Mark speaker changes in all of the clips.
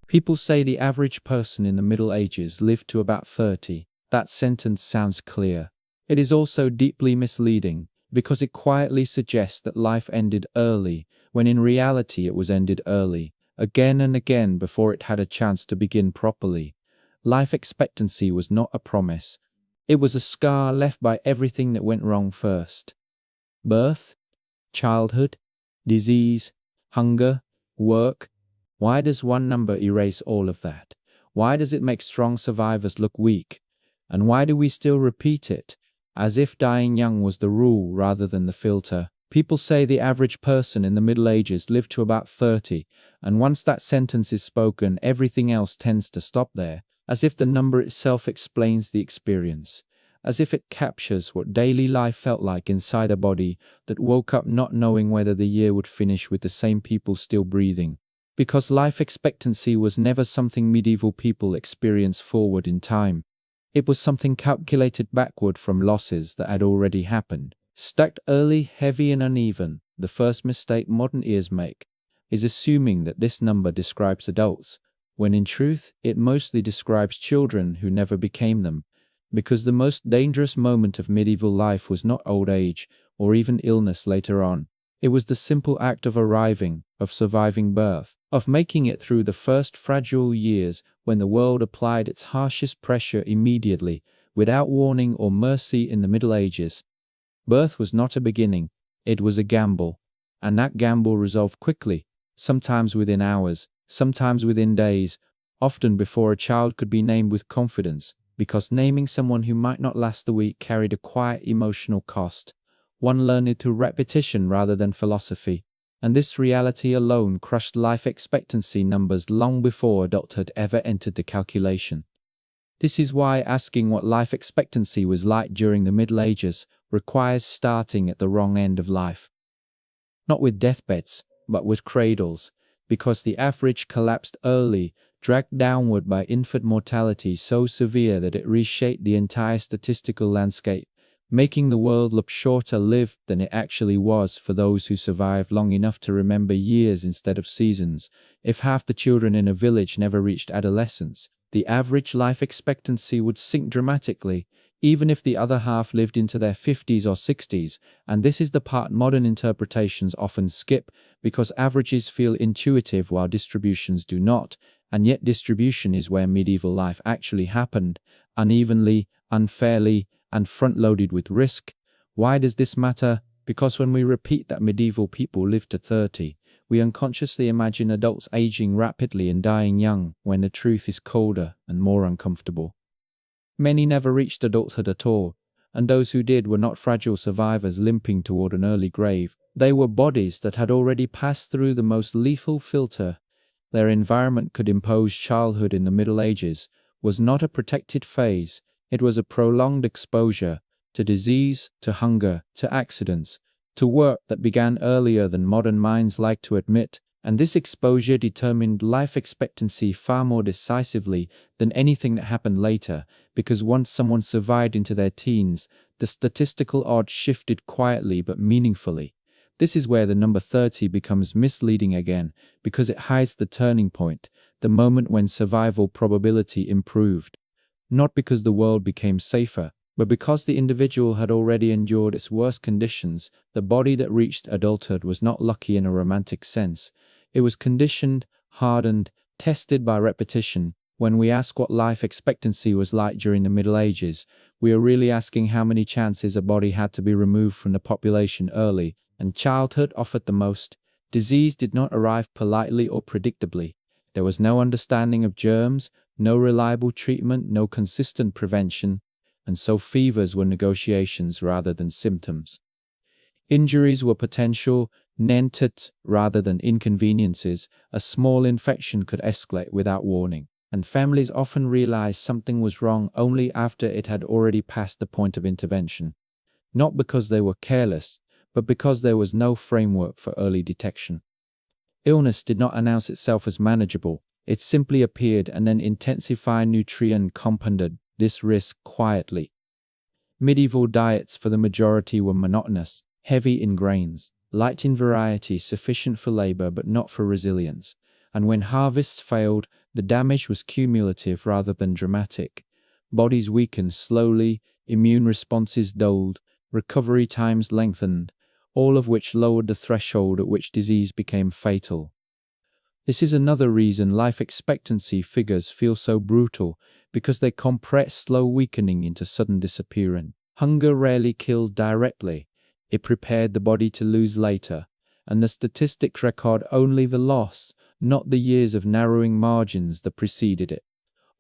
Speaker 1: People say the average person in the Middle Ages lived to about 30. That sentence sounds clear. It is also deeply misleading, because it quietly suggests that life ended early, when in reality it was ended early, again and again before it had a chance to begin properly. Life expectancy was not a promise. It was a scar left by everything that went wrong first. Birth, childhood, disease, hunger, work. Why does one number erase all of that? Why does it make strong survivors look weak? And why do we still repeat it, as if dying young was the rule rather than the filter? People say the average person in the Middle Ages lived to about 30, and once that sentence is spoken, everything else tends to stop there, as if the number itself explains the experience, as if it captures what daily life felt like inside a body that woke up not knowing whether the year would finish with the same people still breathing. Because life expectancy was never something medieval people experienced forward in time. It was something calculated backward from losses that had already happened. Stacked early, heavy and uneven, the first mistake modern ears make is assuming that this number describes adults, when in truth it mostly describes children who never became them, because the most dangerous moment of medieval life was not old age or even illness later on. It was the simple act of arriving, of surviving birth, of making it through the first fragile years when the world applied its harshest pressure immediately, without warning or mercy in the Middle Ages. Birth was not a beginning, it was a gamble, and that gamble resolved quickly, sometimes within hours, sometimes within days, often before a child could be named with confidence, because naming someone who might not last the week carried a quiet emotional cost. One learned through repetition rather than philosophy, and this reality alone crushed life expectancy numbers long before adulthood ever entered the calculation. This is why asking what life expectancy was like during the Middle Ages requires starting at the wrong end of life. Not with deathbeds, but with cradles, because the average collapsed early, dragged downward by infant mortality so severe that it reshaped the entire statistical landscape, making the world look shorter lived than it actually was for those who survived long enough to remember years instead of seasons. If half the children in a village never reached adolescence, the average life expectancy would sink dramatically, even if the other half lived into their 50s or 60s, and this is the part modern interpretations often skip, because averages feel intuitive while distributions do not, and yet distribution is where medieval life actually happened, unevenly, unfairly, and front-loaded with risk. Why does this matter? Because when we repeat that medieval people lived to 30, we unconsciously imagine adults aging rapidly and dying young, when the truth is colder and more uncomfortable. Many never reached adulthood at all, and those who did were not fragile survivors limping toward an early grave. They were bodies that had already passed through the most lethal filter. Their environment could impose. Childhood in the Middle Ages was not a protected phase. It was a prolonged exposure to disease, to hunger, to accidents, to work that began earlier than modern minds like to admit, and this exposure determined life expectancy far more decisively than anything that happened later, because once someone survived into their teens, the statistical odds shifted quietly but meaningfully. This is where the number 30 becomes misleading again, because it hides the turning point, the moment when survival probability improved. Not because the world became safer, but because the individual had already endured its worst conditions. The body that reached adulthood was not lucky in a romantic sense. It was conditioned, hardened, tested by repetition. When we ask what life expectancy was like during the Middle Ages, we are really asking how many chances a body had to be removed from the population early, and childhood offered the most. Disease did not arrive politely or predictably. There was no understanding of germs, no reliable treatment, no consistent prevention, and so fevers were negotiations rather than symptoms. Injuries were potential nentet rather than inconveniences. A small infection could escalate without warning, and families often realized something was wrong only after it had already passed the point of intervention. Not because they were careless, but because there was no framework for early detection. Illness did not announce itself as manageable. It simply appeared and then intensified nutrient compounded this risk quietly. Medieval diets for the majority were monotonous, heavy in grains, light in variety, sufficient for labor but not for resilience. And when harvests failed, The damage was cumulative rather than dramatic. Bodies weakened slowly, immune responses dulled, recovery times lengthened, all of which lowered the threshold at which disease became fatal. This is another reason life expectancy figures feel so brutal, because they compress slow weakening into sudden disappearance. Hunger rarely killed directly. It prepared the body to lose later, and the statistics record only the loss, not the years of narrowing margins that preceded it.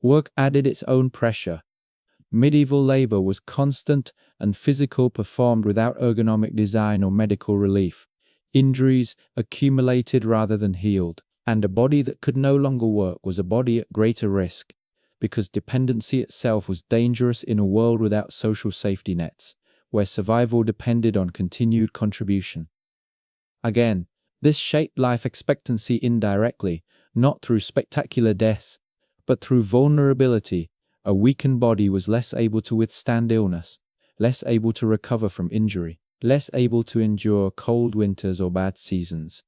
Speaker 1: Work added its own pressure. Medieval labor was constant and physical, performed without ergonomic design or medical relief. Injuries accumulated rather than healed, and a body that could no longer work was a body at greater risk, because dependency itself was dangerous in a world without social safety nets, where survival depended on continued contribution. Again, this shaped life expectancy indirectly, not through spectacular deaths, but through vulnerability. A weakened body was less able to withstand illness, less able to recover from injury, less able to endure cold winters or bad seasons.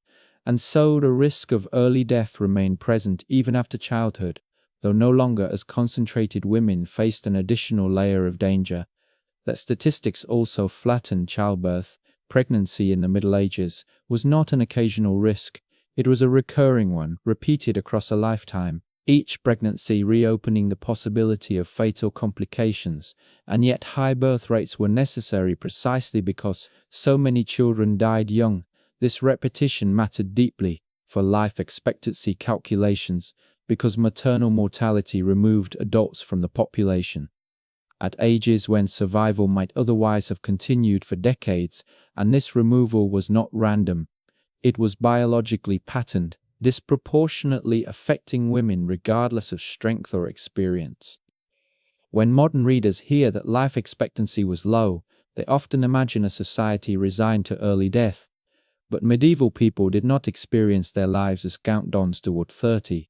Speaker 1: And so the risk of early death remained present even after childhood, though no longer as concentrated. Women faced an additional layer of danger. That statistics also flattened childbirth. Pregnancy in the Middle Ages was not an occasional risk, it was a recurring one, repeated across a lifetime, each pregnancy reopening the possibility of fatal complications, and yet high birth rates were necessary precisely because so many children died young. This repetition mattered deeply for life expectancy calculations, because maternal mortality removed adults from the population at ages when survival might otherwise have continued for decades, and this removal was not random. It was biologically patterned, disproportionately affecting women regardless of strength or experience. When modern readers hear that life expectancy was low, they often imagine a society resigned to early death. But medieval people did not experience their lives as countdowns toward 30.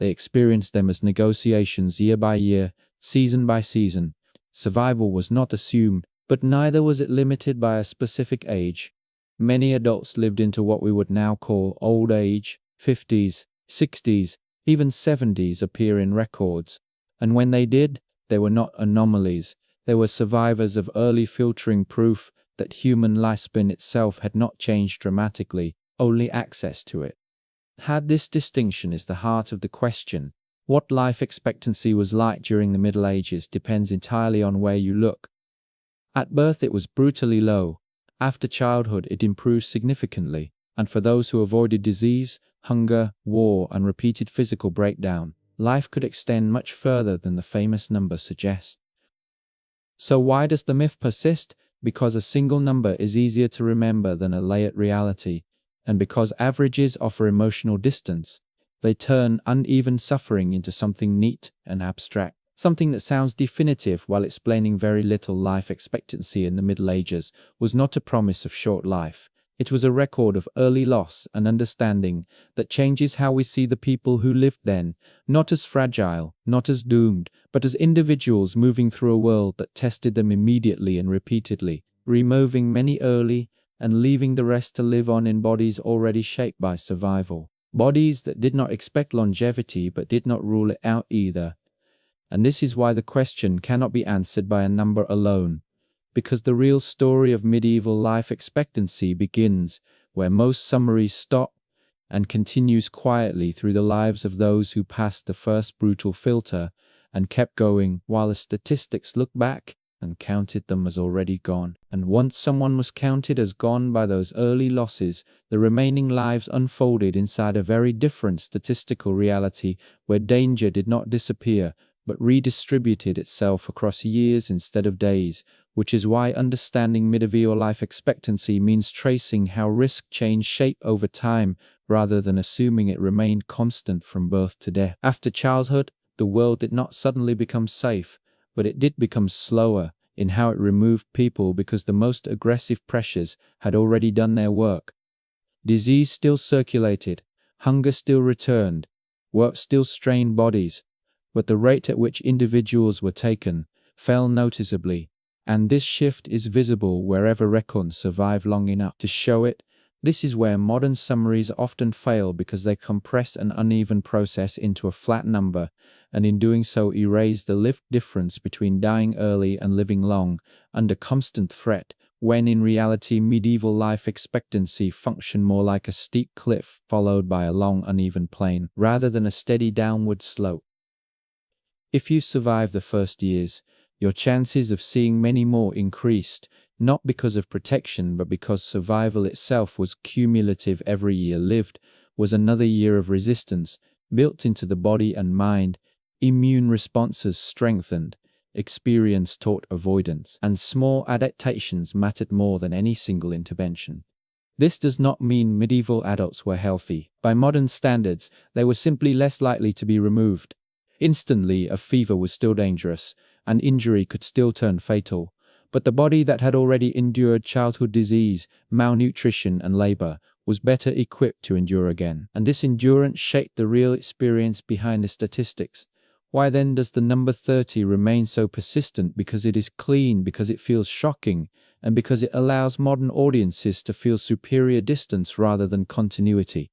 Speaker 1: They experienced them as negotiations year by year, season by season. Survival was not assumed, but neither was it limited by a specific age. Many adults lived into what we would now call old age. 50s, 60s, even 70s appear in records. And when they did, they were not anomalies. They were survivors of early filtering, proof that human lifespan itself had not changed dramatically, only access to it. This distinction is the heart of the question. What life expectancy was like during the Middle Ages depends entirely on where you look. At birth it was brutally low. After childhood it improved significantly, and for those who avoided disease, hunger, war, and repeated physical breakdown, life could extend much further than the famous number suggests. So why does the myth persist? Because a single number is easier to remember than a layered reality, and because averages offer emotional distance. They turn uneven suffering into something neat and abstract, something that sounds definitive while explaining very little. Life expectancy in the Middle Ages was not a promise of short life. It was a record of early loss and understanding that changes how we see the people who lived then, not as fragile, not as doomed, but as individuals moving through a world that tested them immediately and repeatedly, removing many early and leaving the rest to live on in bodies already shaped by survival. Bodies that did not expect longevity but did not rule it out either. And this is why the question cannot be answered by a number alone, because the real story of medieval life expectancy begins where most summaries stop and continues quietly through the lives of those who passed the first brutal filter and kept going while the statistics looked back and counted them as already gone. And once someone was counted as gone by those early losses, the remaining lives unfolded inside a very different statistical reality where danger did not disappear but redistributed itself across years instead of days, which is why understanding medieval life expectancy means tracing how risk changed shape over time rather than assuming it remained constant from birth to death. After childhood, the world did not suddenly become safe, but it did become slower in how it removed people because the most aggressive pressures had already done their work. Disease still circulated, hunger still returned, work still strained bodies, but the rate at which individuals were taken fell noticeably, and this shift is visible wherever records survive long enough to show it. This is where modern summaries often fail because they compress an uneven process into a flat number, and in doing so erase the difference between dying early and living long under constant threat, when in reality medieval life expectancy functioned more like a steep cliff followed by a long uneven plane, rather than a steady downward slope. If you survive the first years, your chances of seeing many more increased, not because of protection but because survival itself was cumulative. Every year lived was another year of resistance, built into the body and mind, immune responses strengthened, experience taught avoidance, and small adaptations mattered more than any single intervention. This does not mean medieval adults were healthy. By modern standards, they were simply less likely to be removed. Instantly, a fever was still dangerous, and injury could still turn fatal. But the body that had already endured childhood disease, malnutrition, and labor was better equipped to endure again. And this endurance shaped the real experience behind the statistics. Why then does the number 30 remain so persistent? Because it is clean, because it feels shocking, and because it allows modern audiences to feel superior distance rather than continuity.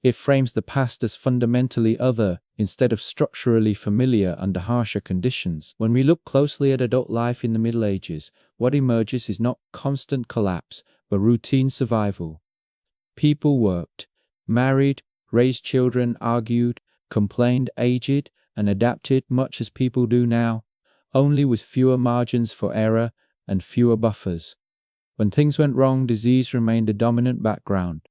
Speaker 1: It frames the past as fundamentally other instead of structurally familiar under harsher conditions. When we look closely at adult life in the Middle Ages, what emerges is not constant collapse, but routine survival. People worked, married, raised children, argued, complained, aged, and adapted much as people do now, only with fewer margins for error and fewer buffers. When things went wrong, disease remained the dominant background.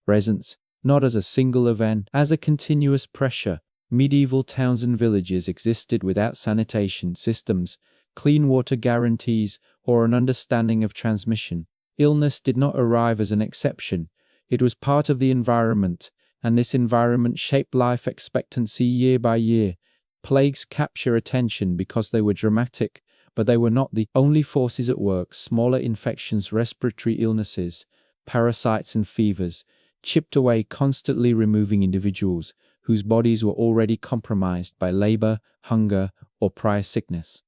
Speaker 1: Presence, not as a single event, as a continuous pressure. Medieval towns and villages existed without sanitation systems, clean water guarantees, or an understanding of transmission. Illness did not arrive as an exception. It was part of the environment, and this environment shaped life expectancy year by year. Plagues capture attention because they were dramatic, but they were not the only forces at work. Smaller infections, respiratory illnesses, parasites, and fevers chipped away, constantly removing individuals whose bodies were already compromised by labor, hunger, or prior sickness.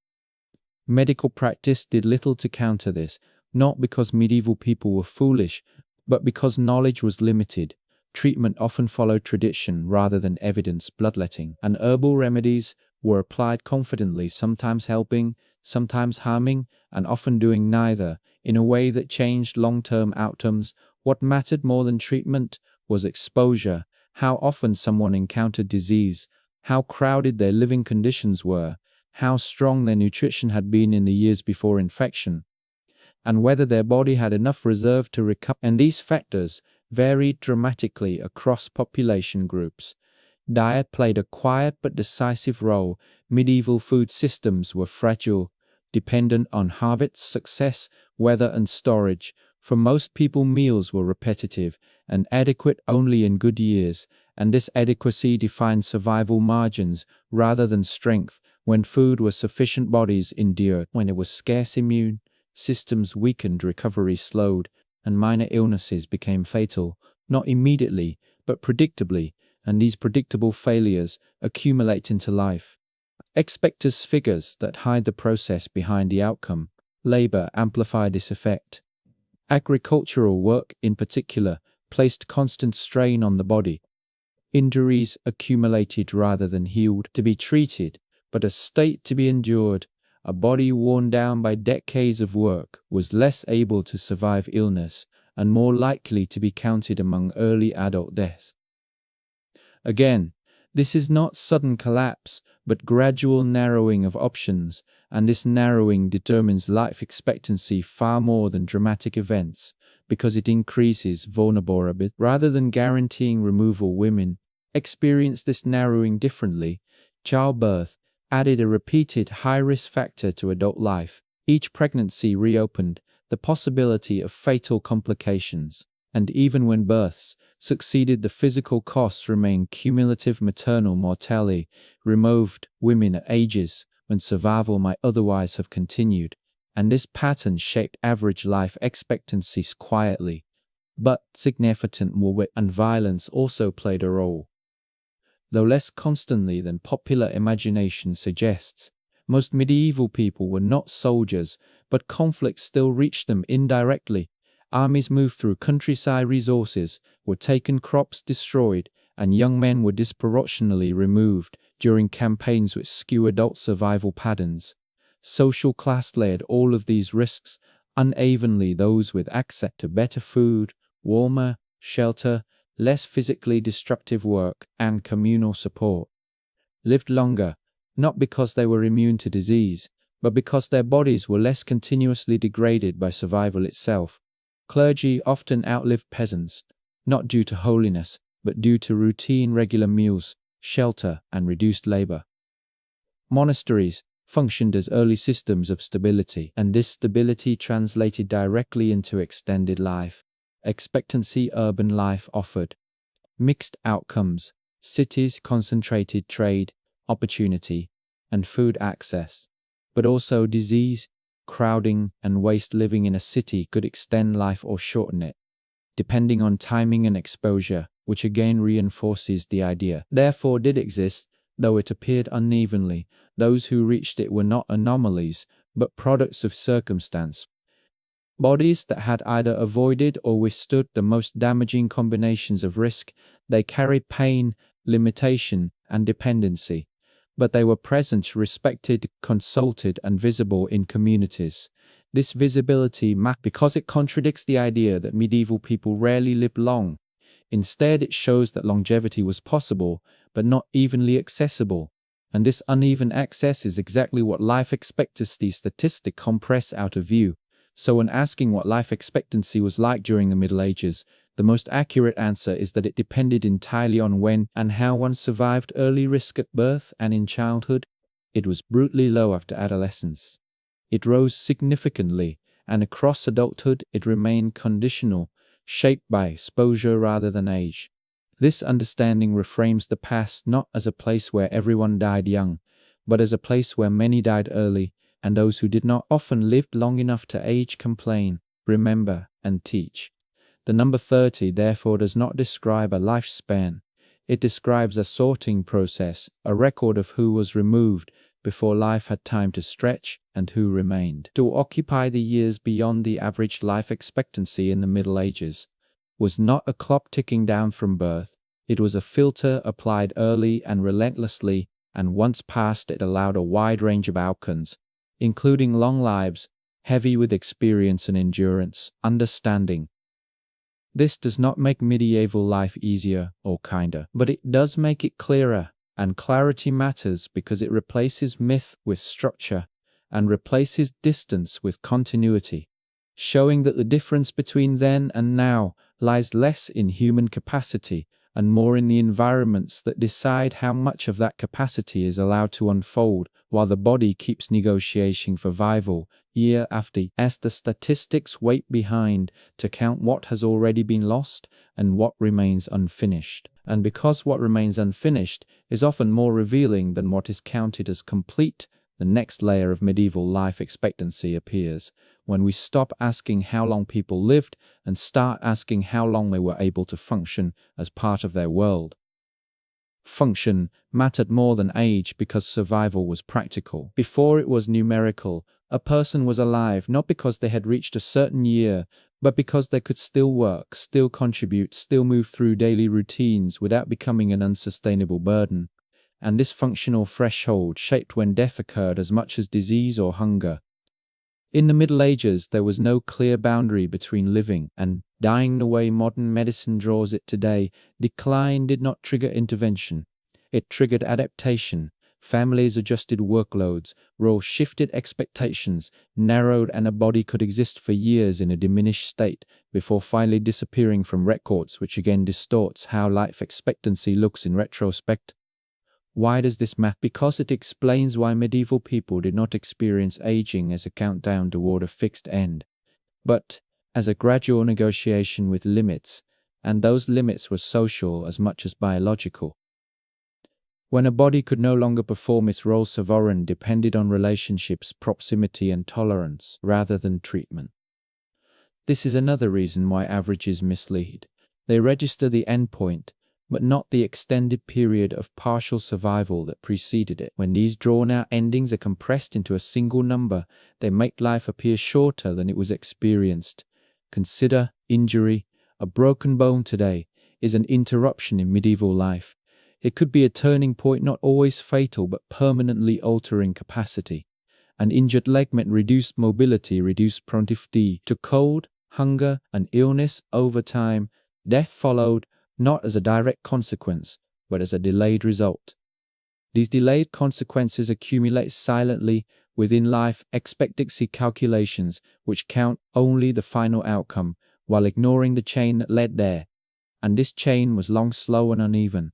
Speaker 1: Medical practice did little to counter this, not because medieval people were foolish, but because knowledge was limited. Treatment often followed tradition rather than evidence, bloodletting, and herbal remedies were applied confidently, sometimes helping, sometimes harming, and often doing neither, in a way that changed long-term outcomes. What mattered more than treatment was exposure, how often someone encountered disease, how crowded their living conditions were, how strong their nutrition had been in the years before infection, and whether their body had enough reserve to recover. And these factors varied dramatically across population groups. Diet played a quiet but decisive role. Medieval food systems were fragile, dependent on harvest, success, weather, and storage. For most people, meals were repetitive and adequate only in good years, and this adequacy defined survival margins rather than strength. When food was sufficient, bodies endured. When it was scarce, immune systems weakened, recovery slowed, and minor illnesses became fatal, not immediately, but predictably, and these predictable failures accumulate into life. Expectancy figures that hide the process behind the outcome. Labor amplified this effect. Agricultural work, in particular, placed constant strain on the body. Injuries accumulated rather than healed, to be treated, but a state to be endured. A body worn down by decades of work was less able to survive illness and more likely to be counted among early adult deaths. Again, this is not sudden collapse, but gradual narrowing of options, and this narrowing determines life expectancy far more than dramatic events, because it increases vulnerability. Rather than guaranteeing removal, women experience this narrowing differently. Childbirth added a repeated high-risk factor to adult life. Each pregnancy reopened the possibility of fatal complications, and even when births succeeded, the physical costs remained cumulative. Maternal mortality removed women at ages when survival might otherwise have continued, and this pattern shaped average life expectancies quietly, but significant. War and violence also played a role. Though less constantly than popular imagination suggests, most medieval people were not soldiers, but conflict still reached them indirectly. Armies moved through countryside, resources were taken, crops destroyed, and young men were disproportionately removed during campaigns which skew adult survival patterns. Social class layered all of these risks unevenly. Those with access to better food, warmer shelter, less physically destructive work, and communal support lived longer, not because they were immune to disease, but because their bodies were less continuously degraded by survival itself. Clergy often outlived peasants, not due to holiness, but due to routine regular meals, shelter, and reduced labor. Monasteries functioned as early systems of stability, and this stability translated directly into extended life. Expectancy urban life offered mixed outcomes. Cities concentrated trade, opportunity, and food access, but also disease, crowding, and waste. Living in a city could extend life or shorten it, depending on timing and exposure, which again reinforces the idea. Therefore did exist, though it appeared unevenly. Those who reached it were not anomalies, but products of circumstance. Bodies that had either avoided or withstood the most damaging combinations of risk. They carried pain, limitation, and dependency, but they were present, respected, consulted, and visible in communities. This visibility matters because it contradicts the idea that medieval people rarely lived long. Instead, it shows that longevity was possible, but not evenly accessible. And this uneven access is exactly what life expectancy statistics compress out of view. So when asking what life expectancy was like during the Middle Ages, the most accurate answer is that it depended entirely on when and how one survived early risk at birth and in childhood. It was brutally low after adolescence. It rose significantly, and across adulthood it remained conditional, shaped by exposure rather than age. This understanding reframes the past not as a place where everyone died young, but as a place where many died early, and those who did not often lived long enough to age, complain, remember, and teach. The number 30 therefore does not describe a lifespan. It describes a sorting process, a record of who was removed before life had time to stretch and who remained. To occupy the years beyond the average life expectancy in the Middle Ages was not a clock ticking down from birth. It was a filter applied early and relentlessly, and once passed it allowed a wide range of outcomes, including long lives, heavy with experience and endurance, understanding. This does not make medieval life easier or kinder, but it does make it clearer, and clarity matters because it replaces myth with structure and replaces distance with continuity, showing that the difference between then and now lies less in human capacity and more in the environments that decide how much of that capacity is allowed to unfold, while the body keeps negotiating for survival year after year, as the statistics wait behind to count what has already been lost and what remains unfinished. And because what remains unfinished is often more revealing than what is counted as complete, the next layer of medieval life expectancy appears when we stop asking how long people lived and start asking how long they were able to function as part of their world. Function mattered more than age because survival was practical. Before it was numerical, a person was alive not because they had reached a certain year, but because they could still work, still contribute, still move through daily routines without becoming an unsustainable burden. And this functional threshold shaped when death occurred as much as disease or hunger. In the Middle Ages, there was no clear boundary between living and dying the way modern medicine draws it today. Decline did not trigger intervention. It triggered adaptation. Families adjusted workloads, roles shifted, expectations narrowed, and a body could exist for years in a diminished state before finally disappearing from records, which again distorts how life expectancy looks in retrospect. Why does this matter? Because it explains why medieval people did not experience aging as a countdown toward a fixed end, but as a gradual negotiation with limits, and those limits were social as much as biological. When a body could no longer perform its role, sovereign depended on relationships, proximity, and tolerance rather than treatment. This is another reason why averages mislead. They register the endpoint, but not the extended period of partial survival that preceded it. When these drawn-out endings are compressed into a single number, they make life appear shorter than it was experienced. Consider injury. A broken bone today is an interruption in medieval life. It could be a turning point, not always fatal, but permanently altering capacity. An injured leg meant reduced mobility, reduced propensiety to cold, hunger, and illness. Over time, death followed, not as a direct consequence, but as a delayed result. These delayed consequences accumulate silently within life expectancy calculations, which count only the final outcome, while ignoring the chain that led there. And this chain was long, slow, and uneven.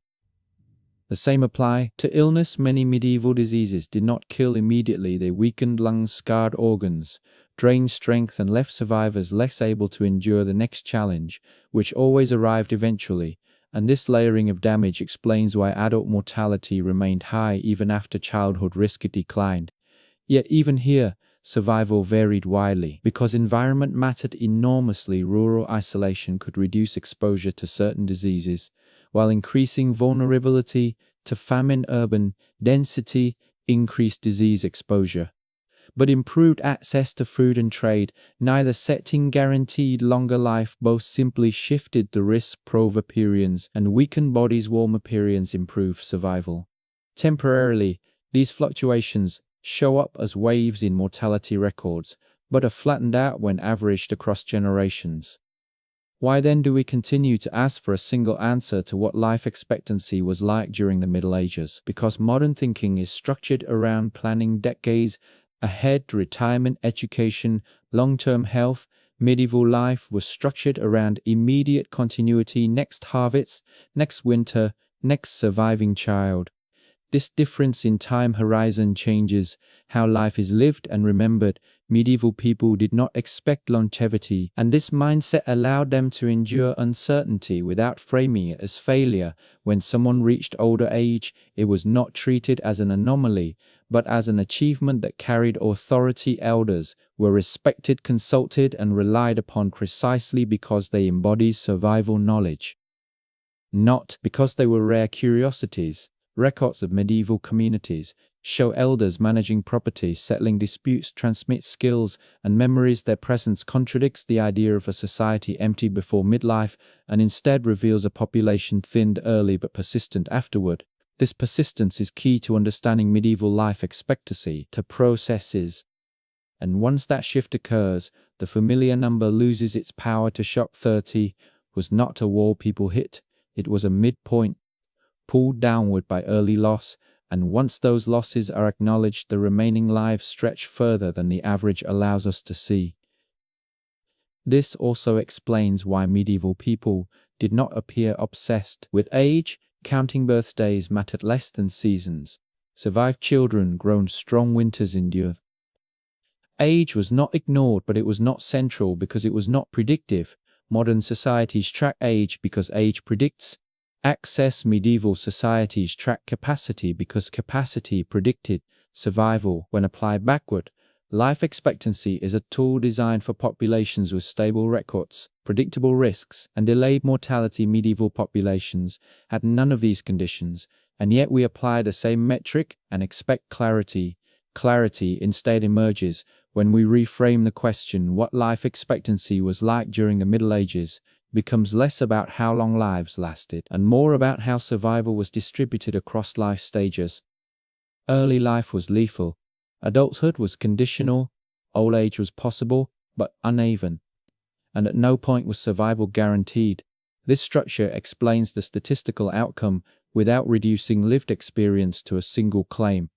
Speaker 1: The same apply to illness. Many medieval diseases did not kill immediately. They weakened lungs, scarred organs, drained strength, and left survivors less able to endure the next challenge, which always arrived eventually. And this layering of damage explains why adult mortality remained high even after childhood risk declined. Yet even here, survival varied widely. Because environment mattered enormously, rural isolation could reduce exposure to certain diseases, while increasing vulnerability to famine. Urban density increased disease exposure. But improved access to food and trade, neither setting guaranteed longer life, both simply shifted the risk. Prove periods and weakened bodies. Warmer periods improved survival. Temporarily, these fluctuations show up as waves in mortality records, but are flattened out when averaged across generations. Why then do we continue to ask for a single answer to what life expectancy was like during the Middle Ages? Because modern thinking is structured around planning decades ahead: retirement, education, long-term health. Medieval life was structured around immediate continuity: next harvest, next winter, next surviving child. This difference in time horizon changes how life is lived and remembered. Medieval people did not expect longevity, and this mindset allowed them to endure uncertainty without framing it as failure. When someone reached older age, it was not treated as an anomaly, but as an achievement that carried authority. Elders were respected, consulted, and relied upon precisely because they embodied survival knowledge, not because they were rare curiosities. Records of medieval communities show elders managing property, settling disputes, transmit skills and memories. Their presence contradicts the idea of a society empty before midlife and instead reveals a population thinned early but persistent afterward. This persistence is key to understanding medieval life expectancy to processes. And once that shift occurs, the familiar number loses its power to shock. 30 was not a wall people hit, it was a midpoint, pulled downward by early loss, and once those losses are acknowledged, the remaining lives stretch further than the average allows us to see. This also explains why medieval people did not appear obsessed with age. Counting birthdays mattered less than seasons. Survived children, grown strong, winters endured. Age was not ignored, but it was not central because it was not predictive. Modern societies track age because age predicts access. Medieval societies track capacity because capacity predicted survival. When applied backward, life expectancy is a tool designed for populations with stable records, predictable risks, and delayed mortality. Medieval populations had none of these conditions, and yet we apply the same metric and expect clarity. Clarity instead emerges when we reframe the question. What life expectancy was like during the Middle Ages becomes less about how long lives lasted and more about how survival was distributed across life stages. Early life was lethal, adulthood was conditional, old age was possible but uneven, and at no point was survival guaranteed. This structure explains the statistical outcome without reducing lived experience to a single claim.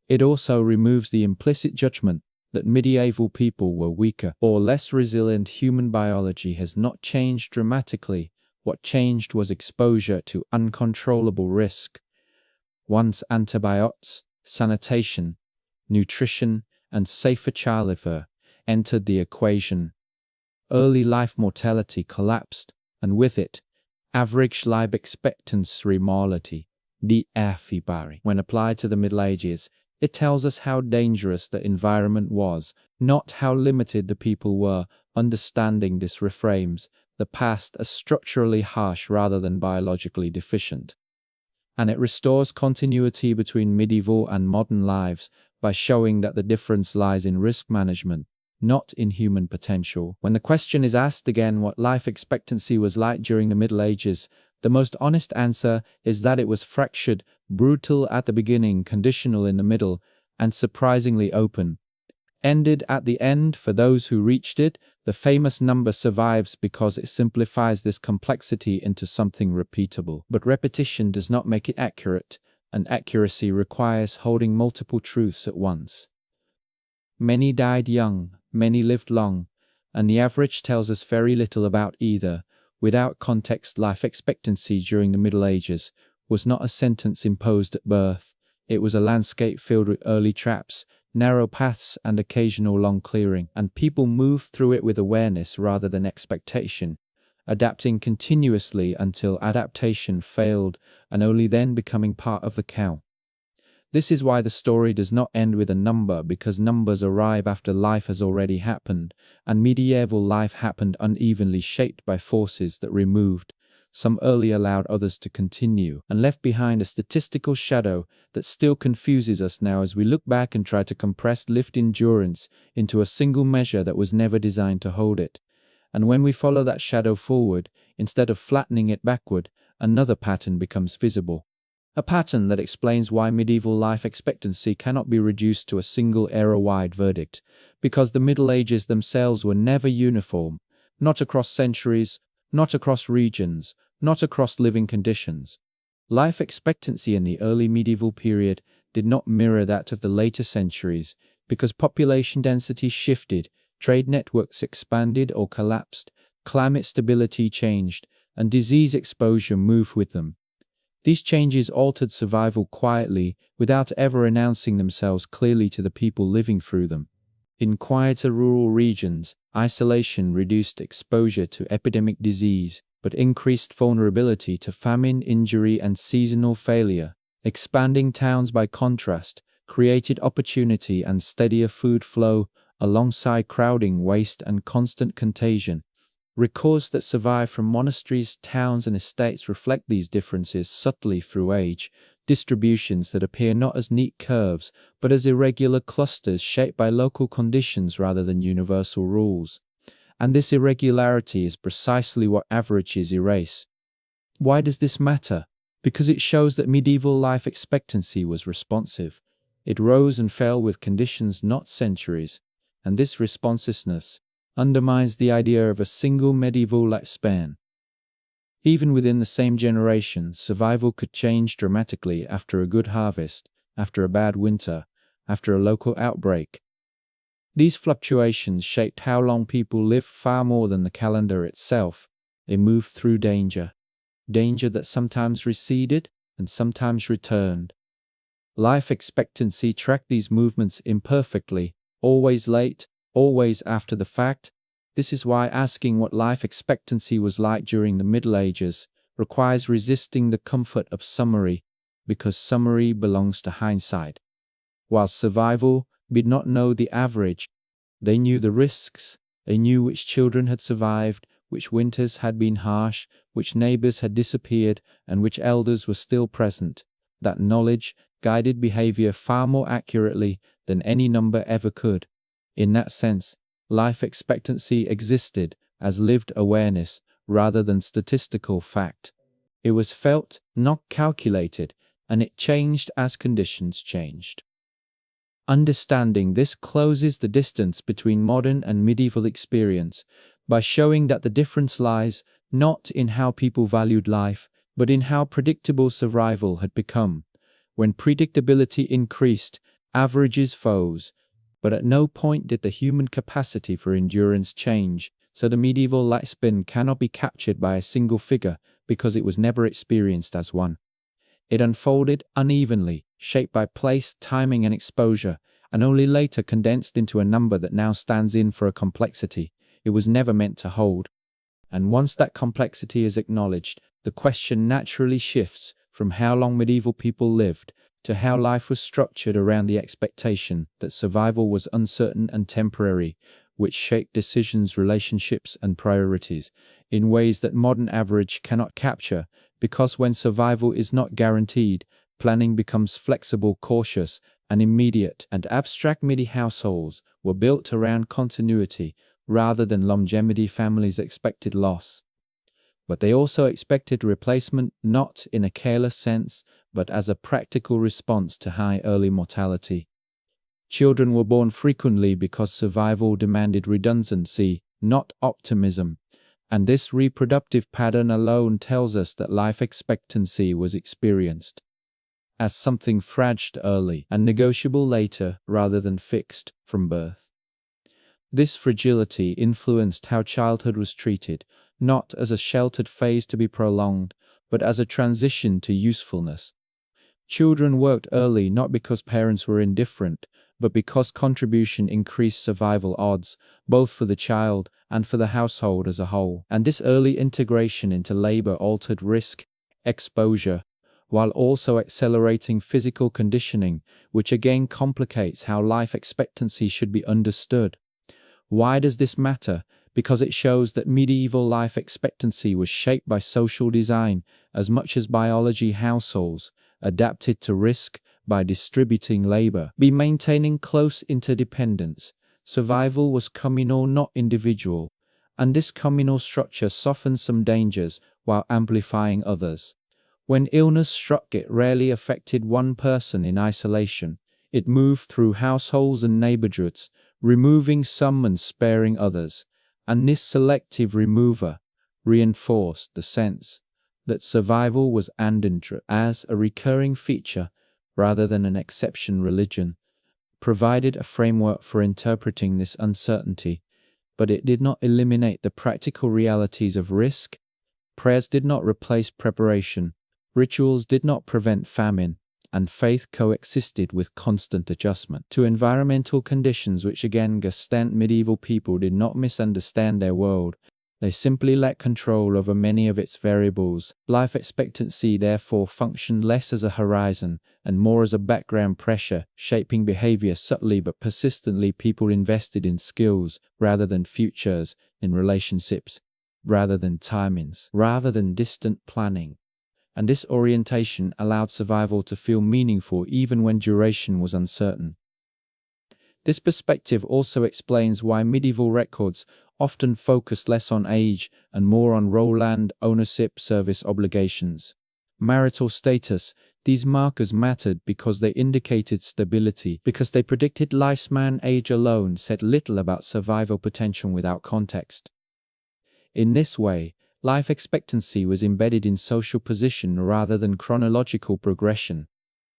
Speaker 1: It also removes the implicit judgment that medieval people were weaker or less resilient. Human biology has not changed dramatically. What changed was exposure to uncontrollable risk. Once antibiotics, sanitation, nutrition, and safer childbirth entered the equation, early life mortality collapsed, and with it, average life expectancy mortality, DFI. When applied to the Middle Ages, it tells us how dangerous the environment was, not how limited the people were. Understanding this reframes the past as structurally harsh rather than biologically deficient. And it restores continuity between medieval and modern lives by showing that the difference lies in risk management, not in human potential. When the question is asked again what life expectancy was like during the Middle Ages, the most honest answer is that it was fractured, brutal at the beginning, conditional in the middle, and surprisingly open. Ended at the end for those who reached it, the famous number survives because it simplifies this complexity into something repeatable. But repetition does not make it accurate, and accuracy requires holding multiple truths at once. Many died young, many lived long, and the average tells us very little about either. Without context, life expectancy during the Middle Ages was not a sentence imposed at birth. It was a landscape filled with early traps, narrow paths, and occasional long clearing, and people moved through it with awareness rather than expectation, adapting continuously until adaptation failed and only then becoming part of the count. This is why the story does not end with a number, because numbers arrive after life has already happened, and medieval life happened unevenly, shaped by forces that removed some early, allowed others to continue, and left behind a statistical shadow that still confuses us now as we look back and try to compress lived endurance into a single measure that was never designed to hold it. And when we follow that shadow forward, instead of flattening it backward, another pattern becomes visible. A pattern that explains why medieval life expectancy cannot be reduced to a single era-wide verdict, because the Middle Ages themselves were never uniform, not across centuries, not across regions, not across living conditions. Life expectancy in the early medieval period did not mirror that of the later centuries, because population density shifted, trade networks expanded or collapsed, climate stability changed, and disease exposure moved with them. These changes altered survival quietly, without ever announcing themselves clearly to the people living through them. In quieter rural regions, isolation reduced exposure to epidemic disease, but increased vulnerability to famine, injury, and seasonal failure. Expanding towns, by contrast, created opportunity and steadier food flow, alongside crowding, waste, and constant contagion. Records that survive from monasteries, towns, and estates reflect these differences subtly through age, distributions that appear not as neat curves, but as irregular clusters shaped by local conditions rather than universal rules. And this irregularity is precisely what averages erase. Why does this matter? Because it shows that medieval life expectancy was responsive. It rose and fell with conditions, not centuries, and this responsiveness undermines the idea of a single medieval lifespan. Even within the same generation, survival could change dramatically after a good harvest, after a bad winter, after a local outbreak. These fluctuations shaped how long people lived far more than the calendar itself. They moved through danger that sometimes receded and sometimes returned. Life expectancy tracked these movements imperfectly, always late, always after the fact. This is why asking what life expectancy was like during the Middle Ages requires resisting the comfort of summary, because summary belongs to hindsight. While survival did not know the average, they knew the risks. They knew which children had survived, which winters had been harsh, which neighbors had disappeared, and which elders were still present. That knowledge guided behavior far more accurately than any number ever could. In that sense, life expectancy existed as lived awareness rather than statistical fact. It was felt, not calculated, and it changed as conditions changed. Understanding this closes the distance between modern and medieval experience by showing that the difference lies not in how people valued life, but in how predictable survival had become. When predictability increased, averages rose, but at no point did the human capacity for endurance change, so the medieval lifespan cannot be captured by a single figure because it was never experienced as one. It unfolded unevenly, shaped by place, timing, and exposure, and only later condensed into a number that now stands in for a complexity it was never meant to hold. And once that complexity is acknowledged, the question naturally shifts from how long medieval people lived to how life was structured around the expectation that survival was uncertain and temporary, which shaped decisions, relationships, and priorities in ways that modern average cannot capture, because when survival is not guaranteed, planning becomes flexible, cautious, and immediate and abstract MIDI households were built around continuity rather than longevity. Families expected loss, but they also expected replacement, not in a careless sense, but as a practical response to high early mortality. Children were born frequently because survival demanded redundancy, not optimism, and this reproductive pattern alone tells us that life expectancy was experienced as something fragile early and negotiable later rather than fixed from birth. This fragility influenced how childhood was treated, not as a sheltered phase to be prolonged, but as a transition to usefulness. Children worked early not because parents were indifferent, but because contribution increased survival odds, both for the child and for the household as a whole. And this early integration into labor altered risk exposure, while also accelerating physical conditioning, which again complicates how life expectancy should be understood. Why does this matter? Because it shows that medieval life expectancy was shaped by social design as much as biology. Households adapted to risk by distributing labor, by maintaining close interdependence. Survival was communal, not individual, and this communal structure softened some dangers while amplifying others. When illness struck, it rarely affected one person in isolation. It moved through households and neighborhoods, removing some and sparing others. And this selective remover reinforced the sense that survival was endangered as a recurring feature rather than an exception. Religion provided a framework for interpreting this uncertainty, but it did not eliminate the practical realities of risk. Prayers did not replace preparation, rituals did not prevent famine, and faith coexisted with constant adjustment to environmental conditions, which again extent medieval people did not misunderstand their world. They simply lacked control over many of its variables. Life expectancy therefore functioned less as a horizon and more as a background pressure, shaping behavior subtly but persistently. People invested in skills rather than futures, in relationships rather than timings, rather than distant planning. And this orientation allowed survival to feel meaningful even when duration was uncertain. This perspective also explains why medieval records often focused less on age and more on role, land ownership, service obligations, marital status. These markers mattered because they indicated stability, because they predicted lifespan. Age alone said little about survival potential without context. In this way, life expectancy was embedded in social position rather than chronological progression.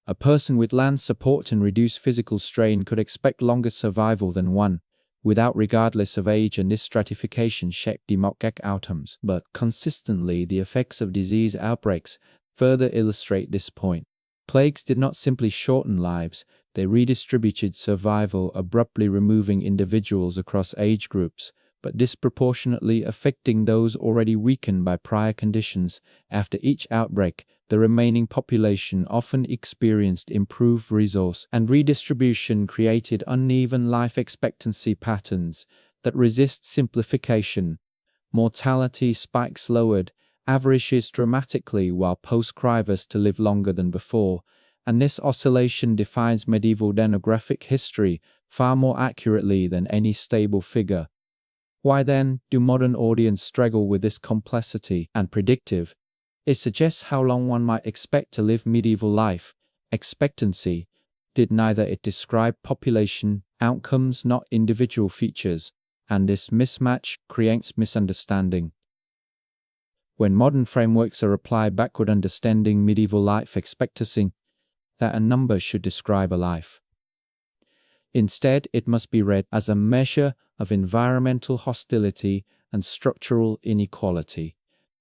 Speaker 1: A person with land support and reduced physical strain could expect longer survival than one without, regardless of age, and this stratification shaped demographic outcomes. But consistently, the effects of disease outbreaks further illustrate this point. Plagues did not simply shorten lives, they redistributed survival, abruptly removing individuals across age groups, but disproportionately affecting those already weakened by prior conditions. After each outbreak, the remaining population often experienced improved resource and redistribution, created uneven life expectancy patterns that resist simplification. Mortality spikes lowered, averages dramatically, while post-crisis to live longer than before, and this oscillation defines medieval demographic history far more accurately than any stable figure. Why then do modern audiences struggle with this complexity and predictive? It suggests how long one might expect to live. Medieval life expectancy did neither. It described population outcomes, not individual features, and this mismatch creates misunderstanding. When modern frameworks are applied backward, understanding medieval life expectancy that a number should describe a life. Instead, it must be read as a measure of environmental hostility and structural inequality.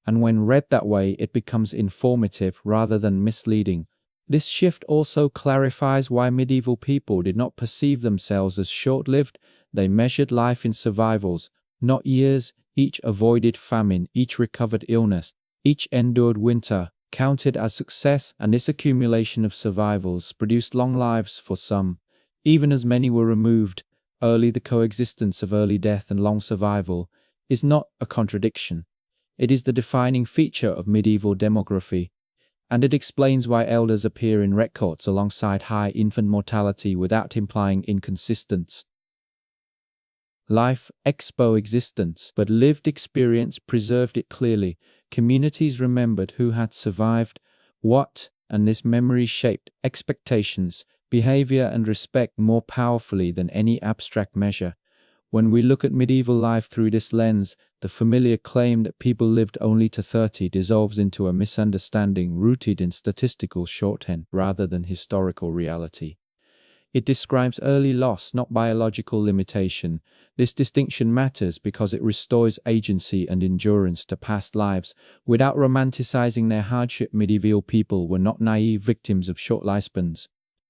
Speaker 1: And when read that way, it becomes informative rather than misleading. This shift also clarifies why medieval people did not perceive themselves as short-lived. They measured life in survivals, not years. Each avoided famine, each recovered illness, each endured winter, counted as success, and this accumulation of survivals produced long lives for some, even as many were removed early. The coexistence of early death and long survival is not a contradiction. It is the defining feature of medieval demography, and it explains why elders appear in records alongside high infant mortality without implying inconsistence. Life existence, but lived experience preserved it clearly. Communities remembered who had survived what, and this memory shaped expectations, behavior, and respect more powerfully than any abstract measure. When we look at medieval life through this lens, the familiar claim that people lived only to 30 dissolves into a misunderstanding rooted in statistical shorthand rather than historical reality. It describes early loss, not biological limitation. This distinction matters because it restores agency and endurance to past lives without romanticizing their hardship. Medieval people were not naive victims of short lifespans.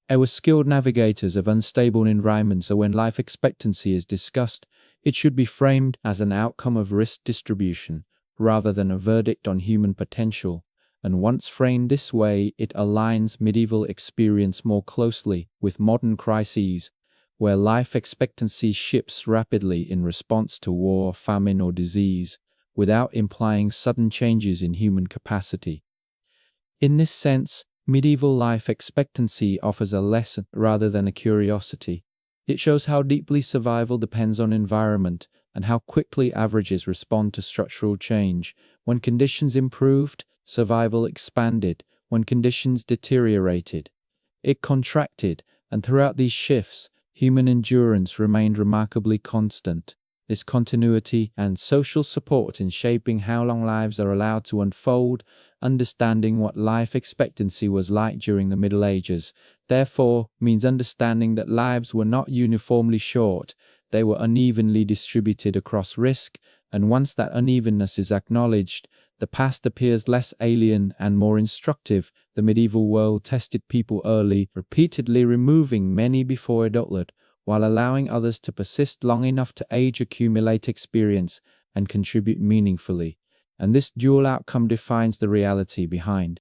Speaker 1: They were skilled navigators of unstable environments, so when life expectancy is discussed, it should be framed as an outcome of risk distribution rather than a verdict on human potential. And once framed this way, it aligns medieval experience more closely with modern crises, where life expectancy shifts rapidly in response to war, famine, or disease, without implying sudden changes in human capacity. In this sense, medieval life expectancy offers a lesson rather than a curiosity. It shows how deeply survival depends on environment and how quickly averages respond to structural change. When conditions improved, survival expanded. When conditions deteriorated, it contracted, and throughout these shifts, human endurance remained remarkably constant. This continuity and social support in shaping how long lives are allowed to unfold, understanding what life expectancy was like during the Middle Ages, therefore, means understanding that lives were not uniformly short, they were unevenly distributed across risk, and once that unevenness is acknowledged, the past appears less alien and more instructive. The medieval world tested people early, repeatedly removing many before adulthood, while allowing others to persist long enough to age, accumulate experience, and contribute meaningfully. And this dual outcome defines the reality behind.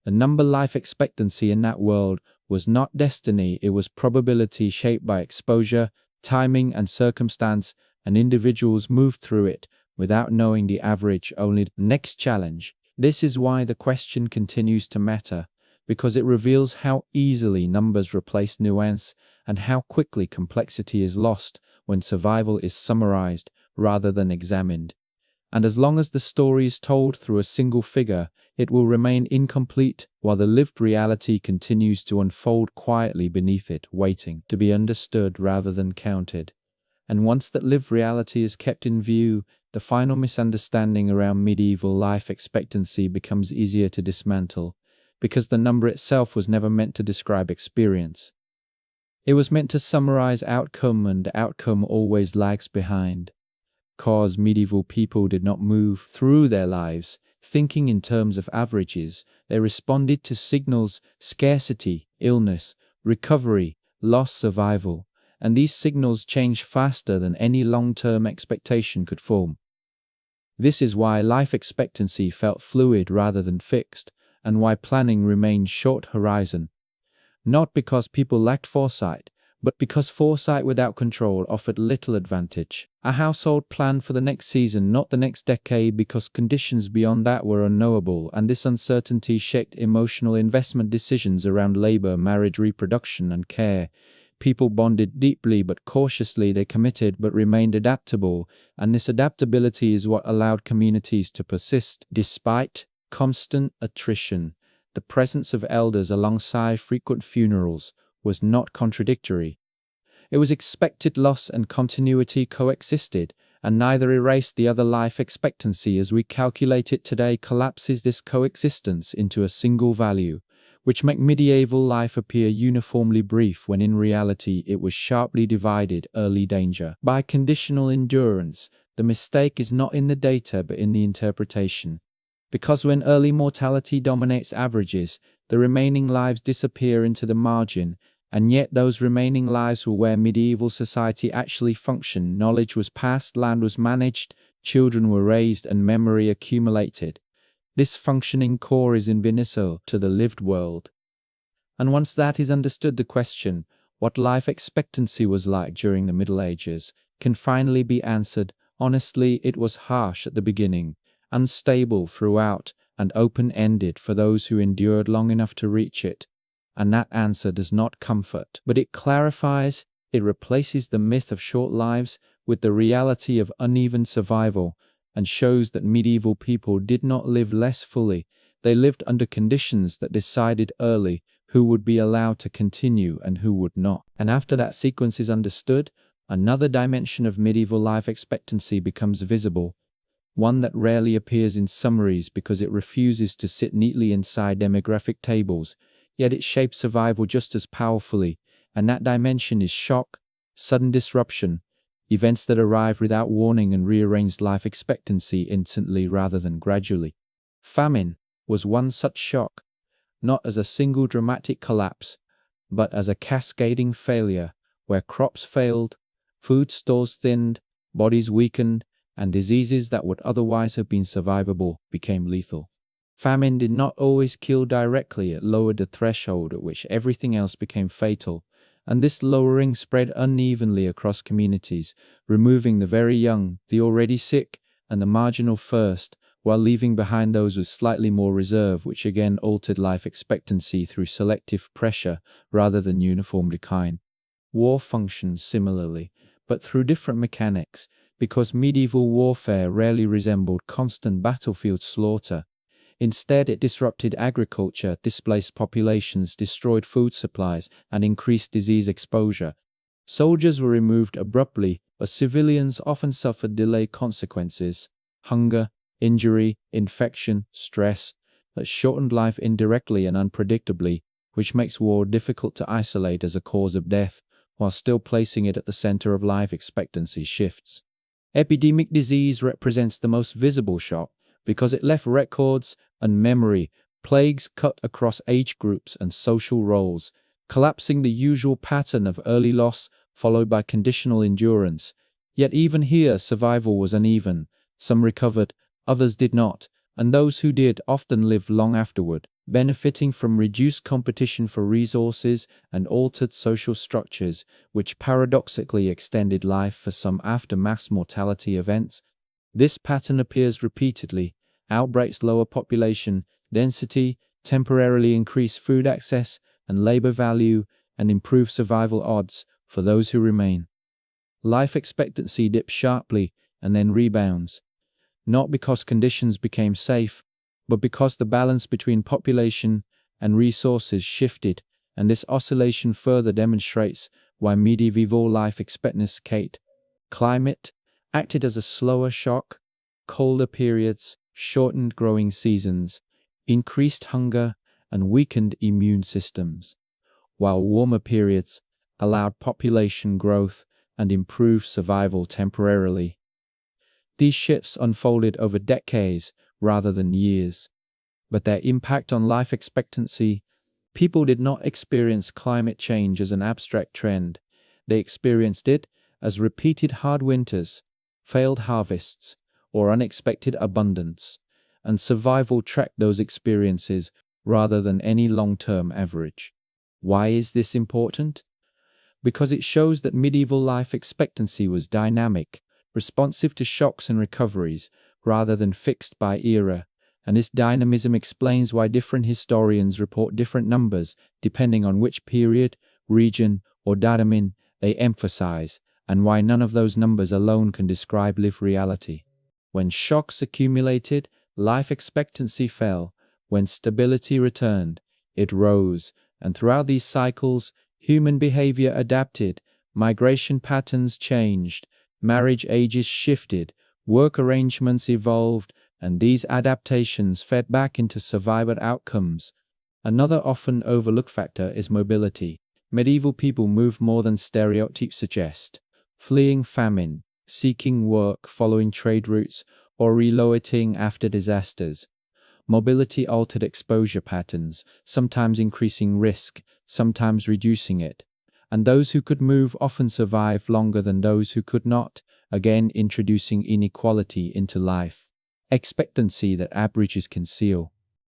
Speaker 1: The number life expectancy in that world was not destiny, it was probability shaped by exposure, timing, and circumstance, and individuals moved through it without knowing the average, only the next challenge. This is why the question continues to matter, because it reveals how easily numbers replace nuance and how quickly complexity is lost when survival is summarized rather than examined. And as long as the story is told through a single figure, it will remain incomplete while the lived reality continues to unfold quietly beneath it, waiting to be understood rather than counted. And once that lived reality is kept in view, the final misunderstanding around medieval life expectancy becomes easier to dismantle, because the number itself was never meant to describe experience. It was meant to summarize outcome, and outcome always lags behind. Because medieval people did not move through their lives thinking in terms of averages, they responded to signals: scarcity, illness, recovery, loss, survival, and these signals changed faster than any long-term expectation could form. This is why life expectancy felt fluid rather than fixed, and why planning remained short horizon. Not because people lacked foresight, but because foresight without control offered little advantage. A household planned for the next season, not the next decade, because conditions beyond that were unknowable, and this uncertainty shaped emotional investment decisions around labor, marriage, reproduction, and care. People bonded deeply but cautiously, they committed but remained adaptable, and this adaptability is what allowed communities to persist. Despite constant attrition, the presence of elders alongside frequent funerals was not contradictory. It was expected. Loss and continuity coexisted, and neither erased the other. Life expectancy, as we calculate it today, collapses this coexistence into a single value, which make medieval life appear uniformly brief when in reality it was sharply divided. Early danger by conditional endurance. The mistake is not in the data but in the interpretation. Because when early mortality dominates averages, the remaining lives disappear into the margin, and yet those remaining lives were where medieval society actually functioned. Knowledge was passed, land was managed, children were raised, and memory accumulated. This functioning core is invincible to the lived world. And once that is understood, the question, what life expectancy was like during the Middle Ages, can finally be answered. Honestly, it was harsh at the beginning, unstable throughout, and open-ended for those who endured long enough to reach it. And that answer does not comfort, but it clarifies. It replaces the myth of short lives with the reality of uneven survival, and shows that medieval people did not live less fully. They lived under conditions that decided early who would be allowed to continue and who would not. And after that sequence is understood, another dimension of medieval life expectancy becomes visible, one that rarely appears in summaries because it refuses to sit neatly inside demographic tables, yet it shapes survival just as powerfully, and that dimension is shock, sudden disruption, events that arrive without warning and rearranged life expectancy instantly rather than gradually. Famine was one such shock, not as a single dramatic collapse, but as a cascading failure where crops failed, food stores thinned, bodies weakened, and diseases that would otherwise have been survivable became lethal. Famine did not always kill directly, it lowered the threshold at which everything else became fatal, and this lowering spread unevenly across communities, removing the very young, the already sick, and the marginal first, while leaving behind those with slightly more reserve, which again altered life expectancy through selective pressure rather than uniform decline. War functions similarly, but through different mechanics, because medieval warfare rarely resembled constant battlefield slaughter. Instead, it disrupted agriculture, displaced populations, destroyed food supplies, and increased disease exposure. Soldiers were removed abruptly, but civilians often suffered delayed consequences: hunger, injury, infection, stress, that shortened life indirectly and unpredictably, which makes war difficult to isolate as a cause of death, while still placing it at the center of life expectancy shifts. Epidemic disease represents the most visible shock, because it left records and memory. Plagues cut across age groups and social roles, collapsing the usual pattern of early loss followed by conditional endurance. Yet even here survival was uneven. Some recovered, others did not, and those who did often lived long afterward, benefiting from reduced competition for resources and altered social structures, which paradoxically extended life for some after mass mortality events. This pattern appears repeatedly. Outbreaks lower population density, temporarily increase food access and labor value, and improve survival odds for those who remain. Life expectancy dips sharply and then rebounds, not because conditions became safe, but because the balance between population and resources shifted, and this oscillation further demonstrates why medieval life expectancy climate acted as a slower shock. Colder periods shortened growing seasons, increased hunger, and weakened immune systems, while warmer periods allowed population growth and improved survival temporarily. These shifts unfolded over decades rather than years, but their impact on life expectancy. People did not experience climate change as an abstract trend. They experienced it as repeated hard winters, failed harvests, or unexpected abundance, and survival tracked those experiences rather than any long-term average. Why is this important? Because it shows that medieval life expectancy was dynamic, responsive to shocks and recoveries, rather than fixed by era, and this dynamism explains why different historians report different numbers depending on which period, region, or datamine they emphasize, and why none of those numbers alone can describe lived reality. When shocks accumulated, life expectancy fell. When stability returned, it rose, and throughout these cycles, human behavior adapted, migration patterns changed, marriage ages shifted, work arrangements evolved, and these adaptations fed back into survival outcomes. Another often overlooked factor is mobility. Medieval people moved more than stereotypes suggest, fleeing famine, seeking work, following trade routes, or relocating after disasters. Mobility altered exposure patterns, sometimes increasing risk, sometimes reducing it. And those who could move often survived longer than those who could not, again introducing inequality into life. Expectancy that averages conceal.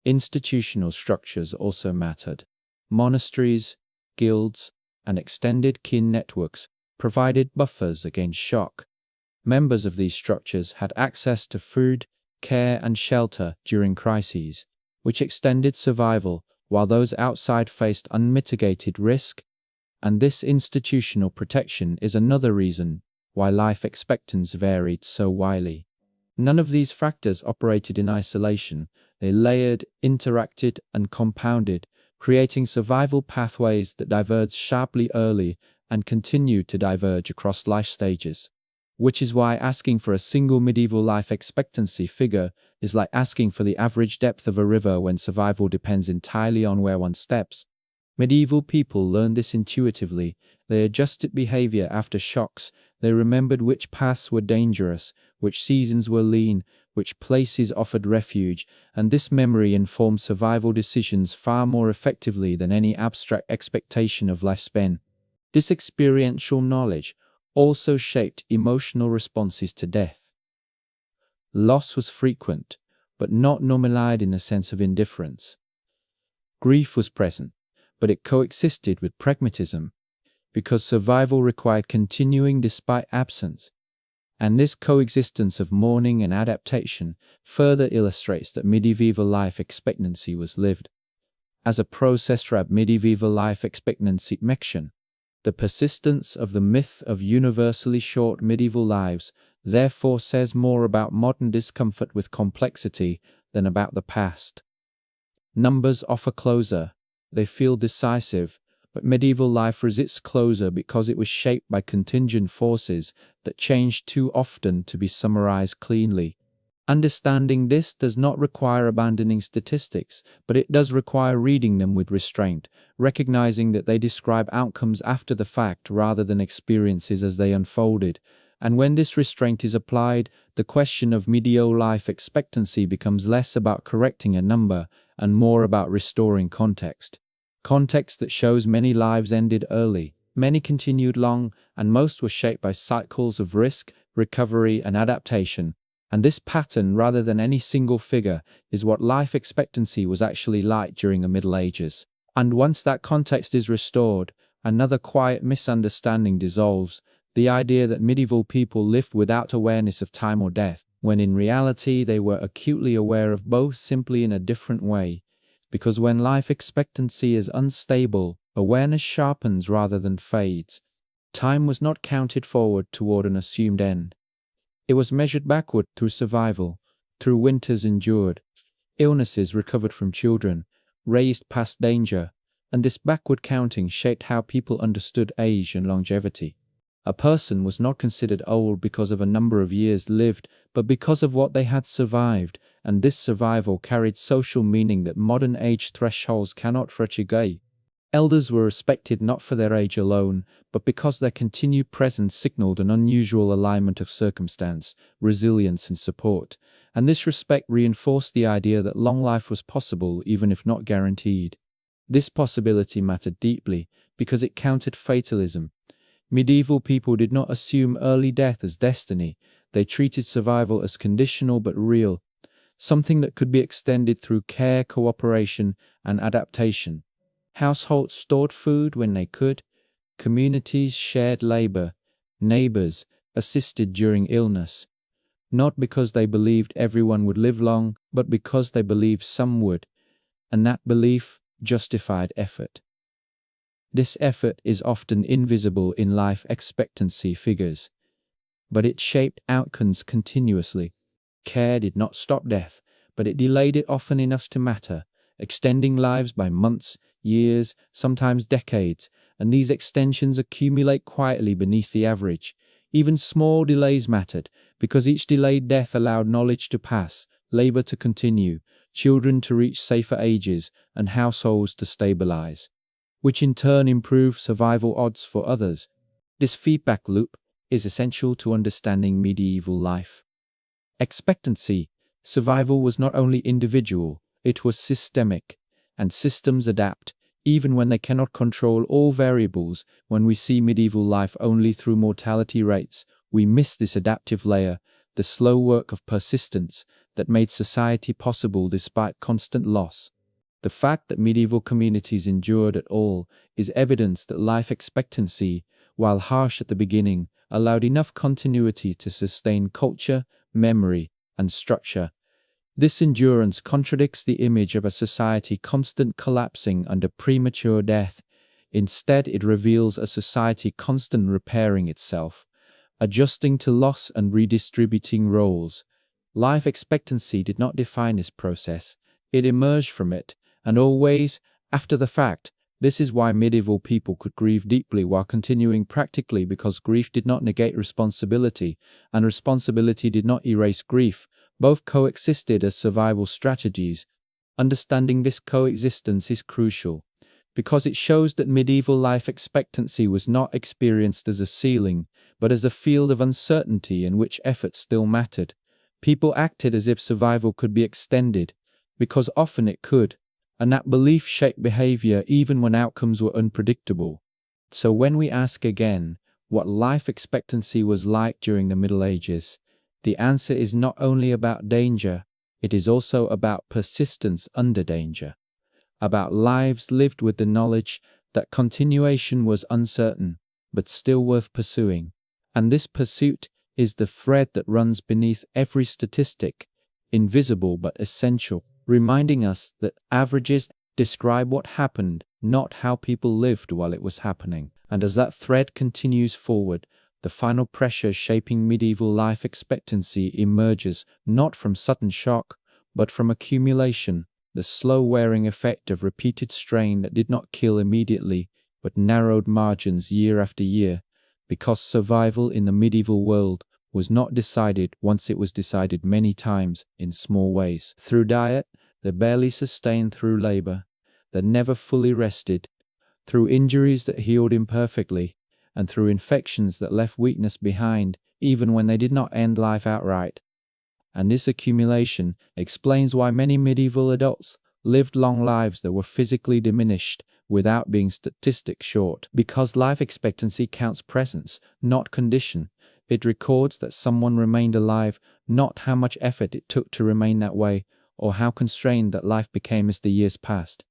Speaker 1: Institutional structures also mattered. Monasteries, guilds, and extended kin networks provided buffers against shock. Members of these structures had access to food, care, and shelter during crises, which extended survival while those outside faced unmitigated risk. And this institutional protection is another reason why life expectancy varied so widely. None of these factors operated in isolation. They layered, interacted, and compounded, creating survival pathways that diverged sharply early and continued to diverge across life stages. Which is why asking for a single medieval life expectancy figure is like asking for the average depth of a river when survival depends entirely on where one steps. Medieval people learned this intuitively. They adjusted behavior after shocks. They remembered which paths were dangerous, which seasons were lean, which places offered refuge, and this memory informed survival decisions far more effectively than any abstract expectation of lifespan. This experiential knowledge also shaped emotional responses to death. Loss was frequent, but not normalized in the sense of indifference. Grief was present, but it coexisted with pragmatism, because survival required continuing despite absence. And this coexistence of mourning and adaptation further illustrates that medieval life expectancy was lived as a process rather medieval life expectancy mection. The persistence of the myth of universally short medieval lives therefore says more about modern discomfort with complexity than about the past. Numbers offer closure. They feel decisive, but medieval life resists closure because it was shaped by contingent forces that changed too often to be summarized cleanly. Understanding this does not require abandoning statistics, but it does require reading them with restraint, recognizing that they describe outcomes after the fact rather than experiences as they unfolded. And when this restraint is applied, the question of medieval life expectancy becomes less about correcting a number and more about restoring context. Context that shows many lives ended early, many continued long, and most were shaped by cycles of risk, recovery, and adaptation. And this pattern, rather than any single figure, is what life expectancy was actually like during the Middle Ages. And once that context is restored, another quiet misunderstanding dissolves, the idea that medieval people lived without awareness of time or death, when in reality they were acutely aware of both, simply in a different way. Because when life expectancy is unstable, awareness sharpens rather than fades. Time was not counted forward toward an assumed end. It was measured backward through survival, through winters endured, illnesses recovered from children, raised past danger, and this backward counting shaped how people understood age and longevity. A person was not considered old because of a number of years lived, but because of what they had survived, and this survival carried social meaning that modern age thresholds cannot frustrate. Elders were respected not for their age alone, but because their continued presence signaled an unusual alignment of circumstance, resilience, and support, and this respect reinforced the idea that long life was possible even if not guaranteed. This possibility mattered deeply because it countered fatalism. Medieval people did not assume early death as destiny. They treated survival as conditional but real, something that could be extended through care, cooperation, and adaptation. Households stored food when they could. Communities shared labor. Neighbors assisted during illness. Not because they believed everyone would live long, but because they believed some would. And that belief justified effort. This effort is often invisible in life expectancy figures, but it shaped outcomes continuously. Care did not stop death, but it delayed it often enough to matter, extending lives by months, years, sometimes decades, and these extensions accumulate quietly beneath the average. Even small delays mattered, because each delayed death allowed knowledge to pass, labor to continue, children to reach safer ages, and households to stabilize, which in turn improved survival odds for others. This feedback loop is essential to understanding medieval life expectancy. Survival was not only individual, it was systemic, and systems adapt, even when they cannot control all variables. When we see medieval life only through mortality rates, we miss this adaptive layer, the slow work of persistence that made society possible despite constant loss. The fact that medieval communities endured at all is evidence that life expectancy, while harsh at the beginning, allowed enough continuity to sustain culture, memory, and structure. This endurance contradicts the image of a society constant collapsing under premature death. Instead, it reveals a society constant repairing itself, adjusting to loss and redistributing roles. Life expectancy did not define this process, it emerged from it, and always after the fact. This is why medieval people could grieve deeply while continuing practically, because grief did not negate responsibility, and responsibility did not erase grief. Both coexisted as survival strategies. Understanding this coexistence is crucial, because it shows that medieval life expectancy was not experienced as a ceiling, but as a field of uncertainty in which effort still mattered. People acted as if survival could be extended, because often it could, and that belief shaped behavior even when outcomes were unpredictable. So when we ask again what life expectancy was like during the Middle Ages, the answer is not only about danger, it is also about persistence under danger, about lives lived with the knowledge that continuation was uncertain, but still worth pursuing. And this pursuit is the thread that runs beneath every statistic, invisible but essential, reminding us that averages describe what happened, not how people lived while it was happening. And as that thread continues forward, the final pressure shaping medieval life expectancy emerges not from sudden shock, but from accumulation, the slow wearing effect of repeated strain that did not kill immediately, but narrowed margins year after year, because survival in the medieval world was not decided once, it was decided many times in small ways. Through diet that barely sustained, through labor that never fully rested, through injuries that healed imperfectly, and through infections that left weakness behind, even when they did not end life outright. And this accumulation explains why many medieval adults lived long lives that were physically diminished without being statistic short. Because life expectancy counts presence, not condition. It records that someone remained alive, not how much effort it took to remain that way, or how constrained that life became as the years passed.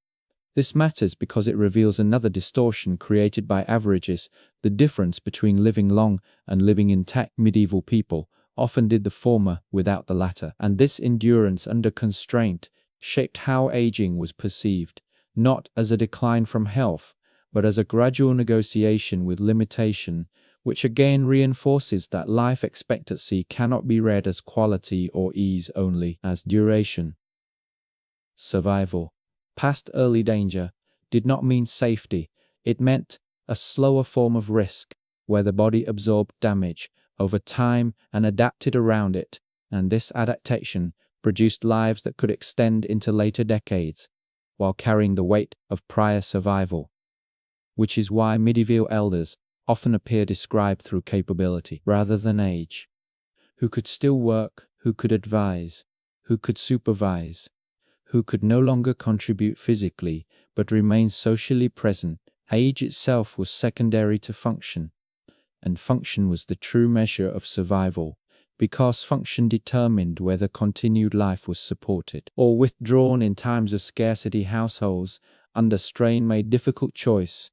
Speaker 1: This matters because it reveals another distortion created by averages. The difference between living long and living intact. Medieval people often did the former without the latter, and this endurance under constraint shaped how aging was perceived, not as a decline from health, but as a gradual negotiation with limitation, which again reinforces that life expectancy cannot be read as quality or ease only, as duration. Survival, past early danger, did not mean safety. It meant a slower form of risk, where the body absorbed damage over time and adapted around it, and this adaptation produced lives that could extend into later decades, while carrying the weight of prior survival, which is why medieval elders often appear described through capability rather than age, who could still work, who could advise, who could supervise, who could no longer contribute physically but remain socially present. Age itself was secondary to function, and function was the true measure of survival, because function determined whether continued life was supported or withdrawn. In times of scarcity, households under strain made difficult choice.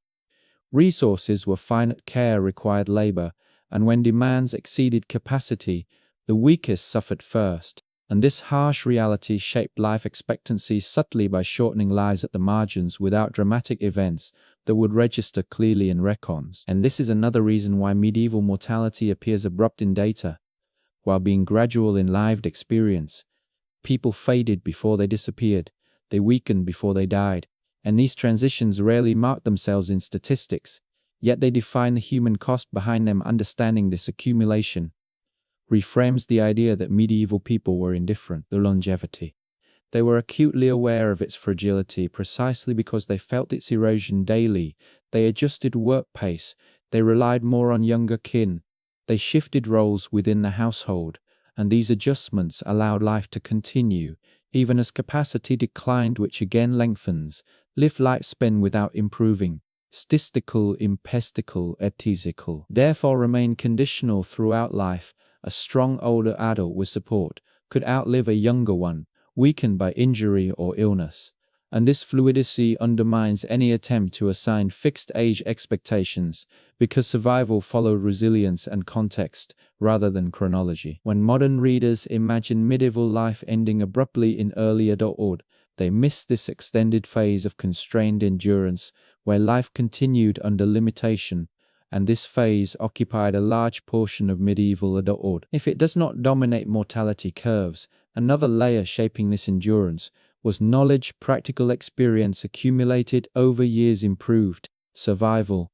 Speaker 1: Resources were finite, care required labor, and when demands exceeded capacity, the weakest suffered first. And this harsh reality shaped life expectancy subtly by shortening lives at the margins without dramatic events that would register clearly in records. And this is another reason why medieval mortality appears abrupt in data, while being gradual in lived experience. People faded before they disappeared, they weakened before they died, and these transitions rarely mark themselves in statistics, yet they define the human cost behind them. Understanding this accumulation reframes the idea that medieval people were indifferent to longevity. They were acutely aware of its fragility precisely because they felt its erosion daily. They adjusted work pace, they relied more on younger kin, they shifted roles within the household, and these adjustments allowed life to continue, even as capacity declined, which again lengthens life lifespan without improving. Statistical, impestical, ethical, therefore remain conditional throughout life. A strong older adult with support could outlive a younger one, weakened by injury or illness. and this fluidity undermines any attempt to assign fixed age expectations, because survival followed resilience and context rather than chronology. When modern readers imagine medieval life ending abruptly in early adulthood, they miss this extended phase of constrained endurance where life continued under limitation, and this phase occupied a large portion of medieval adulthood. If it does not dominate mortality curves, another layer shaping this endurance was knowledge, practical experience accumulated over years, improved survival.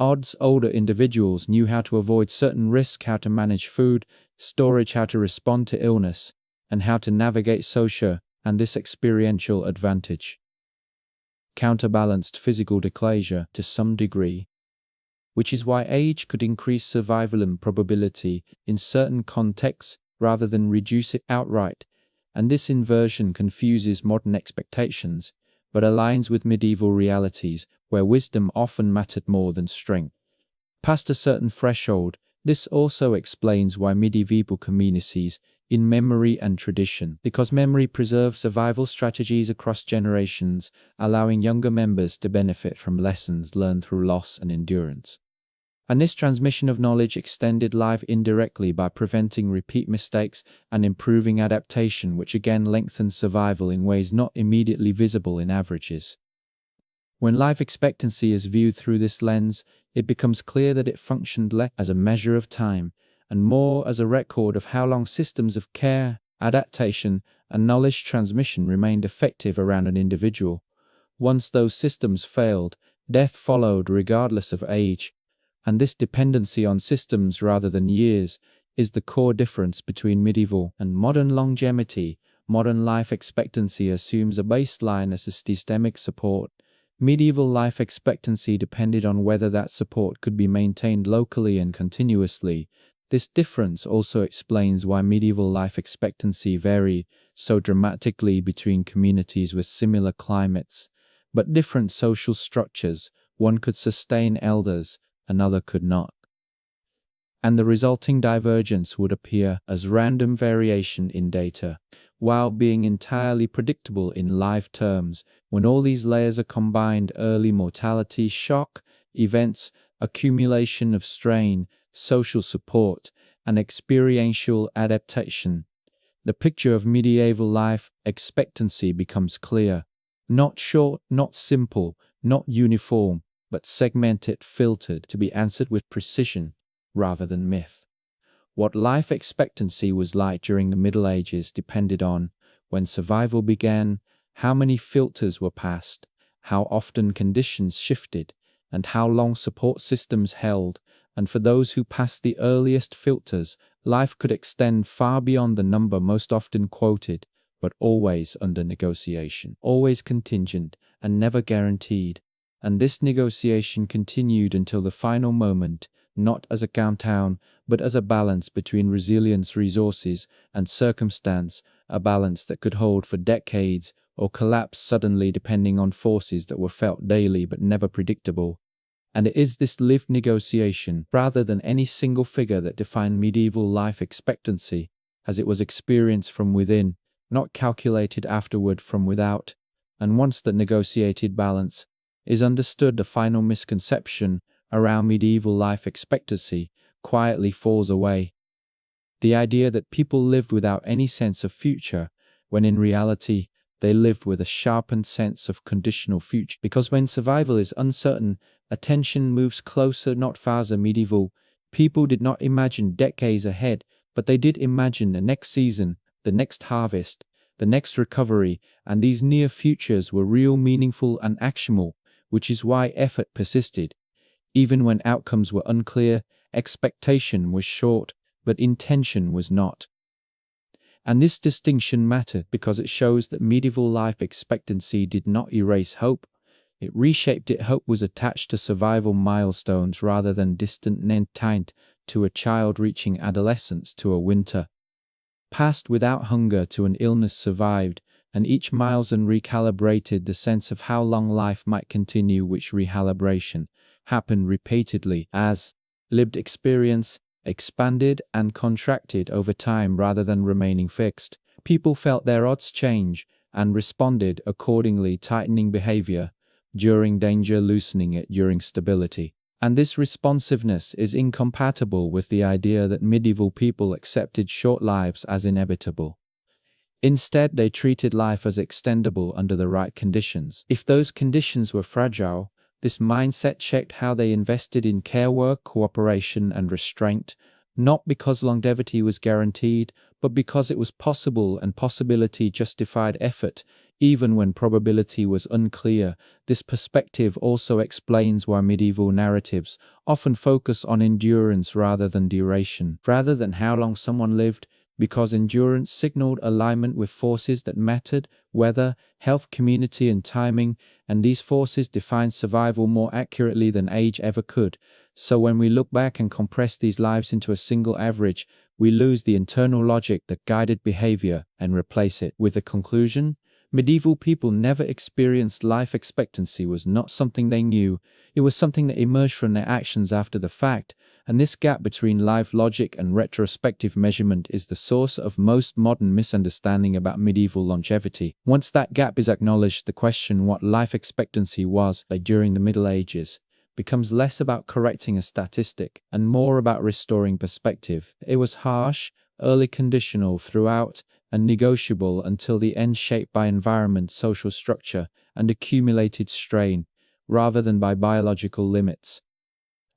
Speaker 1: Odds older individuals knew how to avoid certain risks, how to manage food, storage, how to respond to illness, and how to navigate social and this experiential advantage counterbalanced physical declaiture to some degree, which is why age could increase survival and probability in certain contexts rather than reduce it outright, and this inversion confuses modern expectations, but aligns with medieval realities where wisdom often mattered more than strength. Past a certain threshold, this also explains why medieval communities in memory and tradition, because memory preserves survival strategies across generations, allowing younger members to benefit from lessons learned through loss and endurance. And this transmission of knowledge extended life indirectly by preventing repeat mistakes and improving adaptation, which again lengthens survival in ways not immediately visible in averages. When life expectancy is viewed through this lens, it becomes clear that it functioned less as a measure of time and more as a record of how long systems of care, adaptation, and knowledge transmission remained effective around an individual. Once those systems failed, death followed regardless of age, and this dependency on systems rather than years is the core difference between medieval and modern longevity. Modern life expectancy assumes a baseline as a systemic support. Medieval life expectancy depended on whether that support could be maintained locally and continuously. This difference also explains why medieval life expectancy varied so dramatically between communities with similar climates, but different social structures. One could sustain elders, another could not. And the resulting divergence would appear as random variation in data, while being entirely predictable in live terms. When all these layers are combined, early mortality, shock, events, accumulation of strain, social support, and experiential adaptation, the picture of medieval life expectancy becomes clear. Not short, not simple, not uniform, but segmented, filtered, to be answered with precision rather than myth. What life expectancy was like during the Middle Ages depended on when survival began, how many filters were passed, how often conditions shifted, and how long support systems held. And for those who passed the earliest filters, life could extend far beyond the number most often quoted, but always under negotiation, always contingent, and never guaranteed. And this negotiation continued until the final moment, not as a countdown, but as a balance between resilience, resources, and circumstance, a balance that could hold for decades or collapse suddenly depending on forces that were felt daily but never predictable. And it is this lived negotiation, rather than any single figure, that defined medieval life expectancy, as it was experienced from within, not calculated afterward from without. And once the negotiated balance is understood, the final misconception around medieval life expectancy quietly falls away. The idea that people lived without any sense of future, when in reality they lived with a sharpened sense of conditional future. Because when survival is uncertain, attention moves closer, not farther. Medieval people did not imagine decades ahead, but they did imagine the next season, the next harvest, the next recovery, and these near futures were real, meaningful, and actionable, which is why effort persisted. Even when outcomes were unclear, expectation was short, but intention was not. And this distinction mattered because it shows that medieval life expectancy did not erase hope. It reshaped it. Hope was attached to survival milestones rather than distant and tied to a child reaching adolescence, to a winter passed without hunger, to an illness survived, and each milestone recalibrated the sense of how long life might continue, which recalibration happened repeatedly as lived experience expanded and contracted over time rather than remaining fixed. People felt their odds change, and responded accordingly, tightening behavior during danger, loosening it during stability. And this responsiveness is incompatible with the idea that medieval people accepted short lives as inevitable. Instead, they treated life as extendable under the right conditions. If those conditions were fragile, this mindset checked how they invested in care work, cooperation, and restraint, not because longevity was guaranteed, but because it was possible and possibility justified effort, even when probability was unclear. This perspective also explains why medieval narratives often focus on endurance rather than duration, rather than how long someone lived, because endurance signaled alignment with forces that mattered: weather, health, community, and timing, and these forces defined survival more accurately than age ever could. So when we look back and compress these lives into a single average, we lose the internal logic that guided behavior and replace it with a conclusion. Medieval people never experienced life expectancy was not something they knew, it was something that emerged from their actions after the fact, and this gap between life logic and retrospective measurement is the source of most modern misunderstanding about medieval longevity. Once that gap is acknowledged, the question what life expectancy was like during the Middle Ages becomes less about correcting a statistic and more about restoring perspective. It was harsh, early conditional throughout, and negotiable until the end, shaped by environment, social structure, and accumulated strain, rather than by biological limits.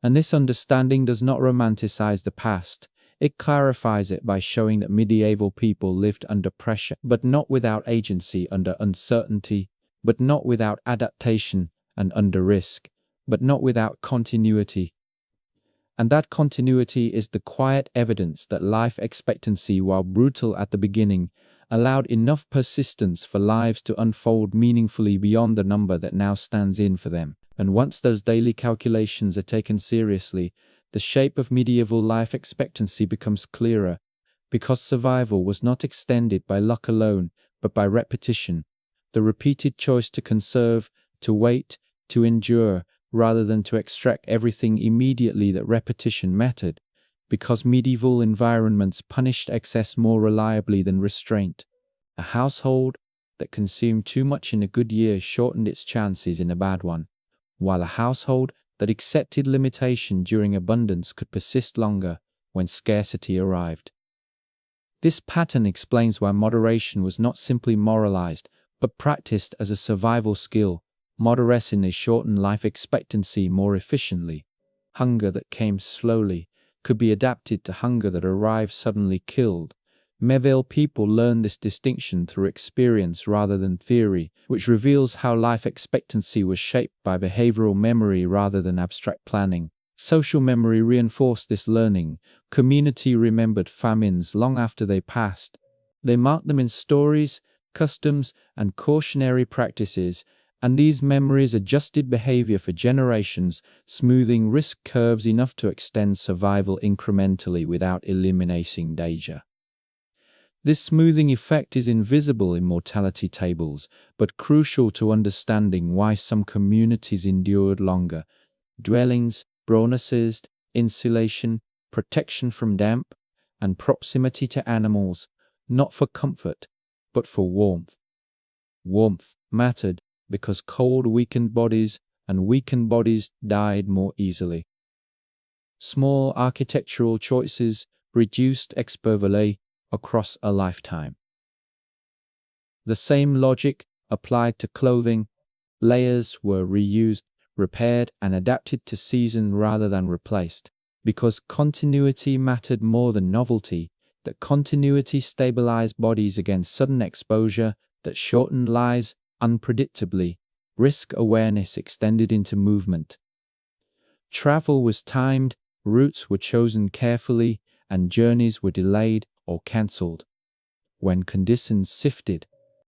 Speaker 1: And this understanding does not romanticize the past. It clarifies it by showing that medieval people lived under pressure, but not without agency, under uncertainty, but not without adaptation, and under risk, but not without continuity. And that continuity is the quiet evidence that life expectancy, while brutal at the beginning, allowed enough persistence for lives to unfold meaningfully beyond the number that now stands in for them. And once those daily calculations are taken seriously, the shape of medieval life expectancy becomes clearer, because survival was not extended by luck alone, but by repetition, the repeated choice to conserve, to wait, to endure, rather than to extract everything immediately. That repetition mattered, because medieval environments punished excess more reliably than restraint. A household that consumed too much in a good year shortened its chances in a bad one, while a household that accepted limitation during abundance could persist longer when scarcity arrived. This pattern explains why moderation was not simply moralized, but practiced as a survival skill. Moderation shortened life expectancy more efficiently. Hunger that came slowly could be adapted to hunger that arrived suddenly, killed. Medieval people learned this distinction through experience rather than theory, which reveals how life expectancy was shaped by behavioral memory rather than abstract planning. Social memory reinforced this learning. Community remembered famines long after they passed. They marked them in stories, customs, and cautionary practices, and these memories adjusted behavior for generations, smoothing risk curves enough to extend survival incrementally without eliminating danger. This smoothing effect is invisible in mortality tables, but crucial to understanding why some communities endured longer. Dwellings, bonuses, insulation, protection from damp, and proximity to animals, not for comfort, but for warmth. Warmth mattered because cold weakened bodies, and weakened bodies died more easily. Small architectural choices reduced exposure across a lifetime. The same logic applied to clothing. Layers were reused, repaired, and adapted to season rather than replaced, because continuity mattered more than novelty. That continuity stabilized bodies against sudden exposure, that shortened lives unpredictably. Risk awareness extended into movement. Travel was timed, routes were chosen carefully, and journeys were delayed or cancelled when conditions shifted.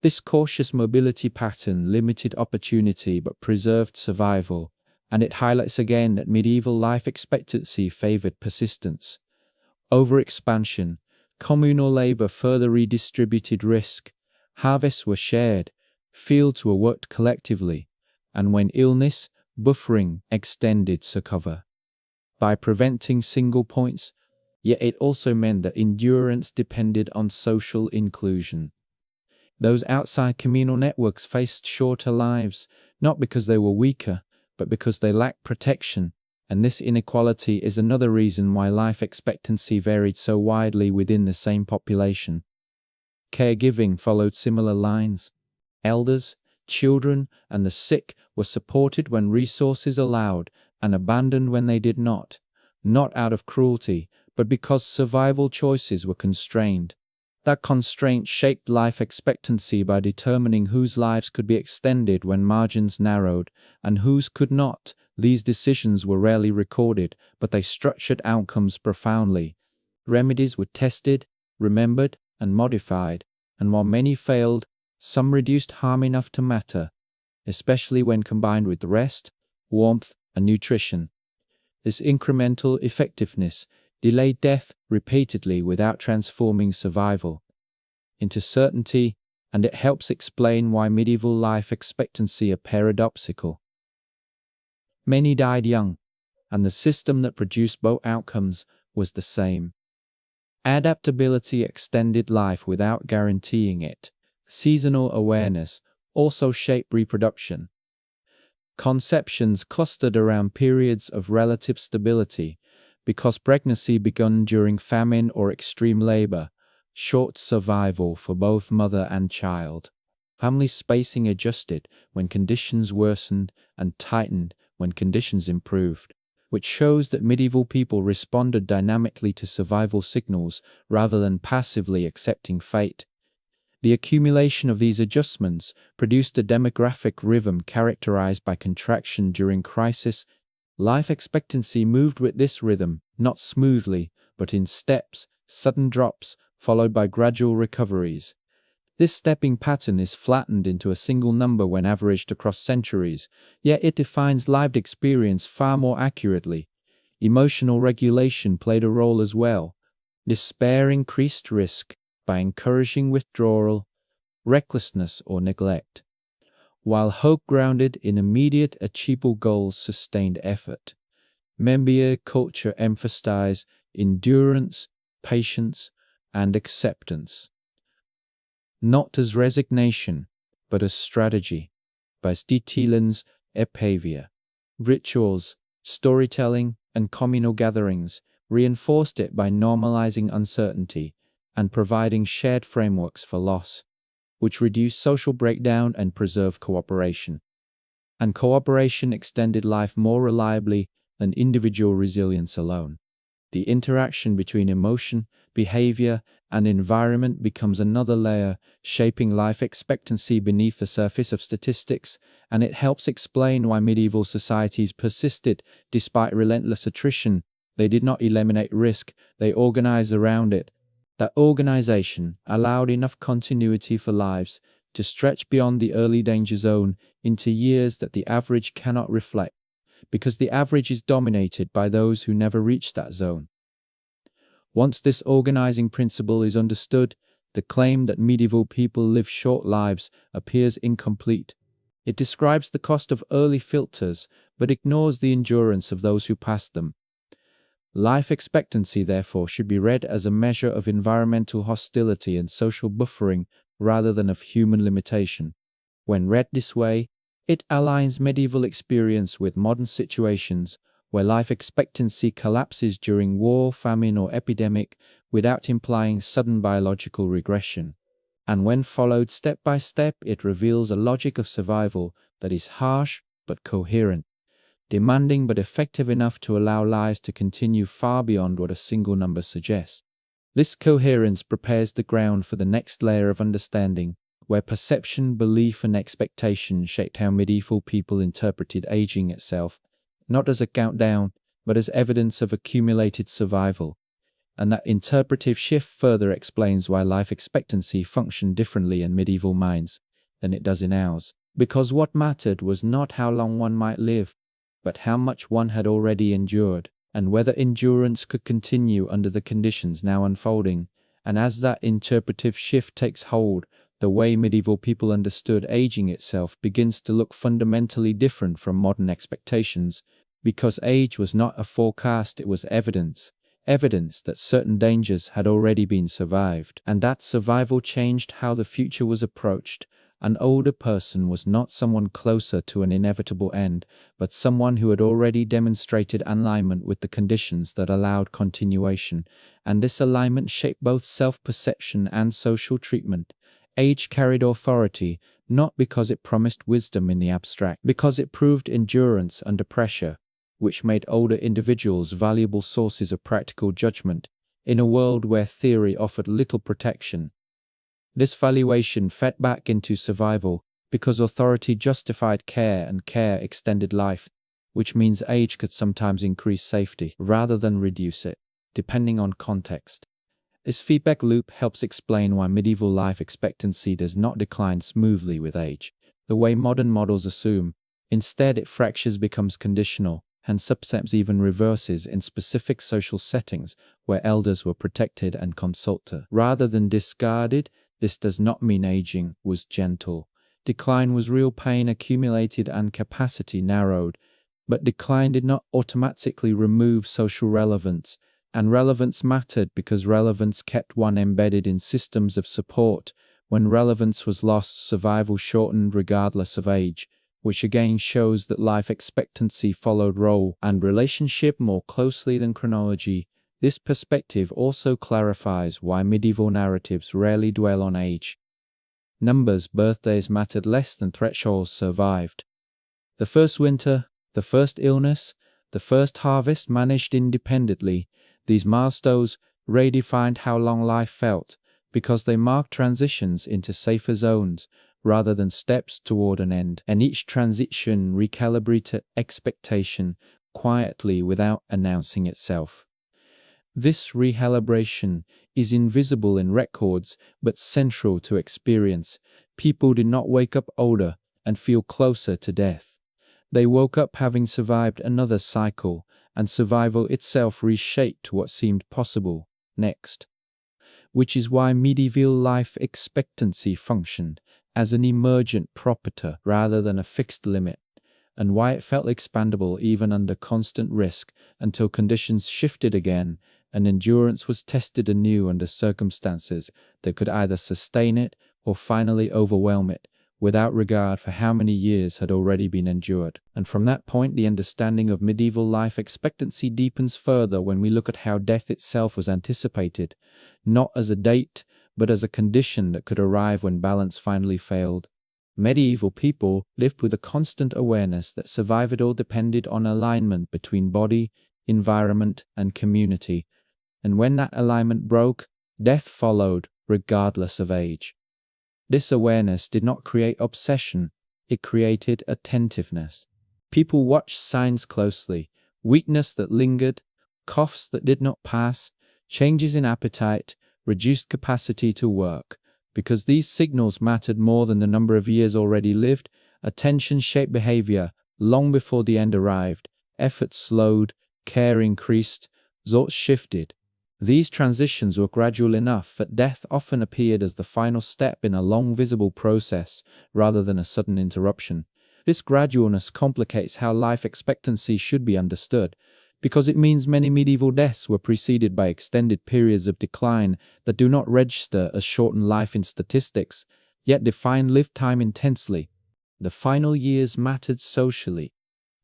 Speaker 1: This cautious mobility pattern limited opportunity but preserved survival, and it highlights again that medieval life expectancy favored persistence. Overexpansion, communal labor further redistributed risk, harvests were shared, fields were worked collectively, and when illness, buffering extended to cover. By preventing single points, yet it also meant that endurance depended on social inclusion. Those outside communal networks faced shorter lives, not because they were weaker, but because they lacked protection, and this inequality is another reason why life expectancy varied so widely within the same population. Caregiving followed similar lines. Elders, children, and the sick were supported when resources allowed and abandoned when they did not out of cruelty, but because survival choices were constrained. That constraint shaped life expectancy by determining whose lives could be extended when margins narrowed and whose could not. These decisions were rarely recorded, but they structured outcomes profoundly. Remedies were tested, remembered, and modified, and while many failed, some reduced harm enough to matter, especially when combined with rest, warmth, and nutrition. This incremental effectiveness delayed death repeatedly without transforming survival into certainty, and it helps explain why medieval life expectancy is paradoxical. Many died young, and the system that produced both outcomes was the same. Adaptability extended life without guaranteeing it. Seasonal awareness also shaped reproduction. Conceptions clustered around periods of relative stability because pregnancy begun during famine or extreme labor, short survival for both mother and child. Family spacing adjusted when conditions worsened and tightened when conditions improved, which shows that medieval people responded dynamically to survival signals rather than passively accepting fate. The accumulation of these adjustments produced a demographic rhythm characterized by contraction during crisis. Life expectancy moved with this rhythm, not smoothly, but in steps, sudden drops, followed by gradual recoveries. This stepping pattern is flattened into a single number when averaged across centuries, yet it defines lived experience far more accurately. Emotional regulation played a role as well. Despair increased risk by encouraging withdrawal, recklessness, or neglect, while hope grounded in immediate achievable goals sustained effort. Membier culture emphasized endurance, patience, and acceptance, not as resignation, but as strategy. By Stietelen's Epavia. Rituals, storytelling, and communal gatherings reinforced it by normalizing uncertainty and providing shared frameworks for loss, which reduced social breakdown and preserved cooperation. And cooperation extended life more reliably than individual resilience alone. The interaction between emotion, behavior, and environment becomes another layer, shaping life expectancy beneath the surface of statistics, and it helps explain why medieval societies persisted despite relentless attrition. They did not eliminate risk, they organized around it. That organization allowed enough continuity for lives to stretch beyond the early danger zone into years that the average cannot reflect, because the average is dominated by those who never reach that zone. Once this organizing principle is understood, the claim that medieval people live short lives appears incomplete. It describes the cost of early filters, but ignores the endurance of those who passed them. Life expectancy, therefore, should be read as a measure of environmental hostility and social buffering rather than of human limitation. When read this way, it aligns medieval experience with modern situations where life expectancy collapses during war, famine, or epidemic without implying sudden biological regression. And when followed step by step, it reveals a logic of survival that is harsh but coherent, demanding but effective enough to allow lives to continue far beyond what a single number suggests. This coherence prepares the ground for the next layer of understanding, where perception, belief, and expectation shaped how medieval people interpreted aging itself, not as a countdown, but as evidence of accumulated survival. And that interpretive shift further explains why life expectancy functioned differently in medieval minds than it does in ours. Because what mattered was not how long one might live, but how much one had already endured, and whether endurance could continue under the conditions now unfolding. And as that interpretive shift takes hold, the way medieval people understood aging itself begins to look fundamentally different from modern expectations, because age was not a forecast, it was evidence. evidence that certain dangers had already been survived, and that survival changed how the future was approached. An older person was not someone closer to an inevitable end, but someone who had already demonstrated alignment with the conditions that allowed continuation, and this alignment shaped both self-perception and social treatment. Age carried authority, not because it promised wisdom in the abstract, because it proved endurance under pressure, which made older individuals valuable sources of practical judgment in a world where theory offered little protection. This valuation fed back into survival because authority justified care and care extended life, which means age could sometimes increase safety rather than reduce it, depending on context. This feedback loop helps explain why medieval life expectancy does not decline smoothly with age, the way modern models assume. Instead, it fractures, becomes conditional, and sometimes even reverses in specific social settings where elders were protected and consulted rather than discarded. This does not mean aging was gentle. Decline was real, pain accumulated and capacity narrowed, but decline did not automatically remove social relevance, and relevance mattered because relevance kept one embedded in systems of support. When relevance was lost, survival shortened regardless of age, which again shows that life expectancy followed role and relationship more closely than chronology. This perspective also clarifies why medieval narratives rarely dwell on age. Numbers, birthdays mattered less than thresholds survived. The first winter, the first illness, the first harvest managed independently. These milestones redefined how long life felt because they marked transitions into safer zones rather than steps toward an end, and each transition recalibrated expectation quietly without announcing itself. This recalibration is invisible in records but central to experience. People did not wake up older and feel closer to death. They woke up having survived another cycle, and survival itself reshaped what seemed possible next. Which is why medieval life expectancy functioned as an emergent property rather than a fixed limit, and why it felt expandable even under constant risk until conditions shifted again and endurance was tested anew under circumstances that could either sustain it or finally overwhelm it, without regard for how many years had already been endured. And from that point, the understanding of medieval life expectancy deepens further when we look at how death itself was anticipated, not as a date, but as a condition that could arrive when balance finally failed. Medieval people lived with a constant awareness that survival depended on alignment between body, environment, and community, and when that alignment broke, death followed, regardless of age. This awareness did not create obsession, it created attentiveness. People watched signs closely, weakness that lingered, coughs that did not pass, changes in appetite, reduced capacity to work. Because these signals mattered more than the number of years already lived, attention shaped behavior long before the end arrived. Effort slowed, care increased, thoughts shifted. These transitions were gradual enough that death often appeared as the final step in a long visible process rather than a sudden interruption. This gradualness complicates how life expectancy should be understood, because it means many medieval deaths were preceded by extended periods of decline that do not register as shortened life in statistics, yet define lived time intensely. The final years mattered socially,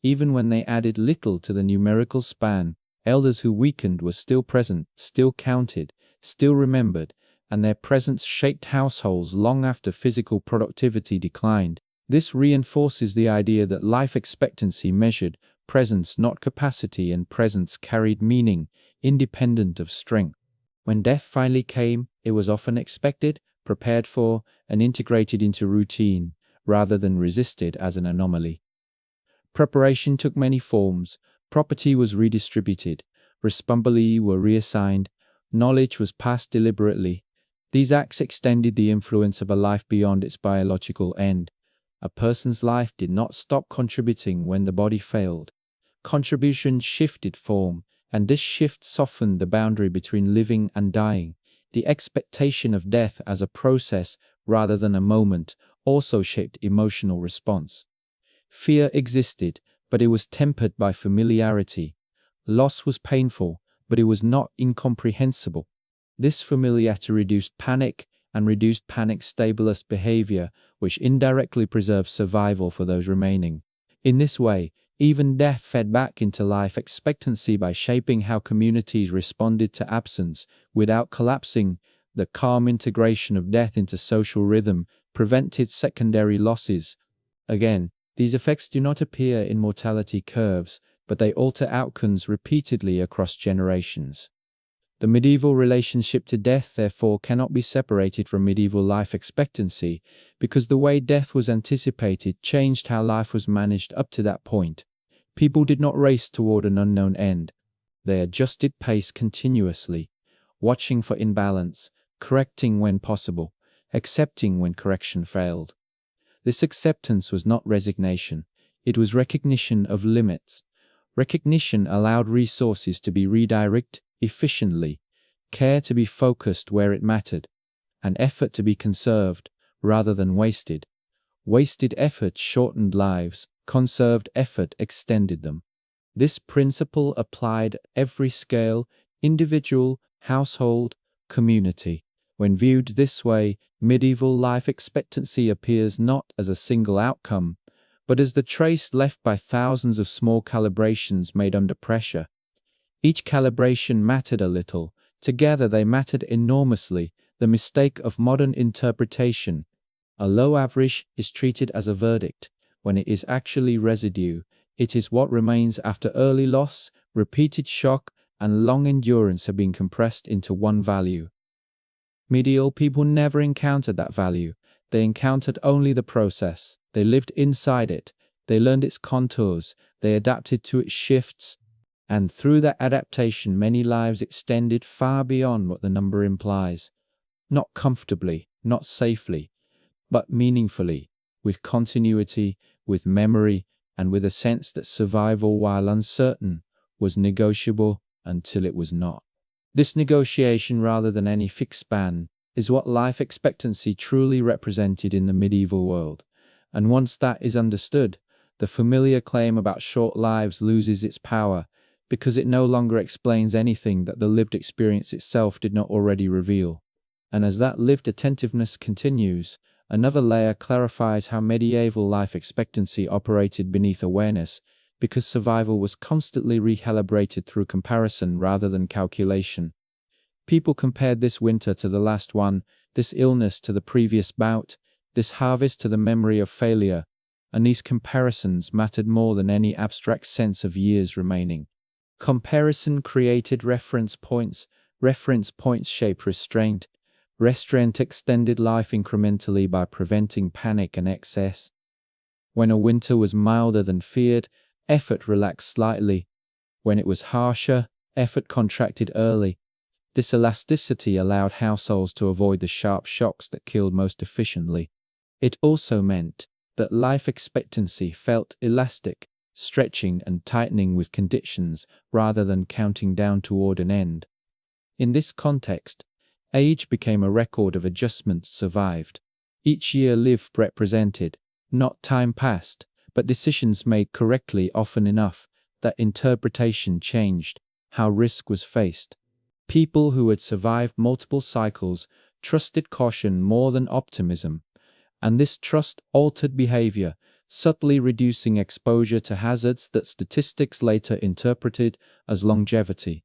Speaker 1: even when they added little to the numerical span. Elders who weakened were still present, still counted, still remembered, and their presence shaped households long after physical productivity declined. This reinforces the idea that life expectancy measured presence, not capacity, and presence carried meaning, independent of strength. When death finally came, it was often expected, prepared for, and integrated into routine, rather than resisted as an anomaly. Preparation took many forms. Property was redistributed, responsabilities were reassigned, knowledge was passed deliberately. These acts extended the influence of a life beyond its biological end. A person's life did not stop contributing when the body failed. Contribution shifted form, and this shift softened the boundary between living and dying. The expectation of death as a process rather than a moment also shaped emotional response. Fear existed, but it was tempered by familiarity. Loss was painful, but it was not incomprehensible. This familiarity reduced panic and reduced panic stabilized behavior, which indirectly preserved survival for those remaining. In this way, even death fed back into life expectancy by shaping how communities responded to absence without collapsing. The calm integration of death into social rhythm prevented secondary losses. Again, these effects do not appear in mortality curves, but they alter outcomes repeatedly across generations. The medieval relationship to death, therefore, cannot be separated from medieval life expectancy, because the way death was anticipated changed how life was managed up to that point. People did not race toward an unknown end. They adjusted pace continuously, watching for imbalance, correcting when possible, accepting when correction failed. This acceptance was not resignation, it was recognition of limits. Recognition allowed resources to be redirected efficiently, care to be focused where it mattered, and effort to be conserved rather than wasted. Wasted effort shortened lives, conserved effort extended them. This principle applied every scale, individual, household, community. When viewed this way, medieval life expectancy appears not as a single outcome, but as the trace left by thousands of small calibrations made under pressure. Each calibration mattered a little. Together they mattered enormously. The mistake of modern interpretation. A low average is treated as a verdict, when it is actually residue. It is what remains after early loss, repeated shock, and long endurance have been compressed into one value. Medieval people never encountered that value. They encountered only the process. They lived inside it. They learned its contours. They adapted to its shifts. And through that adaptation, many lives extended far beyond what the number implies. Not comfortably, not safely, but meaningfully, with continuity, with memory, and with a sense that survival, while uncertain, was negotiable until it was not. This negotiation, rather than any fixed span, is what life expectancy truly represented in the medieval world. And once that is understood, the familiar claim about short lives loses its power, because it no longer explains anything that the lived experience itself did not already reveal. And as that lived attentiveness continues, another layer clarifies how medieval life expectancy operated beneath awareness, because survival was constantly recalibrated through comparison rather than calculation. People compared this winter to the last one, this illness to the previous bout, this harvest to the memory of failure, and these comparisons mattered more than any abstract sense of years remaining. Comparison created reference points shaped restraint. Restraint extended life incrementally by preventing panic and excess. When a winter was milder than feared, effort relaxed slightly. When it was harsher, effort contracted early. This elasticity allowed households to avoid the sharp shocks that killed most efficiently. It also meant that life expectancy felt elastic, stretching and tightening with conditions rather than counting down toward an end. In this context, age became a record of adjustments survived. Each year lived represented, not time passed, but decisions made correctly often enough that interpretation changed, how risk was faced. People who had survived multiple cycles trusted caution more than optimism, and this trust altered behavior, subtly reducing exposure to hazards that statistics later interpreted as longevity.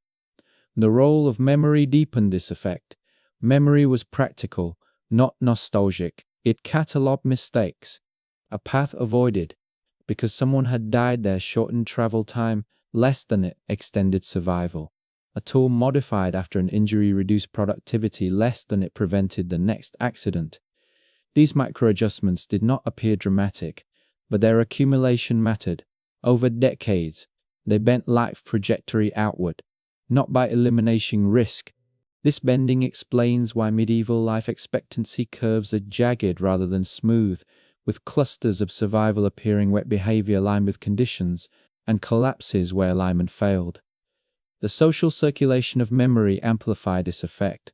Speaker 1: The role of memory deepened this effect. Memory was practical, not nostalgic. It catalogued mistakes. A path avoided, because someone had died there, shortened travel time, less than it extended survival. A tool modified after an injury reduced productivity less than it prevented the next accident. These micro-adjustments did not appear dramatic, but their accumulation mattered. Over decades, they bent life trajectory outward, not by eliminating risk. This bending explains why medieval life expectancy curves are jagged rather than smooth, with clusters of survival appearing where behavior aligned with conditions, and collapses where alignment failed. The social circulation of memory amplified this effect.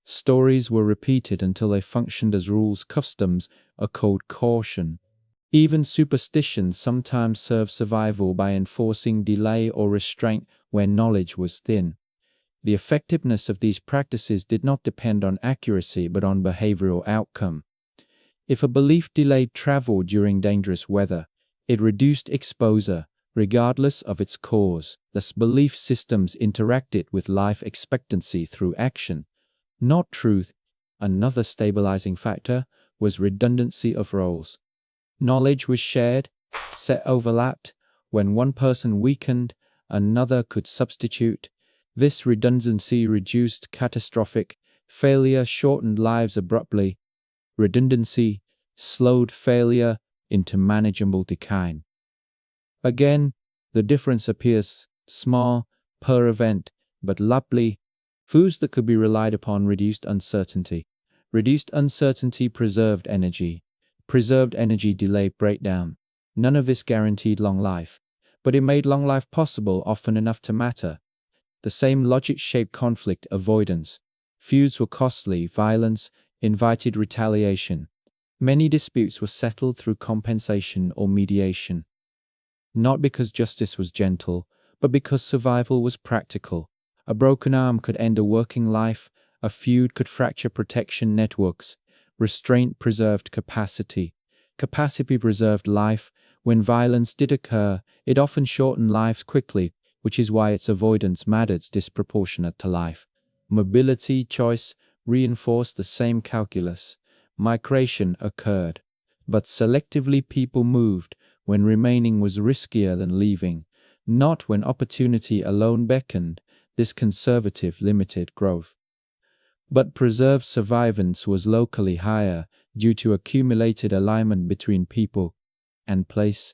Speaker 1: Stories were repeated until they functioned as rules, customs, a code caution. Even superstition sometimes served survival by enforcing delay or restraint where knowledge was thin. The effectiveness of these practices did not depend on accuracy but on behavioral outcome. If a belief delayed travel during dangerous weather, it reduced exposure, regardless of its cause. Thus, belief systems interacted with life expectancy through action, not truth. Another stabilizing factor was redundancy of roles. Knowledge was shared, set overlapped. When one person weakened, another could substitute. This redundancy reduced catastrophic failure, shortened lives abruptly. Redundancy slowed failure into manageable decline. Again, the difference appears small per event, but lumpy. Foods that could be relied upon reduced uncertainty. Reduced uncertainty preserved energy. Preserved energy delayed breakdown. None of this guaranteed long life, but it made long life possible often enough to matter. The same logic shaped conflict avoidance. Feuds were costly, violence invited retaliation. Many disputes were settled through compensation or mediation. Not because justice was gentle, but because survival was practical. A broken arm could end a working life, a feud could fracture protection networks. Restraint preserved capacity. Capacity preserved life. When violence did occur, it often shortened lives quickly, which is why its avoidance mattered disproportionate to life. Mobility choice reinforced the same calculus. Migration occurred, but selectively people moved when remaining was riskier than leaving, not when opportunity alone beckoned. This conservative limited growth. But preserved survivance was locally higher due to accumulated alignment between people and place.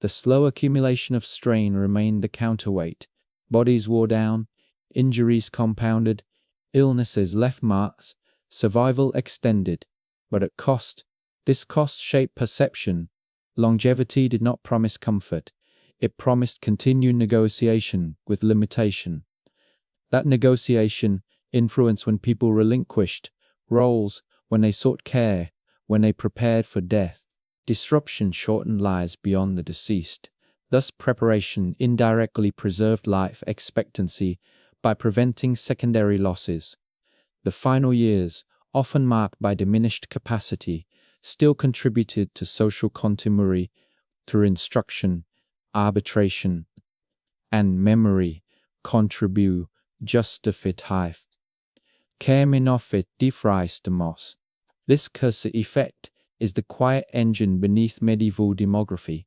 Speaker 1: The slow accumulation of strain remained the counterweight. Bodies wore down, injuries compounded, illnesses left marks, survival extended, but at cost. This cost shaped perception. Longevity did not promise comfort. It promised continued negotiation with limitation. That negotiation influenced when people relinquished roles, when they sought care, when they prepared for death. Disruption shortened lives beyond the deceased. Thus, preparation indirectly preserved life expectancy by preventing secondary losses. The final years, often marked by diminished capacity, still contributed to social continuity through instruction, arbitration, and memory contribute justified. Kerminofit defreistamos. This cursor effect is the quiet engine beneath medieval demography.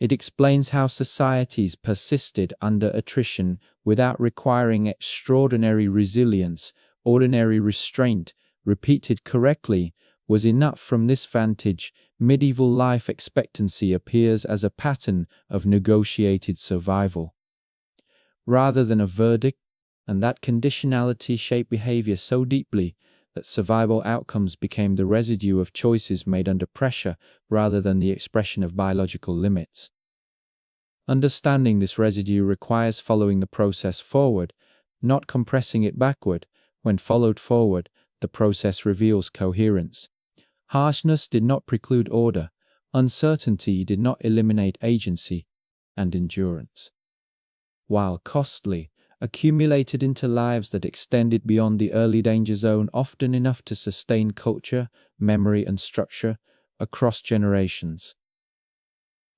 Speaker 1: It explains how societies persisted under attrition without requiring extraordinary resilience. Ordinary restraint, repeated correctly, was enough. From this vantage, medieval life expectancy appears as a pattern of negotiated survival, rather than a verdict, and that conditionality shaped behavior so deeply that survival outcomes became the residue of choices made under pressure rather than the expression of biological limits. Understanding this residue requires following the process forward, not compressing it backward. When followed forward, the process reveals coherence. Harshness did not preclude order, uncertainty did not eliminate agency and endurance. While costly, accumulated into lives that extended beyond the early danger zone, often enough to sustain culture, memory, and structure across generations.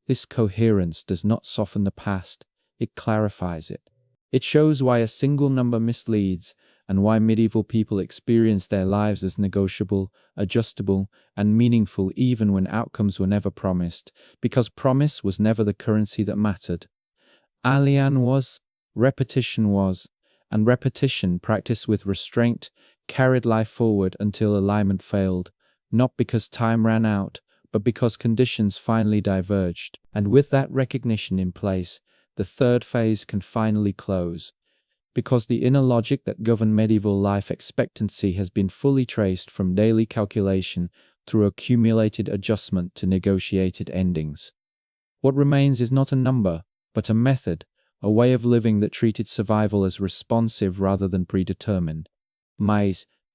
Speaker 1: This coherence does not soften the past, it clarifies it. It shows why a single number misleads and why medieval people experienced their lives as negotiable, adjustable, and meaningful even when outcomes were never promised, because promise was never the currency that mattered. Alien was, repetition was, and repetition practiced with restraint carried life forward until alignment failed, not because time ran out, but because conditions finally diverged. And with that recognition in place, the third phase can finally close, because the inner logic that governed medieval life expectancy has been fully traced from daily calculation through accumulated adjustment to negotiated endings. What remains is not a number, but a method, a way of living that treated survival as responsive rather than predetermined.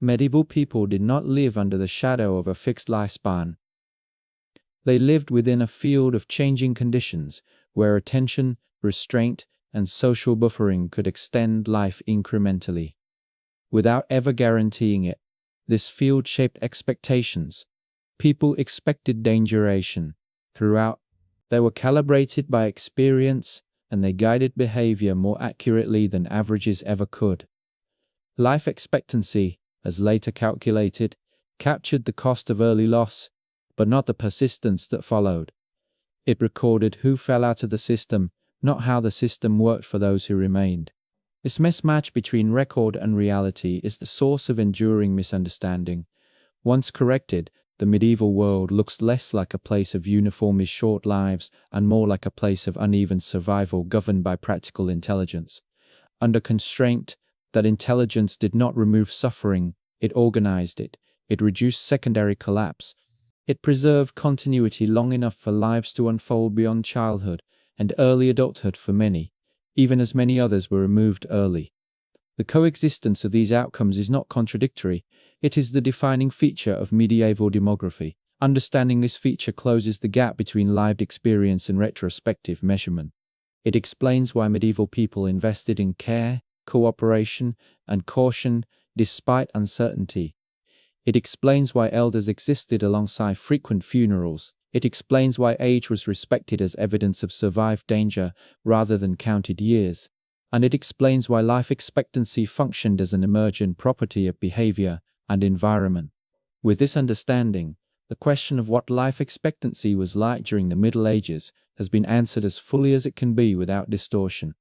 Speaker 1: Medieval people did not live under the shadow of a fixed lifespan. They lived within a field of changing conditions, where attention, restraint, and social buffering could extend life incrementally. Without ever guaranteeing it, this field shaped expectations. People expected duration throughout. They were calibrated by experience, and they guided behavior more accurately than averages ever could. Life expectancy, as later calculated, captured the cost of early loss, but not the persistence that followed. It recorded who fell out of the system, not how the system worked for those who remained. This mismatch between record and reality is the source of enduring misunderstanding. Once corrected, the medieval world looks less like a place of uniformly short lives and more like a place of uneven survival governed by practical intelligence. Under constraint, that intelligence did not remove suffering, it organized it. It reduced secondary collapse. It preserved continuity long enough for lives to unfold beyond childhood and early adulthood for many, even as many others were removed early. The coexistence of these outcomes is not contradictory, it is the defining feature of medieval demography. Understanding this feature closes the gap between lived experience and retrospective measurement. It explains why medieval people invested in care, cooperation, and caution despite uncertainty. It explains why elders existed alongside frequent funerals. It explains why age was respected as evidence of survived danger rather than counted years. And it explains why life expectancy functioned as an emergent property of behavior and environment. With this understanding, the question of what life expectancy was like during the Middle Ages has been answered as fully as it can be without distortion.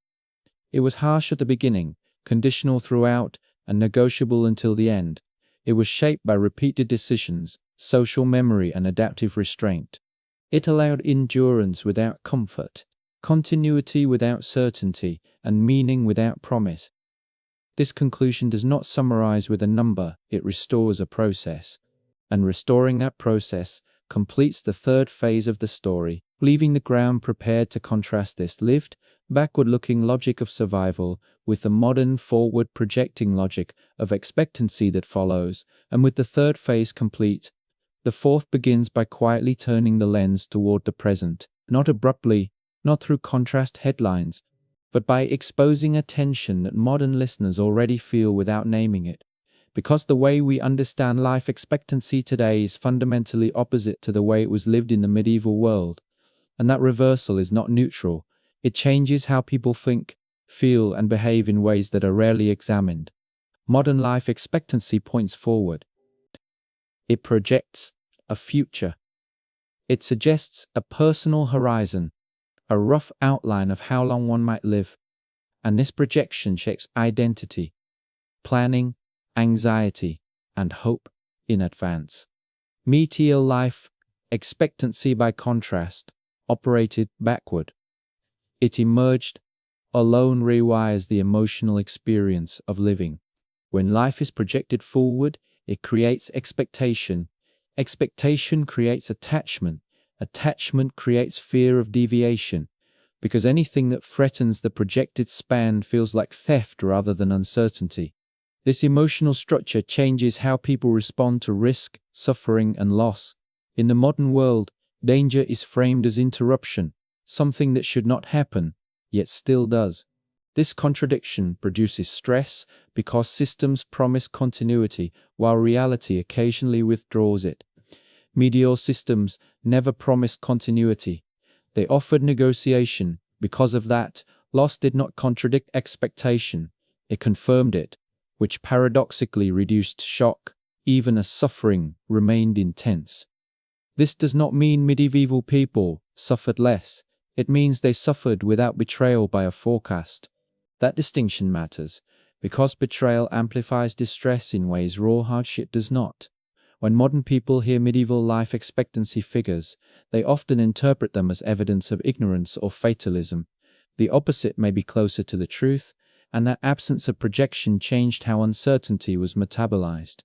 Speaker 1: It was harsh at the beginning, conditional throughout, and negotiable until the end. It was shaped by repeated decisions, social memory, and adaptive restraint. It allowed endurance without comfort, continuity without certainty, and meaning without promise. This conclusion does not summarize with a number, it restores a process. And restoring that process completes the third phase of the story, leaving the ground prepared to contrast this lived, backward-looking logic of survival with the modern, forward-projecting logic of expectancy that follows. And with the third phase complete, the fourth begins by quietly turning the lens toward the present, not abruptly, not through contrast headlines, but by exposing a tension that modern listeners already feel without naming it. Because the way we understand life expectancy today is fundamentally opposite to the way it was lived in the medieval world, and that reversal is not neutral. It changes how people think, feel, and behave in ways that are rarely examined. Modern life expectancy points forward. It projects a future. It suggests a personal horizon, a rough outline of how long one might live, and this projection shapes identity, planning, anxiety, and hope in advance. Medieval life expectancy, by contrast, operated backward. It emerged, alone rewires the emotional experience of living. When life is projected forward, it creates expectation. Expectation creates attachment. Attachment creates fear of deviation, because anything that threatens the projected span feels like theft rather than uncertainty. This emotional structure changes how people respond to risk, suffering, and loss. In the modern world, danger is framed as interruption, something that should not happen, yet still does. This contradiction produces stress because systems promise continuity while reality occasionally withdraws it. Medieval systems never promised continuity. They offered negotiation. Because of that, loss did not contradict expectation, it confirmed it, which paradoxically reduced shock, even as suffering remained intense. This does not mean medieval people suffered less. It means they suffered without betrayal by a forecast. That distinction matters, because betrayal amplifies distress in ways raw hardship does not. When modern people hear medieval life expectancy figures, they often interpret them as evidence of ignorance or fatalism. The opposite may be closer to the truth, and that absence of projection changed how uncertainty was metabolized.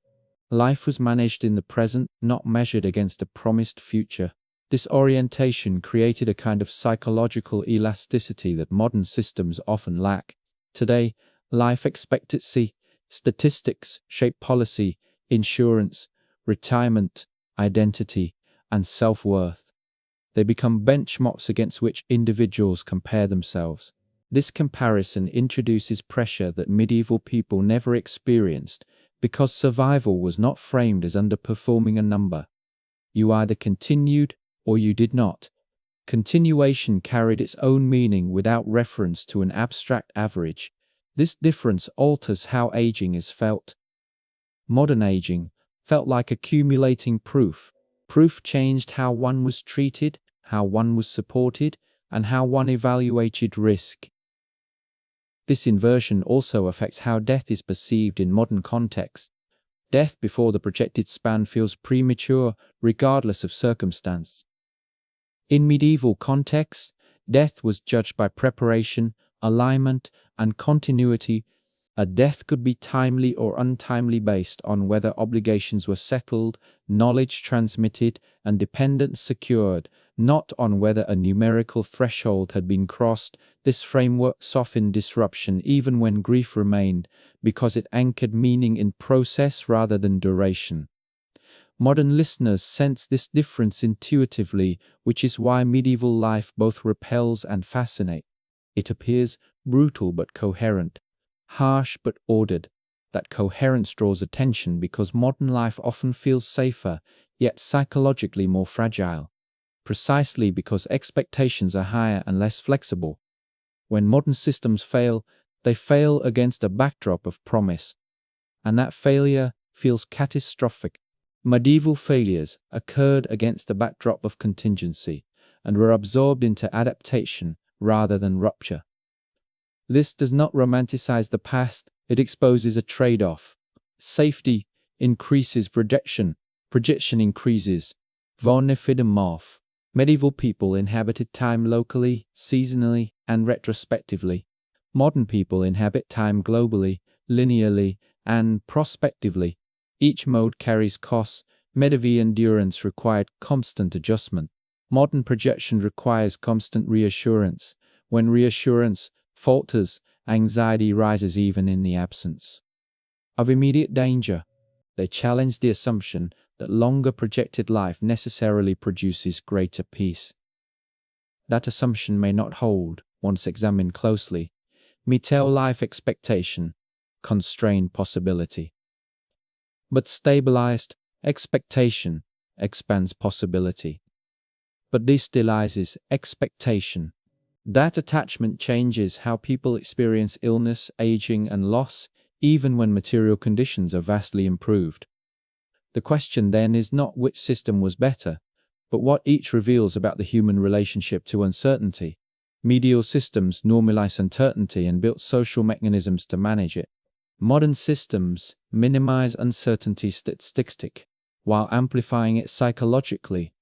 Speaker 1: Life was managed in the present, not measured against a promised future. This orientation created a kind of psychological elasticity that modern systems often lack. Today, life expectancy, statistics shape policy, insurance, retirement, identity, and self-worth. They become benchmarks against which individuals compare themselves. This comparison introduces pressure that medieval people never experienced because survival was not framed as underperforming a number. You either continued or you did not. Continuation carried its own meaning without reference to an abstract average. This difference alters how aging is felt. Modern aging felt like accumulating proof. Proof changed how one was treated, how one was supported, and how one evaluated risk. This inversion also affects how death is perceived in modern contexts. Death before the projected span feels premature, regardless of circumstance. In medieval contexts, death was judged by preparation, alignment, and continuity. A death could be timely or untimely based on whether obligations were settled, knowledge transmitted, and dependence secured, not on whether a numerical threshold had been crossed. This framework softened disruption even when grief remained, because it anchored meaning in process rather than duration. Modern listeners sense this difference intuitively, which is why medieval life both repels and fascinates. It appears brutal but coherent, harsh but ordered. That coherence draws attention because modern life often feels safer, yet psychologically more fragile, precisely because expectations are higher and less flexible. When modern systems fail, they fail against a backdrop of promise, and that failure feels catastrophic. Medieval failures occurred against a backdrop of contingency and were absorbed into adaptation rather than rupture. This does not romanticize the past, it exposes a trade-off. Safety increases projection, projection increases von morph. Medieval people inhabited time locally, seasonally, and retrospectively. Modern people inhabit time globally, linearly, and prospectively. Each mode carries costs. Medieval endurance required constant adjustment. Modern projection requires constant reassurance. When reassurance falters, anxiety rises even in the absence of immediate danger. They challenge the assumption that longer projected life necessarily produces greater peace. That assumption may not hold once examined closely. Medieval life expectation, constrained possibility. But stabilized expectation expands possibility. But destabilizes expectation. That attachment changes how people experience illness, aging, and loss, even when material conditions are vastly improved. The question then is not which system was better, but what each reveals about the human relationship to uncertainty. Medieval systems normalize uncertainty and built social mechanisms to manage it. Modern systems minimize uncertainty statistically, while amplifying it psychologically,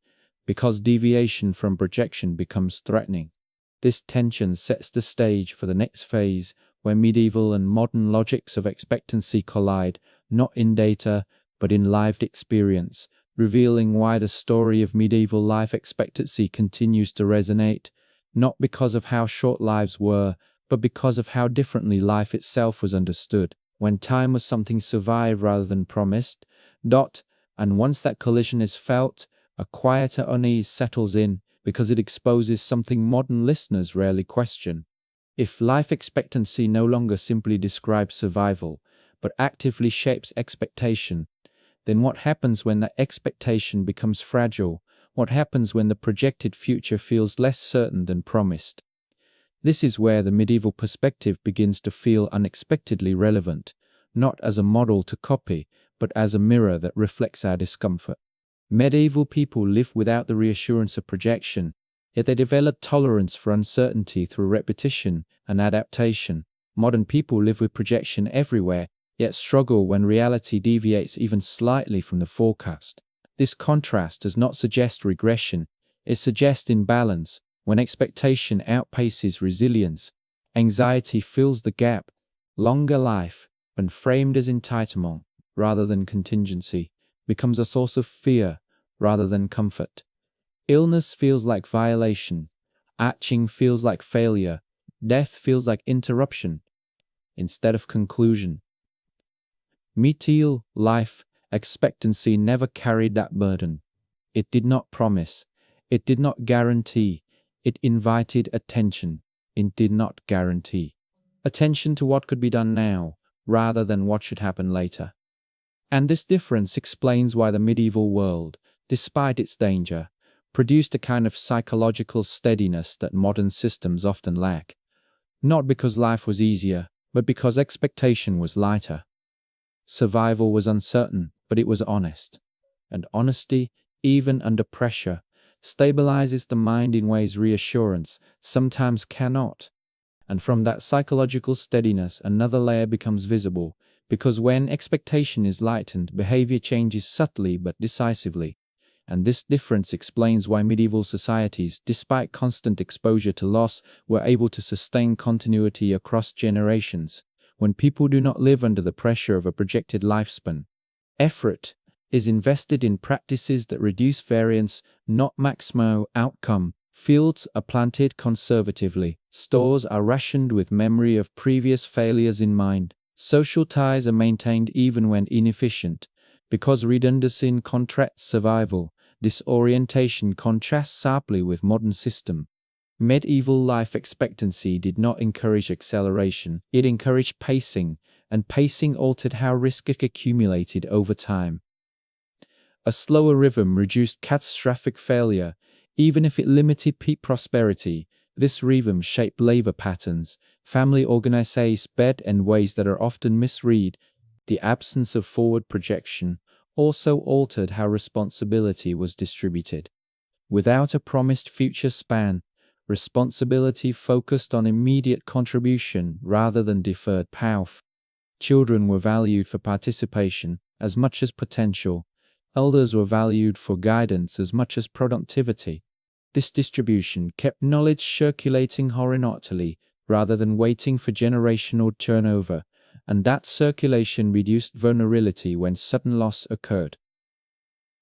Speaker 1: because deviation from projection becomes threatening. This tension sets the stage for the next phase, where medieval and modern logics of expectancy collide, not in data, but in lived experience, revealing why the story of medieval life expectancy continues to resonate, not because of how short lives were, but because of how differently life itself was understood, when time was something survived rather than promised. And once that collision is felt, a quieter unease settles in, because it exposes something modern listeners rarely question. If life expectancy no longer simply describes survival, but actively shapes expectation, then what happens when that expectation becomes fragile? What happens when the projected future feels less certain than promised? This is where the medieval perspective begins to feel unexpectedly relevant, not as a model to copy, but as a mirror that reflects our discomfort. Medieval people lived without the reassurance of projection, yet they developed tolerance for uncertainty through repetition and adaptation. Modern people live with projection everywhere, yet struggle when reality deviates even slightly from the forecast. This contrast does not suggest regression, it suggests imbalance. When expectation outpaces resilience, anxiety fills the gap. Longer life, when framed as entitlement rather than contingency, becomes a source of fear rather than comfort. Illness feels like violation. Aging feels like failure. Death feels like interruption instead of conclusion. Medieval life expectancy never carried that burden. It did not promise. It did not guarantee. It invited attention. it did not guarantee. Attention to what could be done now, rather than what should happen later. And this difference explains why the medieval world, despite its danger, produced a kind of psychological steadiness that modern systems often lack. Not because life was easier, but because expectation was lighter. Survival was uncertain, but it was honest. And honesty, even under pressure, stabilizes the mind in ways reassurance sometimes cannot. And from that psychological steadiness, another layer becomes visible, because when expectation is lightened, behavior changes subtly but decisively. And this difference explains why medieval societies, despite constant exposure to loss, were able to sustain continuity across generations. When people do not live under the pressure of a projected lifespan, effort is invested in practices that reduce variance, not maximo outcome. Fields are planted conservatively. Stores are rationed with memory of previous failures in mind. Social ties are maintained even when inefficient. Because redundancy contracts survival, this orientation contrasts sharply with modern system. Medieval life expectancy did not encourage acceleration, it encouraged pacing, and pacing altered how risk accumulated over time. A slower rhythm reduced catastrophic failure, even if it limited peak prosperity. This rhythm shaped labor patterns, family organizations bed in ways that are often misread. The absence of forward projection also altered how responsibility was distributed. Without a promised future span, responsibility focused on immediate contribution rather than deferred payoff. Children were valued for participation as much as potential. Elders were valued for guidance as much as productivity. This distribution kept knowledge circulating horizontally rather than waiting for generational turnover, and that circulation reduced vulnerability when sudden loss occurred.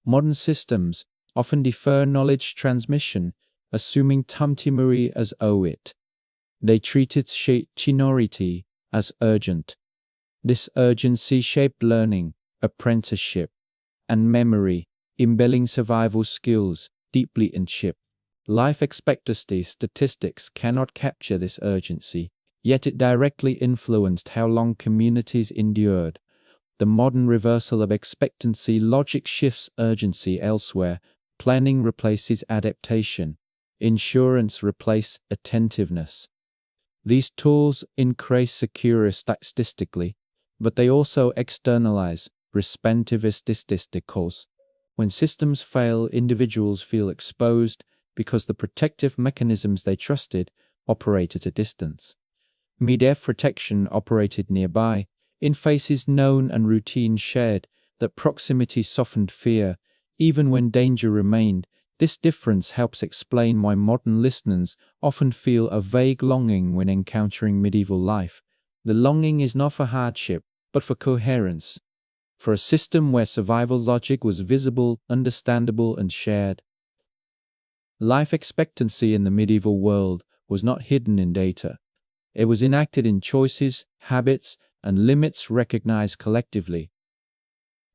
Speaker 1: Modern systems often defer knowledge transmission, assuming tamtimuri as owe it. They treated seniority as urgent. This urgency shaped learning, apprenticeship, and memory, embedding survival skills deeply in chip. Life expectancy statistics cannot capture this urgency, yet it directly influenced how long communities endured. The modern reversal of expectancy logic shifts urgency elsewhere. Planning replaces adaptation. Insurance replaces attentiveness. These tools increase security statistically, but they also externalize responsive statistics. When systems fail, individuals feel exposed because the protective mechanisms they trusted operate at a distance. Medieval protection operated nearby, in faces known and routine shared, that proximity softened fear, even when danger remained. This difference helps explain why modern listeners often feel a vague longing when encountering medieval life. The longing is not for hardship, but for coherence, for a system where survival logic was visible, understandable, and shared. Life expectancy in the medieval world was not hidden in data. It was enacted in choices, habits, and limits recognized collectively.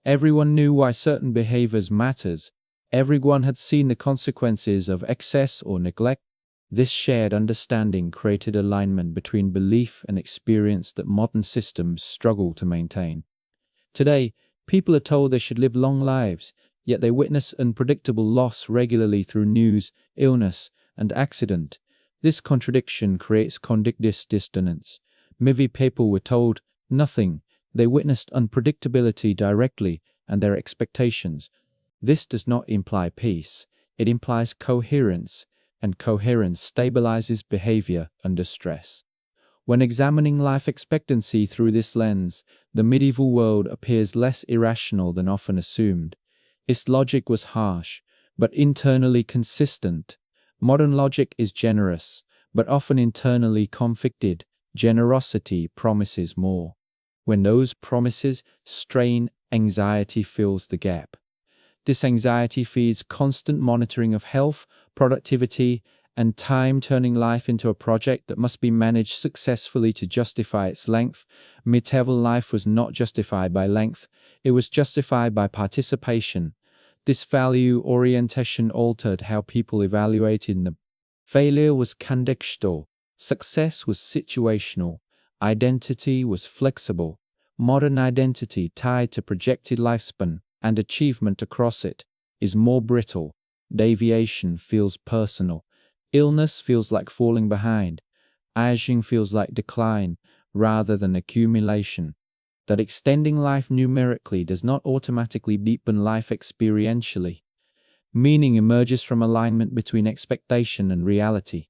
Speaker 1: Everyone knew why certain behaviors matters. Everyone had seen the consequences of excess or neglect. This shared understanding created alignment between belief and experience that modern systems struggle to maintain. Today, people are told they should live long lives, yet they witness unpredictable loss regularly through news, illness, and accident. This contradiction creates cognitive dissonance. Many people were told nothing. They witnessed unpredictability directly and their expectations. This does not imply peace. It implies coherence, and coherence stabilizes behavior under stress. When examining life expectancy through this lens, the medieval world appears less irrational than often assumed. Its logic was harsh, but internally consistent. Modern logic is generous, but often internally conflicted. Generosity promises more. When those promises strain, anxiety fills the gap. This anxiety feeds constant monitoring of health, productivity, and time, turning life into a project that must be managed successfully to justify its length. Medieval life was not justified by length, it was justified by participation. This value orientation altered how people evaluated them. Failure was contextual. Success was situational. Identity was flexible. Modern identity, tied to projected lifespan and achievement across it, is more brittle. Deviation feels personal. Illness feels like falling behind. Aging feels like decline rather than accumulation. That extending life numerically does not automatically deepen life experientially. Meaning emerges from alignment between expectation and reality,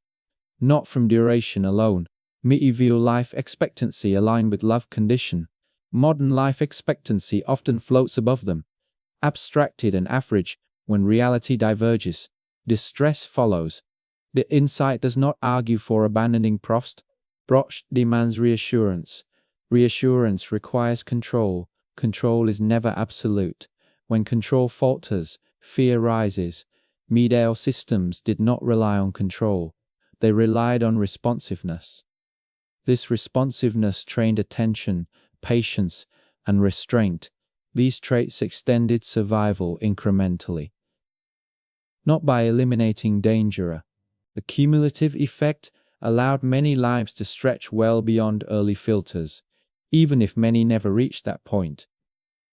Speaker 1: not from duration alone. Medieval life expectancy aligned with love condition. Modern life expectancy often floats above them, abstracted and average. When reality diverges, distress follows. The insight does not argue for abandoning Prost. Prost demands reassurance. Reassurance requires control. Control is never absolute. When control falters, fear rises. Medieval systems did not rely on control. They relied on responsiveness. This responsiveness trained attention, patience, and restraint. These traits extended survival incrementally. Not by eliminating danger. The cumulative effect allowed many lives to stretch well beyond early filters, even if many never reached that point.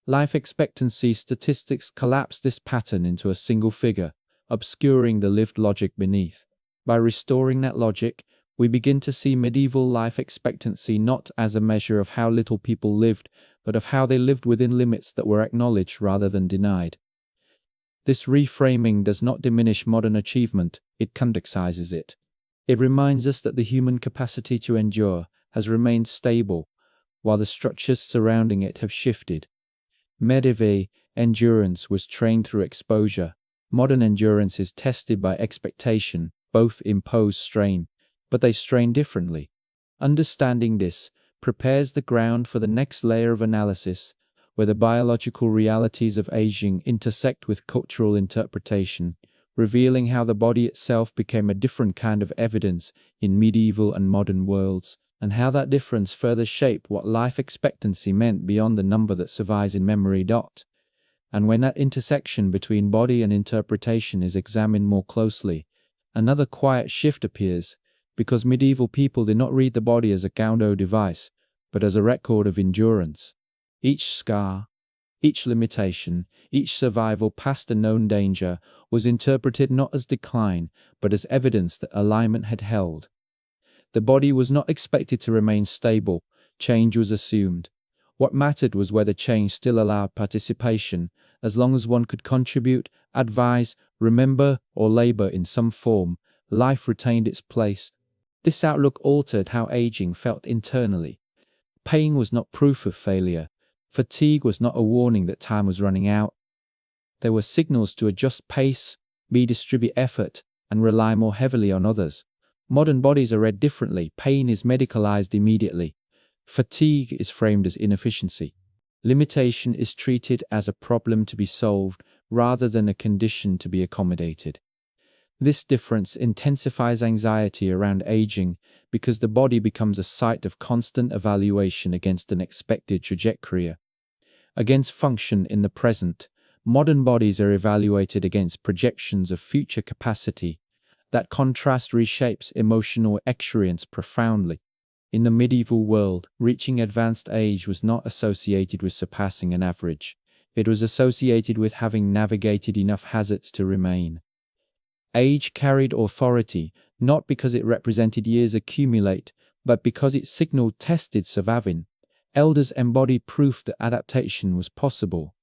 Speaker 1: Life expectancy statistics collapse this pattern into a single figure, obscuring the lived logic beneath. By restoring that logic, we begin to see medieval life expectancy not as a measure of how little people lived, but of how they lived within limits that were acknowledged rather than denied. This reframing does not diminish modern achievement, it contextualizes it. It reminds us that the human capacity to endure has remained stable, while the structures surrounding it have shifted. Medieval endurance was trained through exposure. Modern endurance is tested by expectation. Both impose strain, but they strain differently. Understanding this prepares the ground for the next layer of analysis, where the biological realities of aging intersect with cultural interpretation, revealing how the body itself became a different kind of evidence in medieval and modern worlds, and how that difference further shaped what life expectancy meant beyond the number that survives in memory. And when that intersection between body and interpretation is examined more closely, another quiet shift appears, because medieval people did not read the body as a Gaudo device, but as a record of endurance. Each scar, each limitation, each survival past a known danger was interpreted not as decline, but as evidence that alignment had held. The body was not expected to remain stable, change was assumed. What mattered was whether change still allowed participation, as long as one could contribute, advise, remember, or labor in some form, life retained its place. This outlook altered how aging felt internally. Pain was not proof of failure. Fatigue was not a warning that time was running out. There were signals to adjust pace, redistribute effort, and rely more heavily on others. Modern bodies are read differently. Pain is medicalized immediately. Fatigue is framed as inefficiency. Limitation is treated as a problem to be solved rather than a condition to be accommodated. This difference intensifies anxiety around aging because the body becomes a site of constant evaluation against an expected trajectory. Against function in the present, modern bodies are evaluated against projections of future capacity. That contrast reshapes emotional experience profoundly. In the medieval world, reaching advanced age was not associated with surpassing an average. It was associated with having navigated enough hazards to remain. Age carried authority, not because it represented years accumulate, but because it signaled tested surviving. Elders embodied proof that adaptation was possible.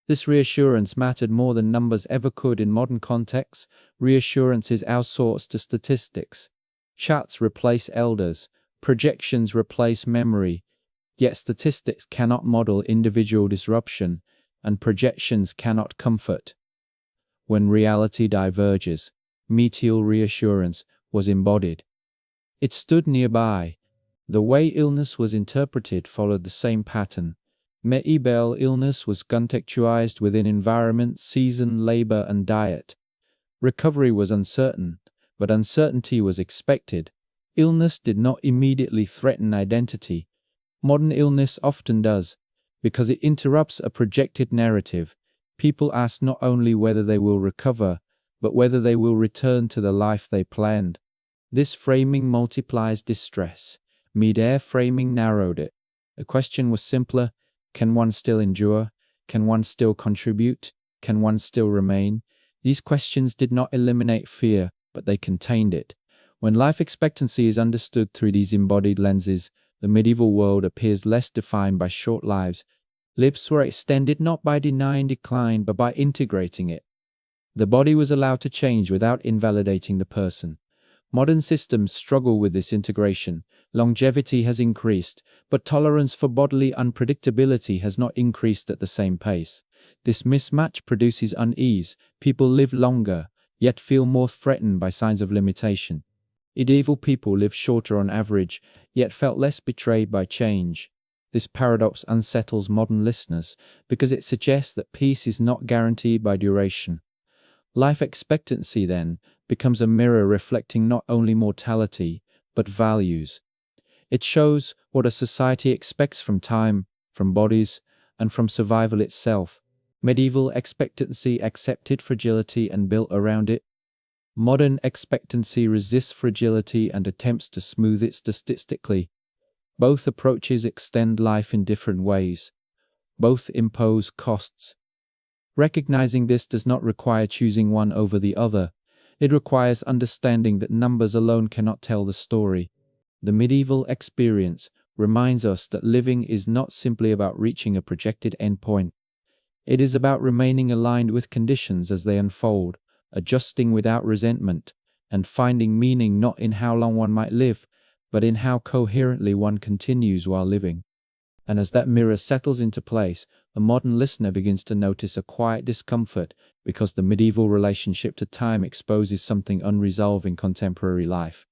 Speaker 1: This reassurance mattered more than numbers ever could in modern contexts. Reassurance is outsourced to statistics. Charts replace elders. Projections replace memory. Yet statistics cannot model individual disruption, and projections cannot comfort. When reality diverges, medial reassurance was embodied. It stood nearby. The way illness was interpreted followed the same pattern. Medieval illness was contextualized within environment, season, labor, and diet. Recovery was uncertain, but uncertainty was expected. Illness did not immediately threaten identity. Modern illness often does, because it interrupts a projected narrative. People ask not only whether they will recover, but whether they will return to the life they planned. This framing multiplies distress. Mid-air framing narrowed it. The question was simpler: can one still endure? Can one still contribute? Can one still remain? These questions did not eliminate fear, but they contained it. When life expectancy is understood through these embodied lenses, the medieval world appears less defined by short lives. Lives were extended not by denying decline, but by integrating it. The body was allowed to change without invalidating the person. Modern systems struggle with this integration. Longevity has increased, but tolerance for bodily unpredictability has not increased at the same pace. This mismatch produces unease. People live longer, yet feel more threatened by signs of limitation. Medieval people lived shorter on average, yet felt less betrayed by change. This paradox unsettles modern listeners because it suggests that peace is not guaranteed by duration. Life expectancy, then, becomes a mirror reflecting not only mortality, but values. It shows what a society expects from time, from bodies, and from survival itself. Medieval expectancy accepted fragility and built around it. Modern expectancy resists fragility and attempts to smooth it statistically. Both approaches extend life in different ways. Both impose costs. Recognizing this does not require choosing one over the other. It requires understanding that numbers alone cannot tell the story. The medieval experience reminds us that living is not simply about reaching a projected endpoint. It is about remaining aligned with conditions as they unfold, adjusting without resentment, and finding meaning not in how long one might live, but in how coherently one continues while living. And as that mirror settles into place, the modern listener begins to notice a quiet discomfort because the medieval relationship to time exposes something unresolved in contemporary life.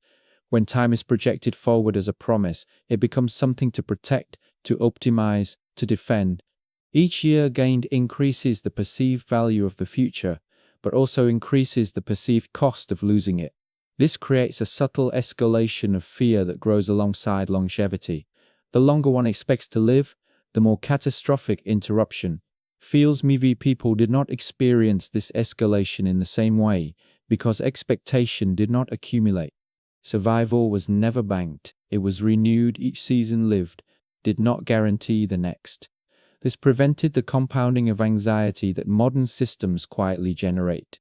Speaker 1: When time is projected forward as a promise, it becomes something to protect, to optimize, to defend. Each year gained increases the perceived value of the future, but also increases the perceived cost of losing it. This creates a subtle escalation of fear that grows alongside longevity. The longer one expects to live, the more catastrophic interruption. Feels medieval people did not experience this escalation in the same way because expectation did not accumulate. Survival was never banked. It was renewed each season lived, did not guarantee the next. This prevented the compounding of anxiety that modern systems quietly generate.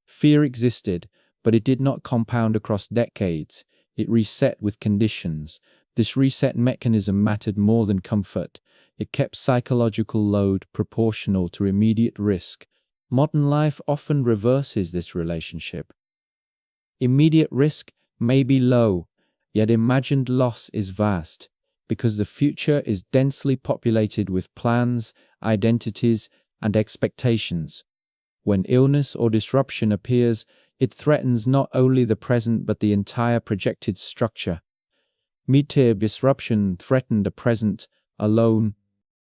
Speaker 1: Fear existed, but it did not compound across decades. It reset with conditions. This reset mechanism mattered more than comfort. It kept psychological load proportional to immediate risk. Modern life often reverses this relationship. Immediate risk may be low, yet imagined loss is vast, because the future is densely populated with plans, identities, and expectations. When illness or disruption appears, it threatens not only the present but the entire projected structure. Medieval disruption threatened the present alone.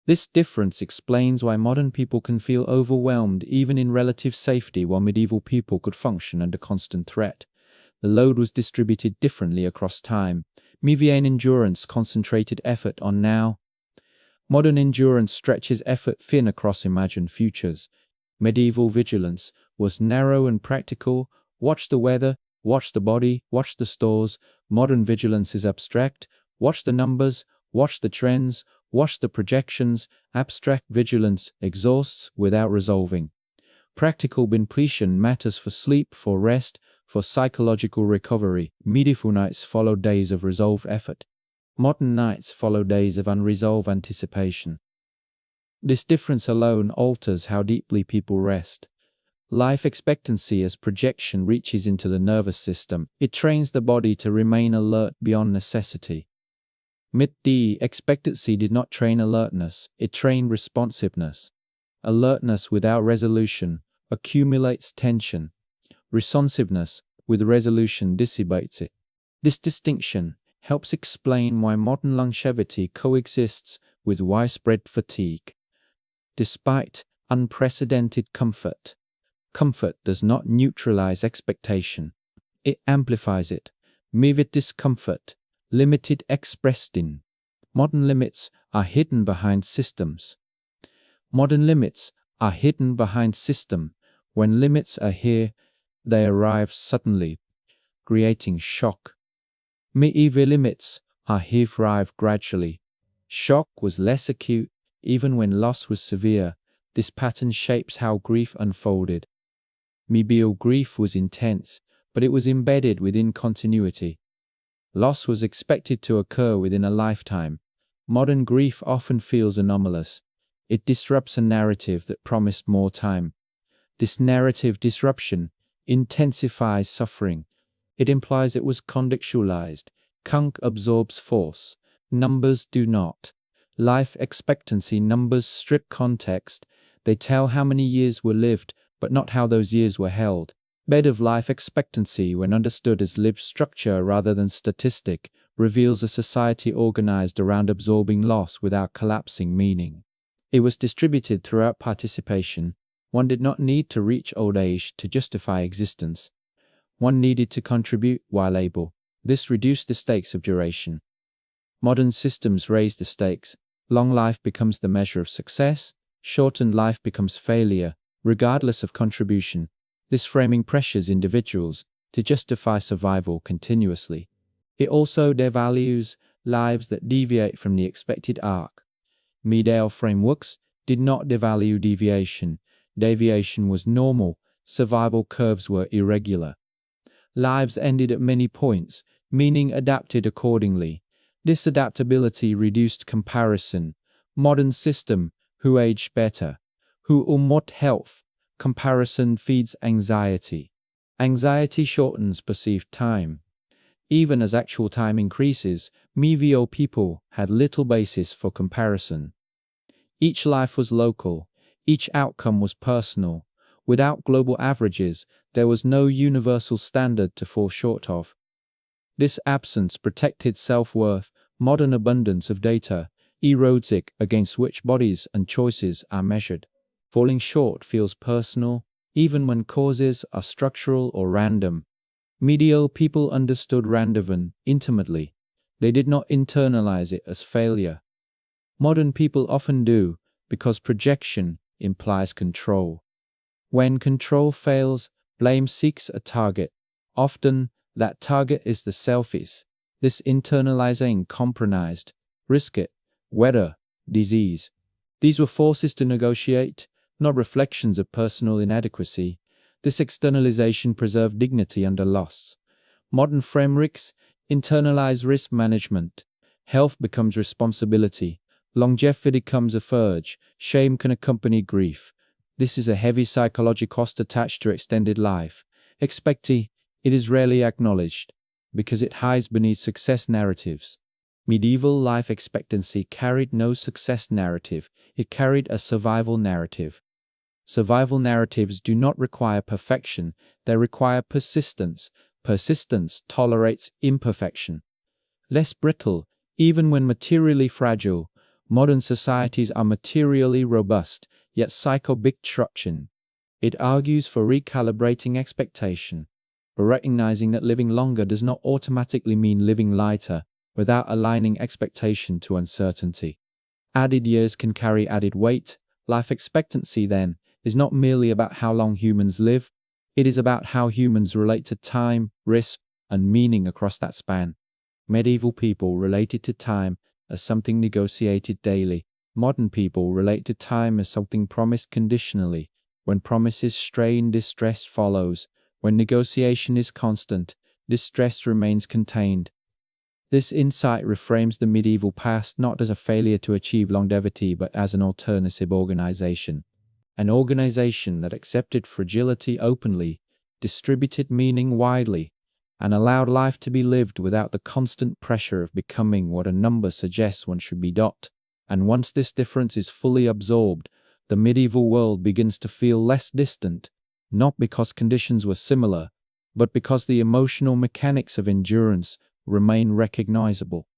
Speaker 1: This difference explains why modern people can feel overwhelmed even in relative safety, while medieval people could function under constant threat. The load was distributed differently across time. Medieval endurance concentrated effort on now. Modern endurance stretches effort thin across imagined futures. Medieval vigilance was narrow and practical. Watch the weather, watch the body, watch the stores. Modern vigilance is abstract. Watch the numbers, watch the trends, watch the projections. Abstract vigilance exhausts without resolving. Practical completion matters for sleep, for rest, for psychological recovery. Medieval nights follow days of resolved effort. Modern nights follow days of unresolved anticipation. This difference alone alters how deeply people rest. Life expectancy as projection reaches into the nervous system. It trains the body to remain alert beyond necessity. Medieval expectancy did not train alertness, it trained responsiveness. Alertness without resolution accumulates tension. Responsiveness with resolution dissipates it. This distinction helps explain why modern longevity coexists with widespread fatigue. Despite unprecedented comfort, comfort does not neutralize expectation. It amplifies it. Vivid discomfort, limited expressed in. Modern limits are hidden behind systems. Modern limits are hidden behind system. When limits are here, they arrive suddenly. creating shock. Medieval limits are arrived gradually. Shock was less acute, even when loss was severe. This pattern shapes how grief unfolded. Medieval grief was intense, but it was embedded within continuity. Loss was expected to occur within a lifetime. Modern grief often feels anomalous. It disrupts a narrative that promised more time. This narrative disruption intensifies suffering. It implies it was contextualized. Conk absorbs force. Numbers do not. Life expectancy numbers strip context. They tell how many years were lived, but not how those years were held. Bed of life expectancy, when understood as lived structure rather than statistic, reveals a society organized around absorbing loss without collapsing meaning. It was distributed throughout participation. One did not need to reach old age to justify existence. One needed to contribute while able. This reduced the stakes of duration. Modern systems raise the stakes. Long life becomes the measure of success. Shortened life becomes failure, regardless of contribution. This framing pressures individuals to justify survival continuously. It also devalues lives that deviate from the expected arc. Medieval frameworks did not devalue deviation. Deviation was normal. Survival curves were irregular. Lives ended at many points, meaning adapted accordingly. This adaptability reduced comparison. Modern system, who age better, who what health. Comparison feeds anxiety. Anxiety shortens perceived time. Even as actual time increases, medieval people had little basis for comparison. Each life was local. Each outcome was personal. Without global averages, there was no universal standard to fall short of. This absence protected self-worth. Modern abundance of data erodes it against which bodies and choices are measured. Falling short feels personal, even when causes are structural or random. Medieval people understood random intimately. They did not internalize it as failure. Modern people often do, because projection implies control. When control fails, blame seeks a target. Often, that target is the selfies. This internalizing compromised, risk it, weather, disease. These were forces to negotiate, not reflections of personal inadequacy. This externalization preserved dignity under loss. Modern frameworks internalize risk management. Health becomes responsibility. Longevity becomes a urge. Shame can accompany grief. This is a heavy psychological cost attached to extended life. Expectancy, it is rarely acknowledged, because it hides beneath success narratives. Medieval life expectancy carried no success narrative, it carried a survival narrative. Survival narratives do not require perfection, they require persistence. Persistence tolerates imperfection. Less brittle, even when materially fragile. Modern societies are materially robust, yet psycho-big-truction. It argues for recalibrating expectation, for recognizing that living longer does not automatically mean living lighter, without aligning expectation to uncertainty. Added years can carry added weight. Life expectancy, then, is not merely about how long humans live, it is about how humans relate to time, risk, and meaning across that span. Medieval people related to time as something negotiated daily. Modern people relate to time as something promised conditionally. When promises strain, distress follows. When negotiation is constant, distress remains contained. This insight reframes the medieval past not as a failure to achieve longevity but as an alternative organization. An organization that accepted fragility openly, distributed meaning widely, and allowed life to be lived without the constant pressure of becoming what a number suggests one should be. And once this difference is fully absorbed, the medieval world begins to feel less distant, not because conditions were similar, but because the emotional mechanics of endurance remain recognizable.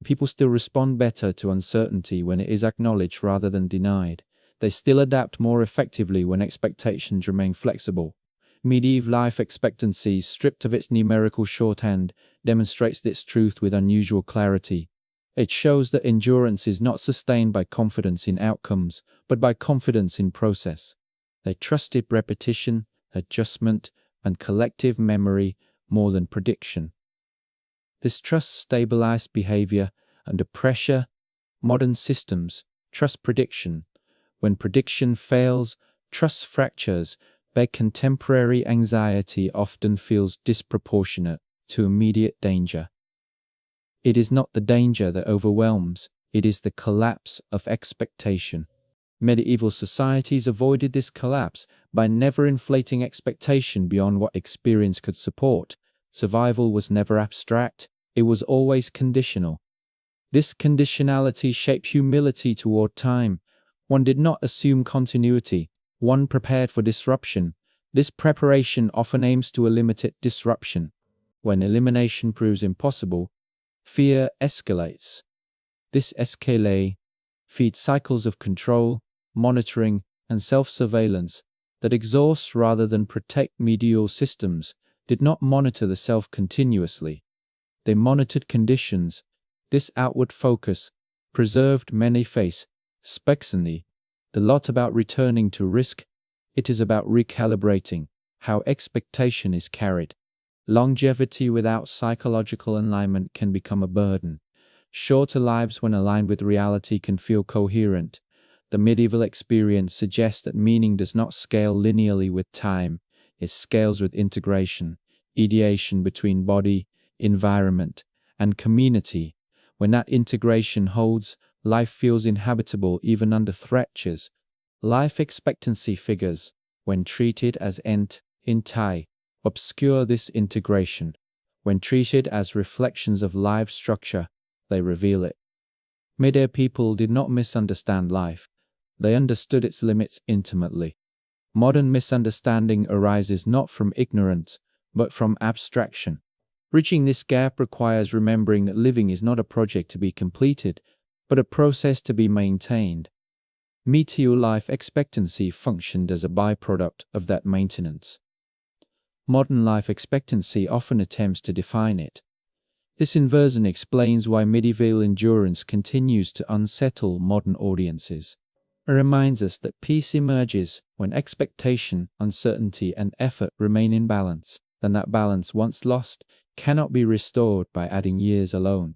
Speaker 1: People still respond better to uncertainty when it is acknowledged rather than denied. They still adapt more effectively when expectations remain flexible. Medieval life expectancy, stripped of its numerical shorthand, demonstrates its truth with unusual clarity. It shows that endurance is not sustained by confidence in outcomes, but by confidence in process. They trusted repetition, adjustment, and collective memory more than prediction. This trust stabilized behavior under pressure. Modern systems trust prediction. When prediction fails, trust fractures. Their contemporary anxiety often feels disproportionate to immediate danger. It is not the danger that overwhelms, it is the collapse of expectation. Medieval societies avoided this collapse by never inflating expectation beyond what experience could support. Survival was never abstract, it was always conditional. This conditionality shaped humility toward time. One did not assume continuity, one prepared for disruption. This preparation often aims to eliminate disruption. When elimination proves impossible, fear escalates. This escalade feeds cycles of control, monitoring, and self-surveillance that exhaust rather than protect. Medieval systems did not monitor the self continuously. They monitored conditions. This outward focus preserved many face. Expectancy, the lot about returning to risk, it is about recalibrating how expectation is carried. Longevity without psychological alignment can become a burden. Shorter lives when aligned with reality can feel coherent. The medieval experience suggests that meaning does not scale linearly with time, it scales with integration, ideation between body, environment, and community. When that integration holds, life feels inhabitable even under threats. Life expectancy figures, when treated as in Thai, obscure this integration. When treated as reflections of life structure, they reveal it. Medieval people did not misunderstand life. They understood its limits intimately. Modern misunderstanding arises not from ignorance, but from abstraction. Bridging this gap requires remembering that living is not a project to be completed, but a process to be maintained. Medieval life expectancy functioned as a byproduct of that maintenance. Modern life expectancy often attempts to define it. This inversion explains why medieval endurance continues to unsettle modern audiences. It reminds us that peace emerges when expectation, uncertainty, and effort remain in balance, and that balance, once lost, cannot be restored by adding years alone.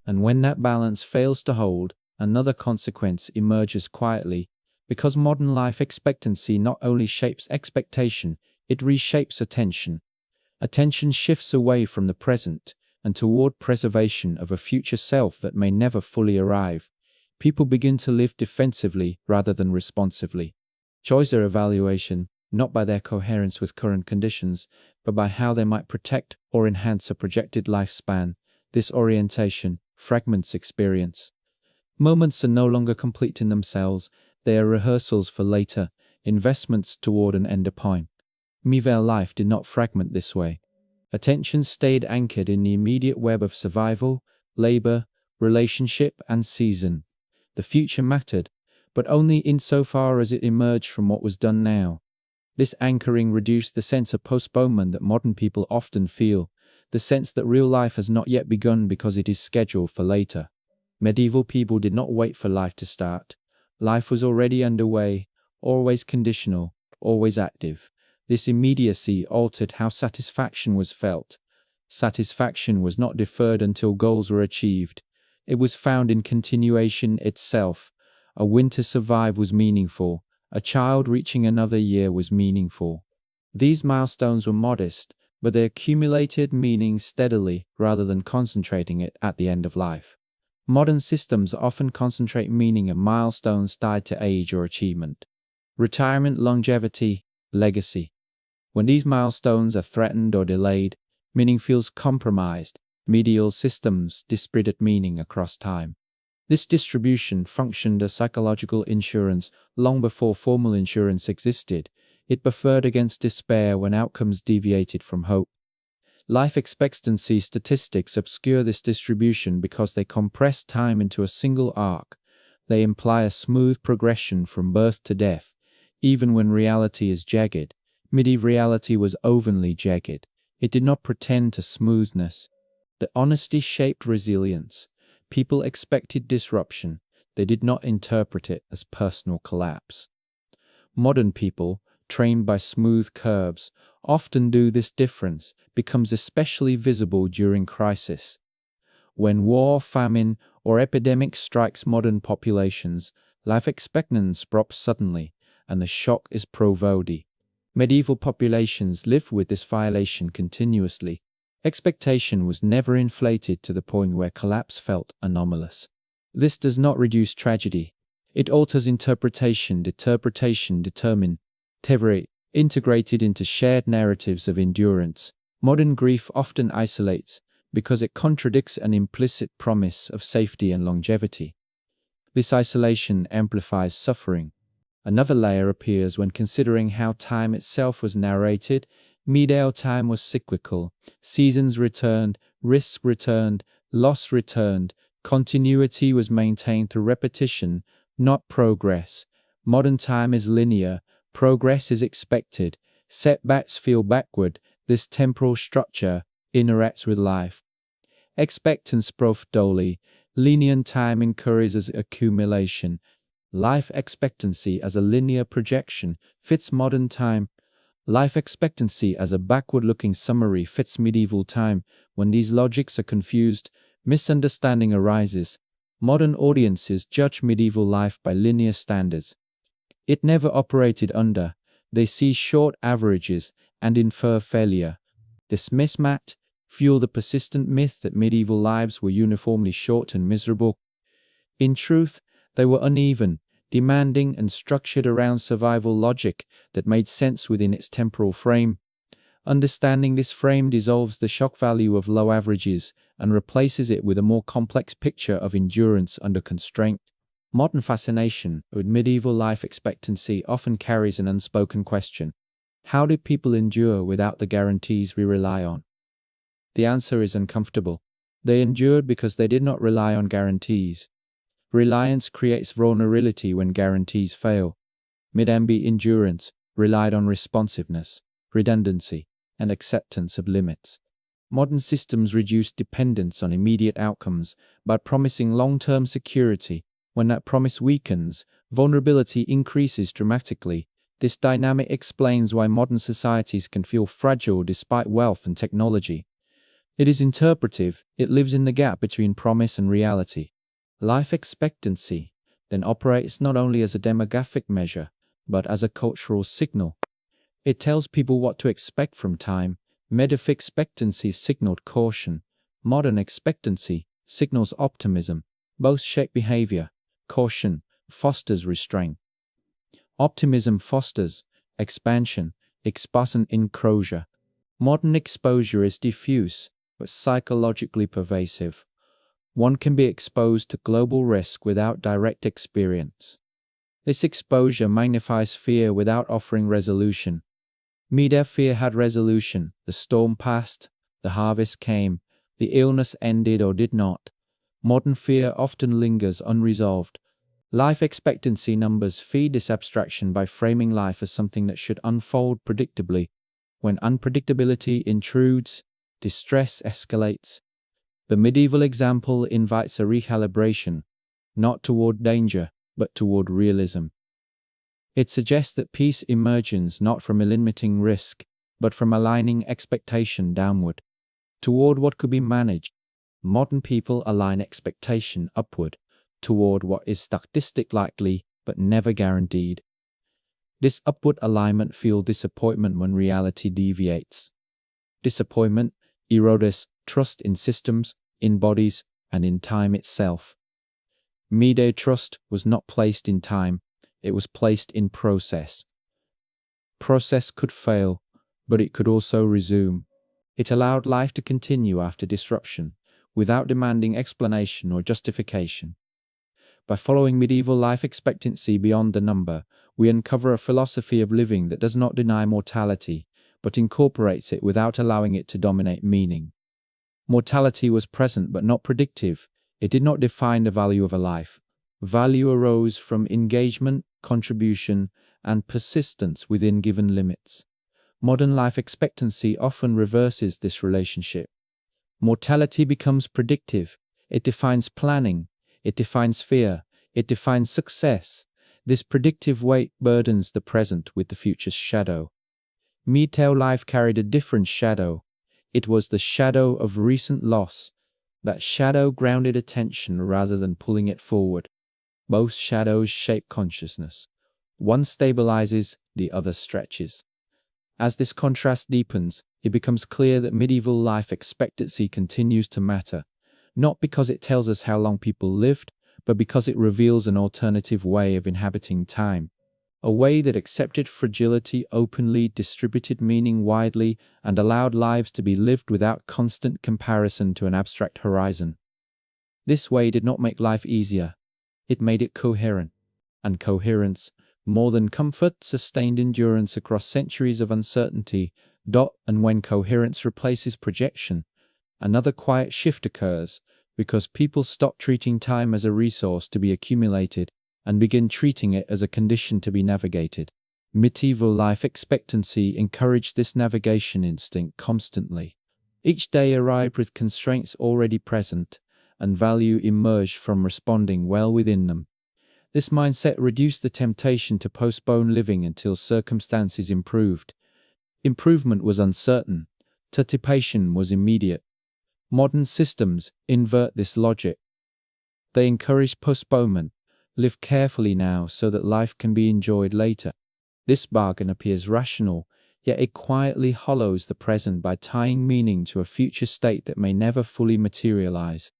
Speaker 1: And when that balance fails to hold, another consequence emerges quietly, because modern life expectancy not only shapes expectation, it reshapes attention. Attention shifts away from the present and toward preservation of a future self that may never fully arrive. People begin to live defensively rather than responsively. Choice their evaluation, not by their coherence with current conditions, but by how they might protect or enhance a projected lifespan. This orientation fragments experience. Moments are no longer complete in themselves, they are rehearsals for later, investments toward an end point. Medieval life did not fragment this way. Attention stayed anchored in the immediate web of survival, labor, relationship, and season. The future mattered, but only insofar as it emerged from what was done now. This anchoring reduced the sense of postponement that modern people often feel, the sense that real life has not yet begun because it is scheduled for later. Medieval people did not wait for life to start. Life was already underway, always conditional, always active. This immediacy altered how satisfaction was felt. Satisfaction was not deferred until goals were achieved. It was found in continuation itself. A winter survived was meaningful. A child reaching another year was meaningful. These milestones were modest, but they accumulated meaning steadily rather than concentrating it at the end of life. Modern systems often concentrate meaning in milestones tied to age or achievement. Retirement, longevity, legacy. When these milestones are threatened or delayed, meaning feels compromised. Medieval systems distributed meaning across time. This distribution functioned as psychological insurance long before formal insurance existed. It buffered against despair when outcomes deviated from hope. Life expectancy statistics obscure this distribution because they compress time into a single arc. They imply a smooth progression from birth to death, even when reality is jagged. Medieval reality was ovenly jagged. It did not pretend to smoothness. The honesty shaped resilience. People expected disruption. They did not interpret it as personal collapse. Modern people trained by smooth curves, often do this difference becomes especially visible during crisis. When war, famine, or epidemic strikes modern populations, life expectancy drops suddenly, and the shock is provoked. Medieval populations lived with this violation continuously. Expectation was never inflated to the point where collapse felt anomalous. This does not reduce tragedy. It alters interpretation determine, theory, integrated into shared narratives of endurance. Modern grief often isolates because it contradicts an implicit promise of safety and longevity. This isolation amplifies suffering. Another layer appears when considering how time itself was narrated. Medieval time was cyclical. Seasons returned, risks returned, loss returned. Continuity was maintained through repetition, not progress. Modern time is linear. Progress is expected. Setbacks feel backward. This temporal structure interacts with life. Expectancy growth dully. Linear time encourages accumulation. Life expectancy as a linear projection fits modern time. Life expectancy as a backward-looking summary fits medieval time. When these logics are confused, misunderstanding arises. Modern audiences judge medieval life by linear standards. It never operated under. They see short averages and infer failure. This mismatch fueled the persistent myth that medieval lives were uniformly short and miserable. In truth, they were uneven, demanding and structured around survival logic that made sense within its temporal frame. Understanding this frame dissolves the shock value of low averages and replaces it with a more complex picture of endurance under constraint. Modern fascination with medieval life expectancy often carries an unspoken question. How did people endure without the guarantees we rely on? The answer is uncomfortable. They endured because they did not rely on guarantees. Reliance creates vulnerability when guarantees fail. Medieval endurance relied on responsiveness, redundancy, and acceptance of limits. Modern systems reduce dependence on immediate outcomes by promising long-term security. When that promise weakens, vulnerability increases dramatically. This dynamic explains why modern societies can feel fragile despite wealth and technology. It is interpretive. It lives in the gap between promise and reality. Life expectancy then operates not only as a demographic measure, but as a cultural signal. It tells people what to expect from time. Medieval expectancy signaled caution. Modern expectancy signals optimism. Both shape behavior. Caution fosters restraint. Optimism fosters expansion, expansion enclosure. Modern exposure is diffuse, but psychologically pervasive. One can be exposed to global risk without direct experience. This exposure magnifies fear without offering resolution. Medieval fear had resolution. The storm passed, the harvest came, the illness ended or did not. Modern fear often lingers unresolved. Life expectancy numbers feed this abstraction by framing life as something that should unfold predictably. When unpredictability intrudes, distress escalates. The medieval example invites a recalibration, not toward danger, but toward realism. It suggests that peace emerges not from limiting risk, but from aligning expectation downward, toward what could be managed. Modern people align expectation upward, toward what is statistically likely, but never guaranteed. This upward alignment fuels disappointment when reality deviates. Disappointment erodes trust in systems, in bodies, and in time itself. Medieval trust was not placed in time, it was placed in process. Process could fail, but it could also resume. It allowed life to continue after disruption, without demanding explanation or justification. By following medieval life expectancy beyond the number, we uncover a philosophy of living that does not deny mortality, but incorporates it without allowing it to dominate meaning. Mortality was present but not predictive. It did not define the value of a life. Value arose from engagement, contribution, and persistence within given limits. Modern life expectancy often reverses this relationship. Mortality becomes predictive. It defines planning. It defines fear. It defines success. This predictive weight burdens the present with the future's shadow. Medieval life carried a different shadow. It was the shadow of recent loss. That shadow grounded attention rather than pulling it forward. Both shadows shape consciousness. One stabilizes, the other stretches. As this contrast deepens, it becomes clear that medieval life expectancy continues to matter, not because it tells us how long people lived, but because it reveals an alternative way of inhabiting time. A way that accepted fragility openly, distributed meaning widely, and allowed lives to be lived without constant comparison to an abstract horizon. This way did not make life easier. It made it coherent. And coherence, more than comfort, sustained endurance across centuries of uncertainty. And when coherence replaces projection, another quiet shift occurs, because people stop treating time as a resource to be accumulated and begin treating it as a condition to be navigated. Medieval life expectancy encouraged this navigation instinct constantly. Each day arrived with constraints already present, and value emerged from responding well within them. This mindset reduced the temptation to postpone living until circumstances improved. Improvement was uncertain. Anticipation was immediate. Modern systems invert this logic. They encourage postponement. Live carefully now so that life can be enjoyed later. This bargain appears rational, yet it quietly hollows the present by tying meaning to a future state that may never fully materialize.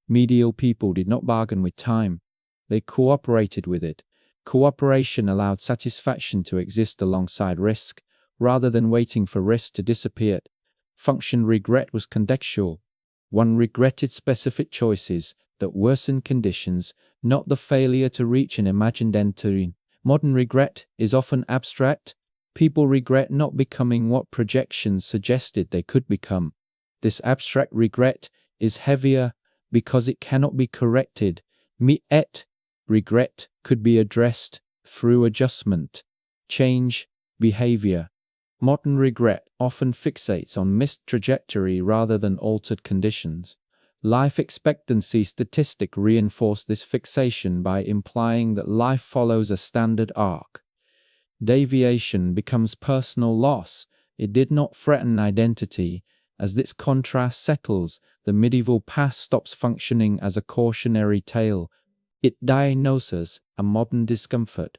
Speaker 1: Medieval people did not bargain with time. They cooperated with it. Cooperation allowed satisfaction to exist alongside risk, rather than waiting for risk to disappear. Function regret was contextual. One regretted specific choices that worsened conditions, not the failure to reach an imagined end. Modern regret is often abstract. People regret not becoming what projections suggested they could become. This abstract regret is heavier because it cannot be corrected. Regret could be addressed through adjustment, change, behavior. Modern regret often fixates on missed trajectory rather than altered conditions. Life expectancy statistics reinforce this fixation by implying that life follows a standard arc. Deviation becomes personal loss. It did not threaten identity. As this contrast settles, the medieval past stops functioning as a cautionary tale. It diagnoses a modern discomfort,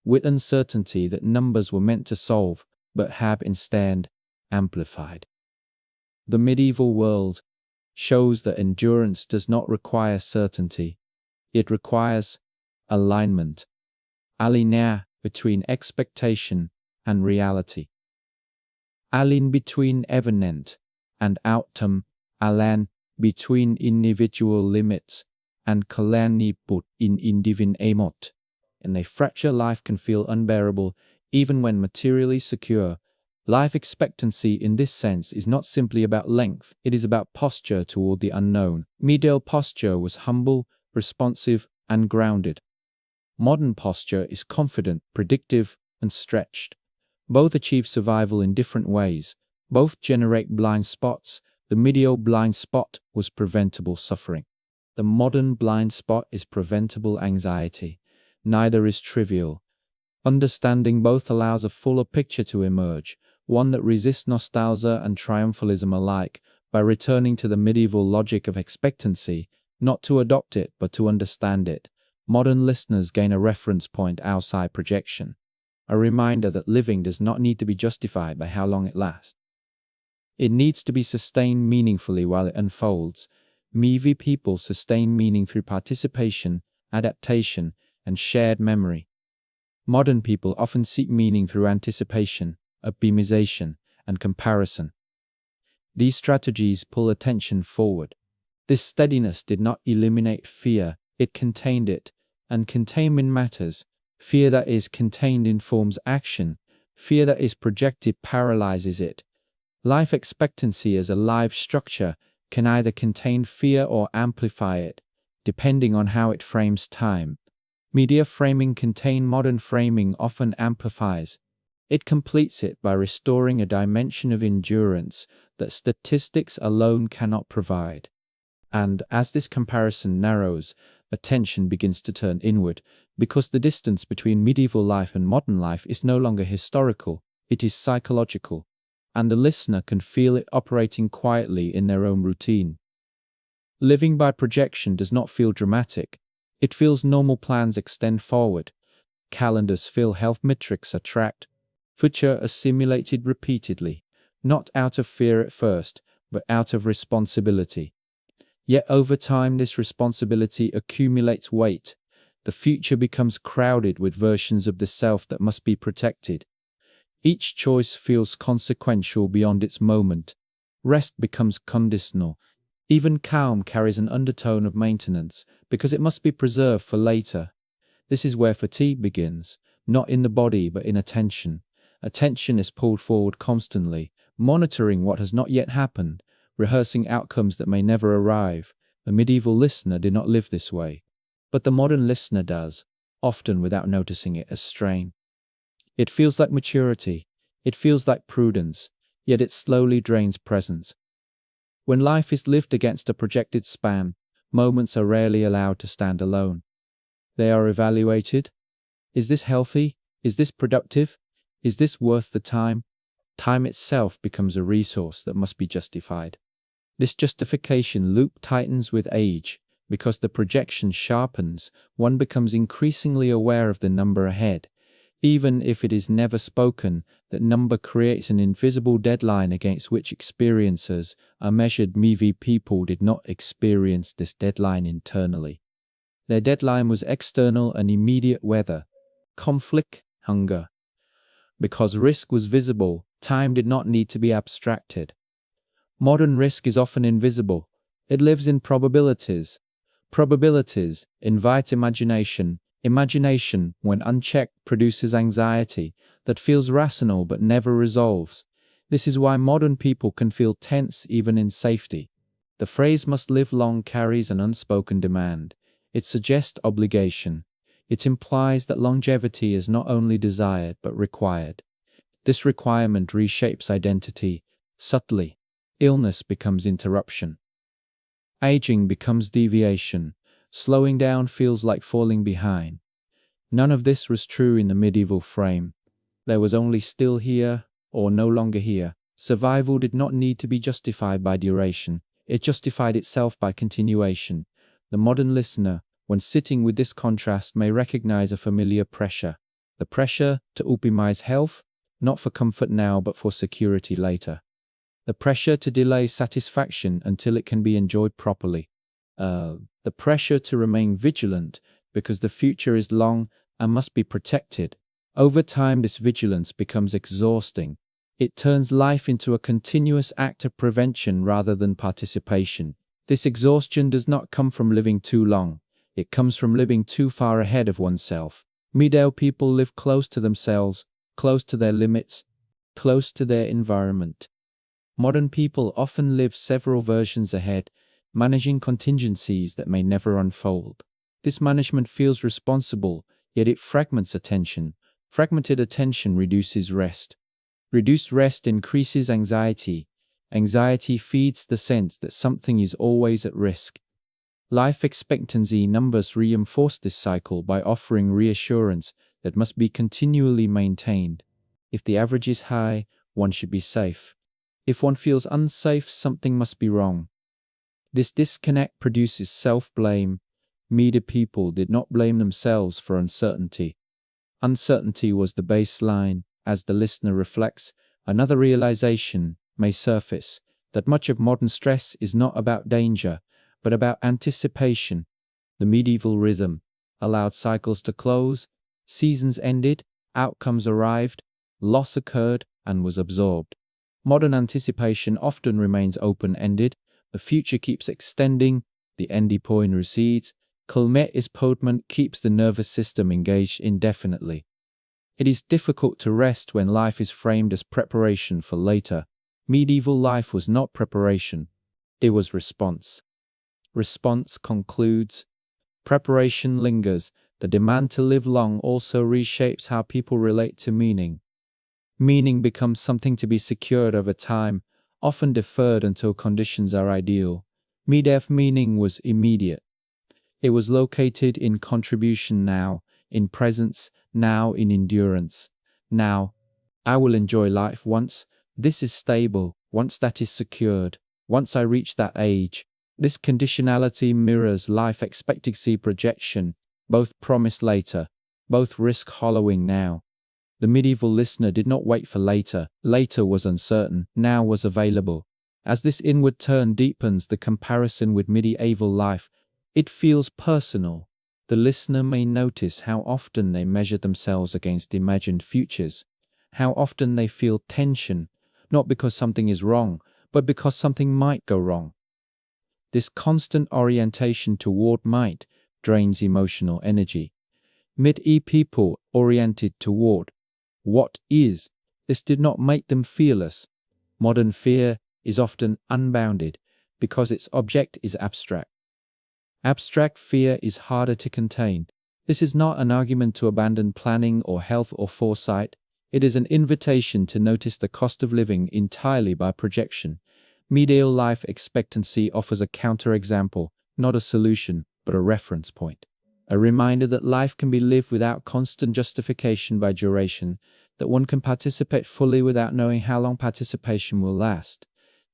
Speaker 1: with uncertainty that numbers were meant to solve, but have instead amplified. The medieval world shows that endurance does not require certainty. It requires alignment, aligner between expectation and reality. Align between event and outcome, align between individual limits, and put in indivin amot. And a fracture life can feel unbearable even when materially secure. Life expectancy in this sense is not simply about length, it is about posture toward the unknown. Medieval posture was humble, responsive, and grounded. Modern posture is confident, predictive, and stretched. Both achieve survival in different ways. Both generate blind spots. The medieval blind spot was preventable suffering. The modern blind spot is preventable anxiety. Neither is trivial. Understanding both allows a fuller picture to emerge, one that resists nostalgia and triumphalism alike, by returning to the medieval logic of expectancy, not to adopt it, but to understand it. Modern listeners gain a reference point outside projection, a reminder that living does not need to be justified by how long it lasts. It needs to be sustained meaningfully while it unfolds. Medieval people sustain meaning through participation, adaptation, and shared memory. Modern people often seek meaning through anticipation, optimization, and comparison. These strategies pull attention forward. This steadiness did not eliminate fear, it contained it, and containment matters. Fear that is contained informs action. Fear that is projected paralyzes it. Life expectancy as a live structure can either contain fear or amplify it, depending on how it frames time. Media framing contained modern framing often amplifies. It completes it by restoring a dimension of endurance that statistics alone cannot provide. And as this comparison narrows, attention begins to turn inward, because the distance between medieval life and modern life is no longer historical, it is psychological, and the listener can feel it operating quietly in their own routine. Living by projection does not feel dramatic. It feels normal. Plans extend forward. Calendars fill. Health metrics are tracked. Future are simulated repeatedly, not out of fear at first, but out of responsibility. Yet over time, this responsibility accumulates weight. The future becomes crowded with versions of the self that must be protected. Each choice feels consequential beyond its moment. Rest becomes conditional. Even calm carries an undertone of maintenance, because it must be preserved for later. This is where fatigue begins, not in the body but in attention. Attention is pulled forward constantly, monitoring what has not yet happened, rehearsing outcomes that may never arrive. The medieval listener did not live this way, but the modern listener does, often without noticing it as strain. It feels like maturity, it feels like prudence, yet it slowly drains presence. When life is lived against a projected span, moments are rarely allowed to stand alone. They are evaluated. Is this healthy? Is this productive? Is this worth the time? Time itself becomes a resource that must be justified. This justification loop tightens with age. Because the projection sharpens, one becomes increasingly aware of the number ahead. Even if it is never spoken, that number creates an invisible deadline against which experiences are measured. Medieval people did not experience this deadline internally. Their deadline was external and immediate: weather, conflict, hunger. Because risk was visible, time did not need to be abstracted. Modern risk is often invisible. It lives in probabilities. Probabilities invite imagination. Imagination, when unchecked, produces anxiety that feels rational but never resolves. This is why modern people can feel tense even in safety. The phrase "must live long" carries an unspoken demand. It suggests obligation. It implies that longevity is not only desired but required. This requirement reshapes identity subtly. Illness becomes interruption. Aging becomes deviation. Slowing down feels like falling behind. None of this was true in the medieval frame. There was only still here or no longer here. Survival did not need to be justified by duration. It justified itself by continuation. The modern listener, when sitting with this contrast, may recognize a familiar pressure. The pressure to optimize health, not for comfort now but for security later. The pressure to delay satisfaction until it can be enjoyed properly. The pressure to remain vigilant because the future is long and must be protected. Over time, this vigilance becomes exhausting. It turns life into a continuous act of prevention rather than participation. This exhaustion does not come from living too long. It comes from living too far ahead of oneself. Medieval people live close to themselves, close to their limits, close to their environment. Modern people often live several versions ahead, managing contingencies that may never unfold. This management feels responsible, yet it fragments attention. Fragmented attention reduces rest. Reduced rest increases anxiety. Anxiety feeds the sense that something is always at risk. Life expectancy numbers reinforce this cycle by offering reassurance that must be continually maintained. If the average is high, one should be safe. If one feels unsafe, something must be wrong. This disconnect produces self-blame. Medieval people did not blame themselves for uncertainty. Uncertainty was the baseline. As the listener reflects, another realization may surface, that much of modern stress is not about danger, but about anticipation. The medieval rhythm allowed cycles to close, seasons ended, outcomes arrived, loss occurred and was absorbed. Modern anticipation often remains open-ended. The future keeps extending, the ending point recedes. Calme is podment keeps the nervous system engaged indefinitely. It is difficult to rest when life is framed as preparation for later. Medieval life was not preparation, it was response. Response concludes. Preparation lingers. The demand to live long also reshapes how people relate to meaning. Meaning becomes something to be secured over time, often deferred until conditions are ideal. Medieval meaning was immediate. It was located in contribution now, in presence now, in endurance now. I will enjoy life once this is stable, once that is secured, once I reach that age. This conditionality mirrors life expectancy projection, both promise later, both risk hollowing now. The medieval listener did not wait for later. Later was uncertain, now was available. As this inward turn deepens the comparison with medieval life, it feels personal. The listener may notice how often they measure themselves against imagined futures, how often they feel tension, not because something is wrong, but because something might go wrong. This constant orientation toward might drains emotional energy. Medieval people oriented toward what is, this did not make them fearless. Modern fear is often unbounded because its object is abstract. Abstract fear is harder to contain. This is not an argument to abandon planning or health or foresight. It is an invitation to notice the cost of living entirely by projection. Medieval life expectancy offers a counterexample, not a solution, but a reference point. A reminder that life can be lived without constant justification by duration, that one can participate fully without knowing how long participation will last,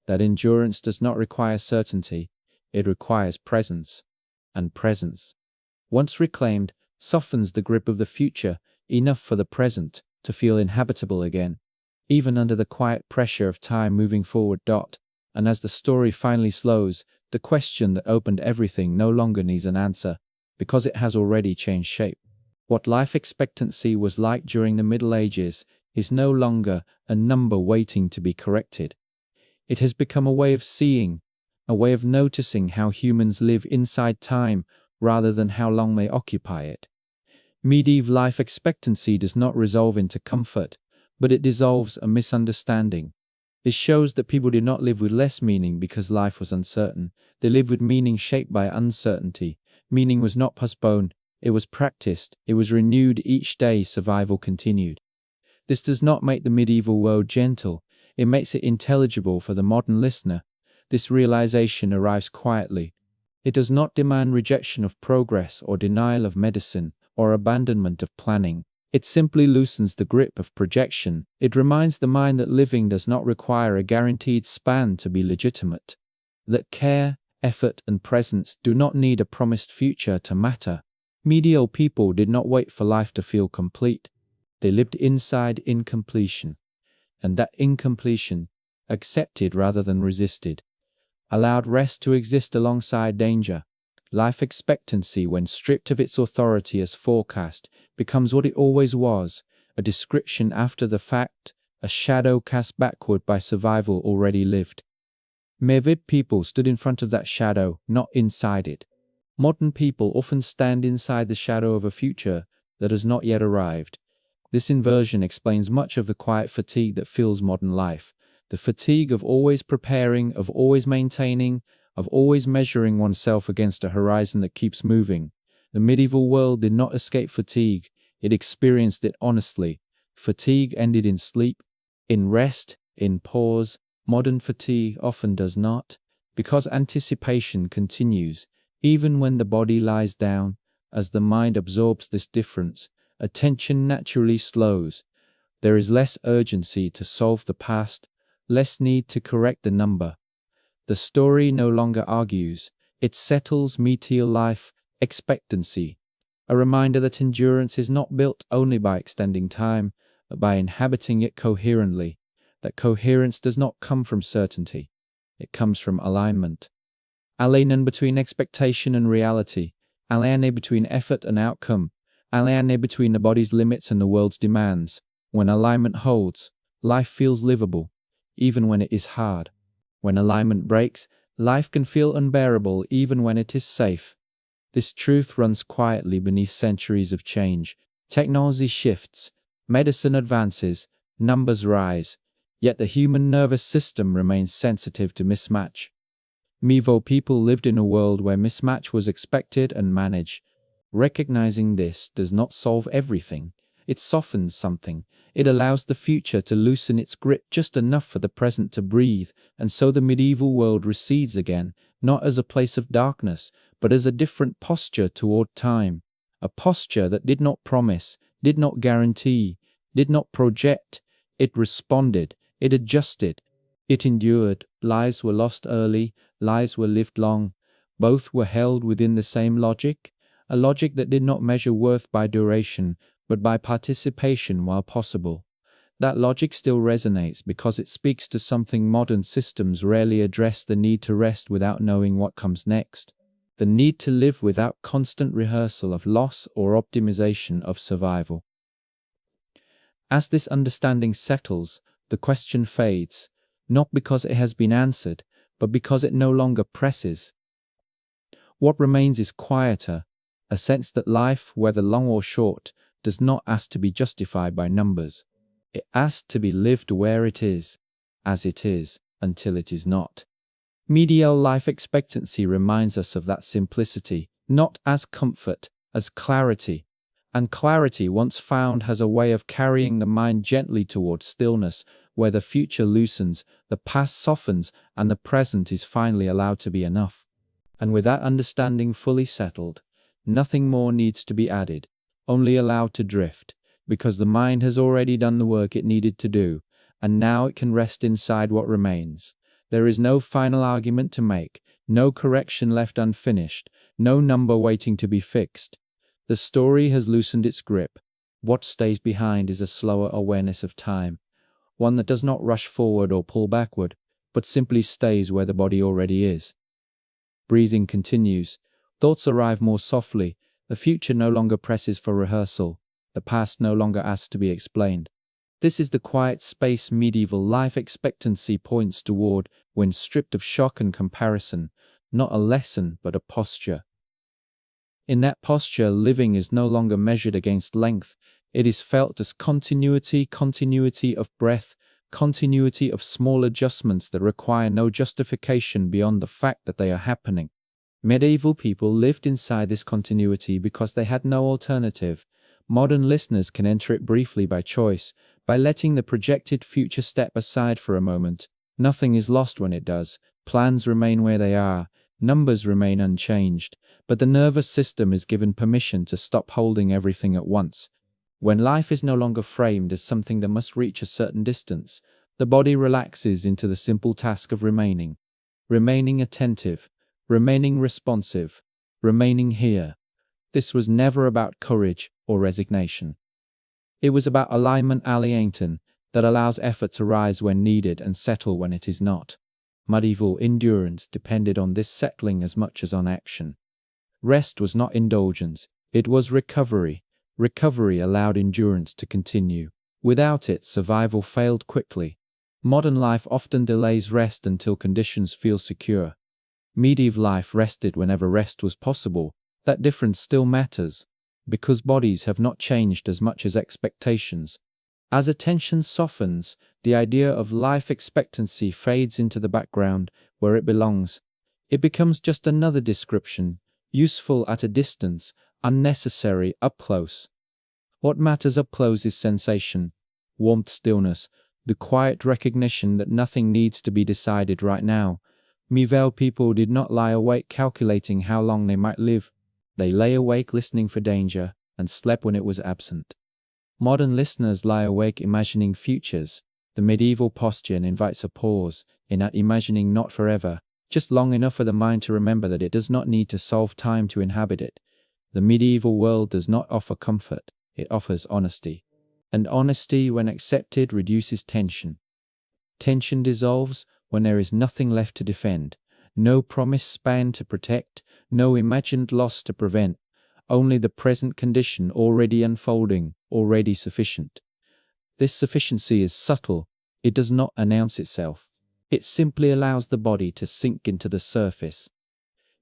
Speaker 1: that endurance does not require certainty, it requires presence, and presence, once reclaimed, softens the grip of the future enough for the present to feel inhabitable again, even under the quiet pressure of time moving forward. And as the story finally slows, the question that opened everything no longer needs an answer, because it has already changed shape. What life expectancy was like during the Middle Ages is no longer a number waiting to be corrected. It has become a way of seeing, a way of noticing how humans live inside time rather than how long they occupy it. Medieval life expectancy does not resolve into comfort, but it dissolves a misunderstanding. This shows that people did not live with less meaning because life was uncertain. They lived with meaning shaped by uncertainty. Meaning was not postponed, it was practiced, it was renewed each day survival continued. This does not make the medieval world gentle, it makes it intelligible for the modern listener. This realization arrives quietly. It does not demand rejection of progress or denial of medicine or abandonment of planning. It simply loosens the grip of projection. It reminds the mind that living does not require a guaranteed span to be legitimate. That care, effort, and presence do not need a promised future to matter. Medieval people did not wait for life to feel complete. They lived inside incompletion. And that incompletion, accepted rather than resisted, allowed rest to exist alongside danger. Life expectancy, when stripped of its authority as forecast, becomes what it always was, a description after the fact, a shadow cast backward by survival already lived. Medieval people stood in front of that shadow, not inside it. Modern people often stand inside the shadow of a future that has not yet arrived. This inversion explains much of the quiet fatigue that fills modern life. The fatigue of always preparing, of always maintaining, of always measuring oneself against a horizon that keeps moving. The medieval world did not escape fatigue, it experienced it honestly. Fatigue ended in sleep, in rest, in pause. Modern fatigue often does not, because anticipation continues, even when the body lies down. As the mind absorbs this difference, attention naturally slows. There is less urgency to solve the past, less need to correct the number. The story no longer argues, it settles medieval life expectancy, a reminder that endurance is not built only by extending time, but by inhabiting it coherently, that coherence does not come from certainty, it comes from alignment. Alignment between expectation and reality, alignment between effort and outcome, alignment between the body's limits and the world's demands. When alignment holds, life feels livable, even when it is hard. When alignment breaks, life can feel unbearable even when it is safe. This truth runs quietly beneath centuries of change. Technology shifts, medicine advances, numbers rise, yet the human nervous system remains sensitive to mismatch. Medieval people lived in a world where mismatch was expected and managed. Recognizing this does not solve everything. It softens something. It allows the future to loosen its grip just enough for the present to breathe, and so the medieval world recedes again, not as a place of darkness, but as a different posture toward time, a posture that did not promise, did not guarantee, did not project. It responded, it adjusted, it endured. Lives were lost early, lives were lived long. Both were held within the same logic, a logic that did not measure worth by duration, but by participation while possible. That logic still resonates because it speaks to something modern systems rarely address: the need to rest without knowing what comes next, the need to live without constant rehearsal of loss or optimization of survival. As this understanding settles, the question fades, not because it has been answered, but because it no longer presses. What remains is quieter, a sense that life, whether long or short, does not ask to be justified by numbers. It asks to be lived where it is, as it is, until it is not. Medial life expectancy reminds us of that simplicity, not as comfort, as clarity. And clarity, once found, has a way of carrying the mind gently towards stillness, where the future loosens, the past softens, and the present is finally allowed to be enough. And with that understanding fully settled, nothing more needs to be added, only allowed to drift, because the mind has already done the work it needed to do, and now it can rest inside what remains. There is no final argument to make, no correction left unfinished, no number waiting to be fixed. The story has loosened its grip. What stays behind is a slower awareness of time, one that does not rush forward or pull backward, but simply stays where the body already is. Breathing continues. Thoughts arrive more softly. The future no longer presses for rehearsal. The past no longer asks to be explained. This is the quiet space medieval life expectancy points toward when stripped of shock and comparison, not a lesson but a posture. In that posture, living is no longer measured against length. It is felt as continuity of breath, continuity of small adjustments that require no justification beyond the fact that they are happening. Medieval people lived inside this continuity because they had no alternative. Modern listeners can enter it briefly by choice, by letting the projected future step aside for a moment. Nothing is lost when it does. Plans remain where they are. Numbers remain unchanged. But the nervous system is given permission to stop holding everything at once. When life is no longer framed as something that must reach a certain distance, the body relaxes into the simple task of remaining. Remaining attentive. Remaining responsive. Remaining here. This was never about courage or resignation. It was about alignment alienton that allows effort to rise when needed and settle when it is not. Medieval endurance depended on this settling as much as on action. Rest was not indulgence, it was recovery. Recovery allowed endurance to continue. Without it, survival failed quickly. Modern life often delays rest until conditions feel secure. Medieval life rested whenever rest was possible. That difference still matters, because bodies have not changed as much as expectations. As attention softens, the idea of life expectancy fades into the background where it belongs. It becomes just another description, useful at a distance, unnecessary up close. What matters up close is sensation, warmth, stillness, the quiet recognition that nothing needs to be decided right now. Medieval people did not lie awake calculating how long they might live. They lay awake listening for danger and slept when it was absent. Modern listeners lie awake imagining futures. The medieval posture invites a pause in that imagining, not forever, just long enough for the mind to remember that it does not need to solve time to inhabit it. The medieval world does not offer comfort, it offers honesty. And honesty, when accepted, reduces tension. Tension dissolves when there is nothing left to defend, no promised span to protect, no imagined loss to prevent, only the present condition already unfolding, already sufficient. This sufficiency is subtle, it does not announce itself. It simply allows the body to sink into the surface.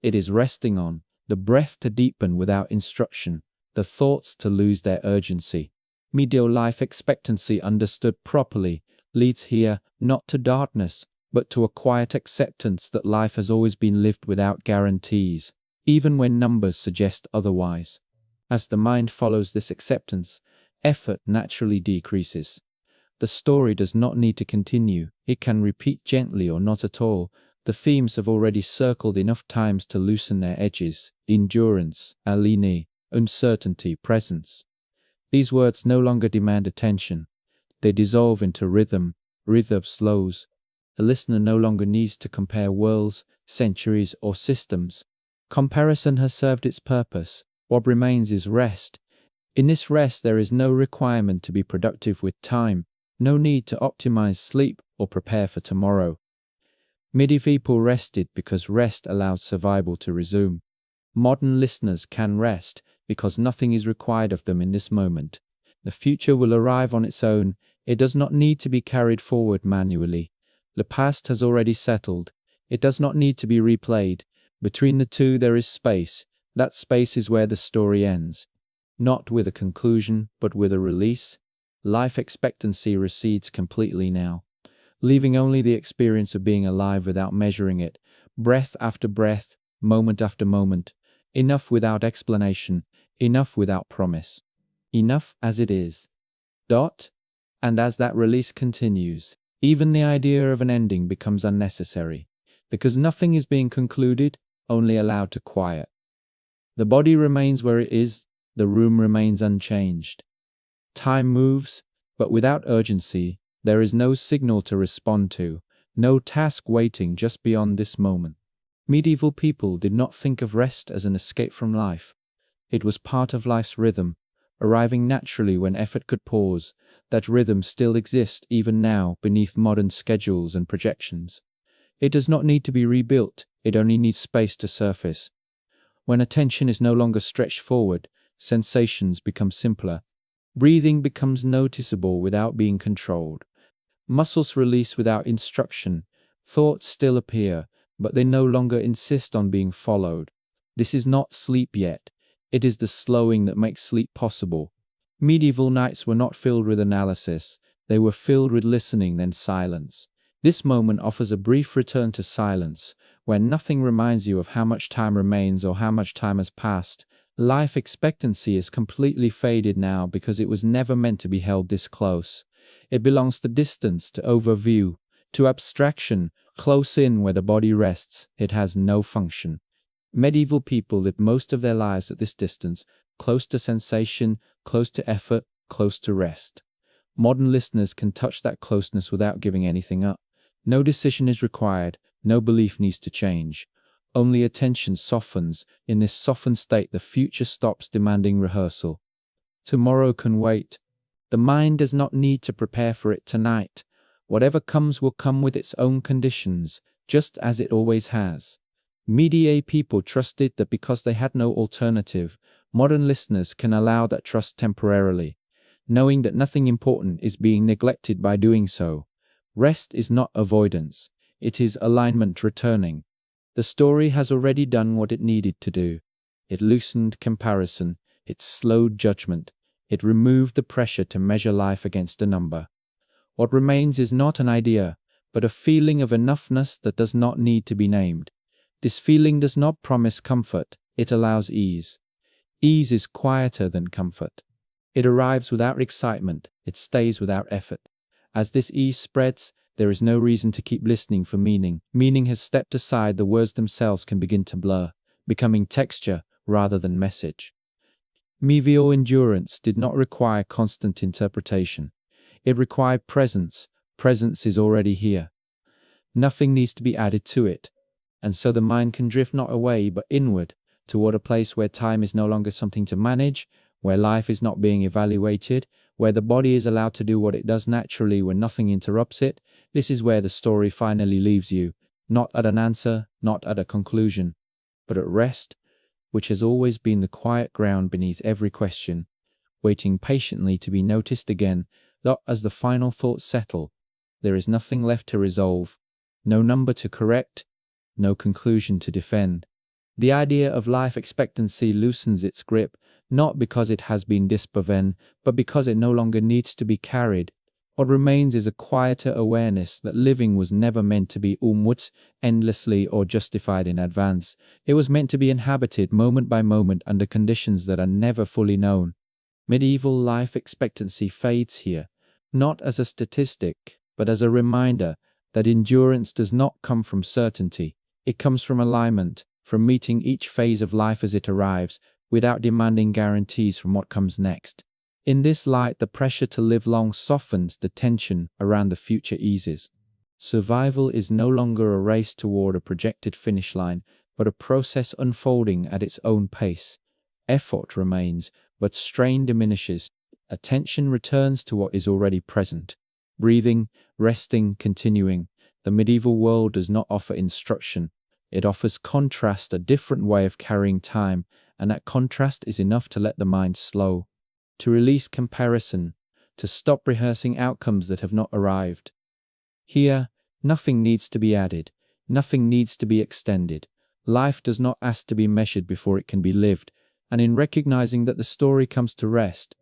Speaker 1: It is resting on, the breath to deepen without instruction, the thoughts to lose their urgency. Medieval life expectancy understood properly leads here not to darkness, but to a quiet acceptance that life has always been lived without guarantees, even when numbers suggest otherwise. As the mind follows this acceptance, effort naturally decreases. The story does not need to continue, it can repeat gently or not at all. The themes have already circled enough times to loosen their edges: endurance, alini, uncertainty, presence. These words no longer demand attention. They dissolve into rhythm slows. The listener no longer needs to compare worlds, centuries, or systems. Comparison has served its purpose. What remains is rest. In this rest, there is no requirement to be productive with time, no need to optimize sleep or prepare for tomorrow. Medieval people rested because rest allows survival to resume. Modern listeners can rest because nothing is required of them in this moment. The future will arrive on its own. It does not need to be carried forward manually. The past has already settled. It does not need to be replayed. Between the two there is space. That space is where the story ends. Not with a conclusion, but with a release. Life expectancy recedes completely now, leaving only the experience of being alive without measuring it, breath after breath, moment after moment. Enough without explanation, enough without promise. Enough as it is. And as that release continues, even the idea of an ending becomes unnecessary, because nothing is being concluded, only allowed to quiet. The body remains where it is, the room remains unchanged. Time moves, but without urgency. There is no signal to respond to, no task waiting just beyond this moment. Medieval people did not think of rest as an escape from life. It was part of life's rhythm, arriving naturally when effort could pause. That rhythm still exists even now beneath modern schedules and projections. It does not need to be rebuilt, it only needs space to surface. When attention is no longer stretched forward, sensations become simpler. Breathing becomes noticeable without being controlled. Muscles release without instruction. Thoughts still appear, but they no longer insist on being followed. This is not sleep yet. It is the slowing that makes sleep possible. Medieval nights were not filled with analysis. They were filled with listening, then silence. This moment offers a brief return to silence, where nothing reminds you of how much time remains or how much time has passed. Life expectancy is completely faded now because it was never meant to be held this close. It belongs to distance, to overview, to abstraction. Close in where the body rests, it has no function. Medieval people lived most of their lives at this distance, close to sensation, close to effort, close to rest. Modern listeners can touch that closeness without giving anything up. No decision is required, no belief needs to change. Only attention softens. In this softened state, the future stops demanding rehearsal. Tomorrow can wait. The mind does not need to prepare for it tonight. Whatever comes will come with its own conditions, just as it always has. Medieval people trusted that because they had no alternative. Modern listeners can allow that trust temporarily, knowing that nothing important is being neglected by doing so. Rest is not avoidance. It is alignment returning. The story has already done what it needed to do. It loosened comparison. It slowed judgment. It removed the pressure to measure life against a number. What remains is not an idea, but a feeling of enoughness that does not need to be named. This feeling does not promise comfort. It allows ease. Ease is quieter than comfort. It arrives without excitement. It stays without effort. As this ease spreads, there is no reason to keep listening for meaning. Meaning has stepped aside. The words themselves can begin to blur, becoming texture rather than message. Medieval endurance did not require constant interpretation. It required presence. Presence is already here. Nothing needs to be added to it. And so the mind can drift not away but inward, toward a place where time is no longer something to manage, where life is not being evaluated, where the body is allowed to do what it does naturally when nothing interrupts it. This is where the story finally leaves you, not at an answer, not at a conclusion, but at rest, which has always been the quiet ground beneath every question, waiting patiently to be noticed again. Not as the final thoughts settle, there is nothing left to resolve, no number to correct, no conclusion to defend. The idea of life expectancy loosens its grip, not because it has been disproven, but because it no longer needs to be carried. What remains is a quieter awareness that living was never meant to be endlessly or justified in advance. It was meant to be inhabited moment by moment under conditions that are never fully known. Medieval life expectancy fades here, not as a statistic, but as a reminder that endurance does not come from certainty. It comes from alignment, from meeting each phase of life as it arrives, without demanding guarantees from what comes next. In this light, the pressure to live long softens, the tension around the future eases. Survival is no longer a race toward a projected finish line, but a process unfolding at its own pace. Effort remains, but strain diminishes. Attention returns to what is already present. Breathing, resting, continuing. The medieval world does not offer instruction. It offers contrast, a different way of carrying time, and that contrast is enough to let the mind slow, to release comparison, to stop rehearsing outcomes that have not arrived. Here, nothing needs to be added, nothing needs to be extended. Life does not ask to be measured before it can be lived, and in recognizing that the story comes to rest,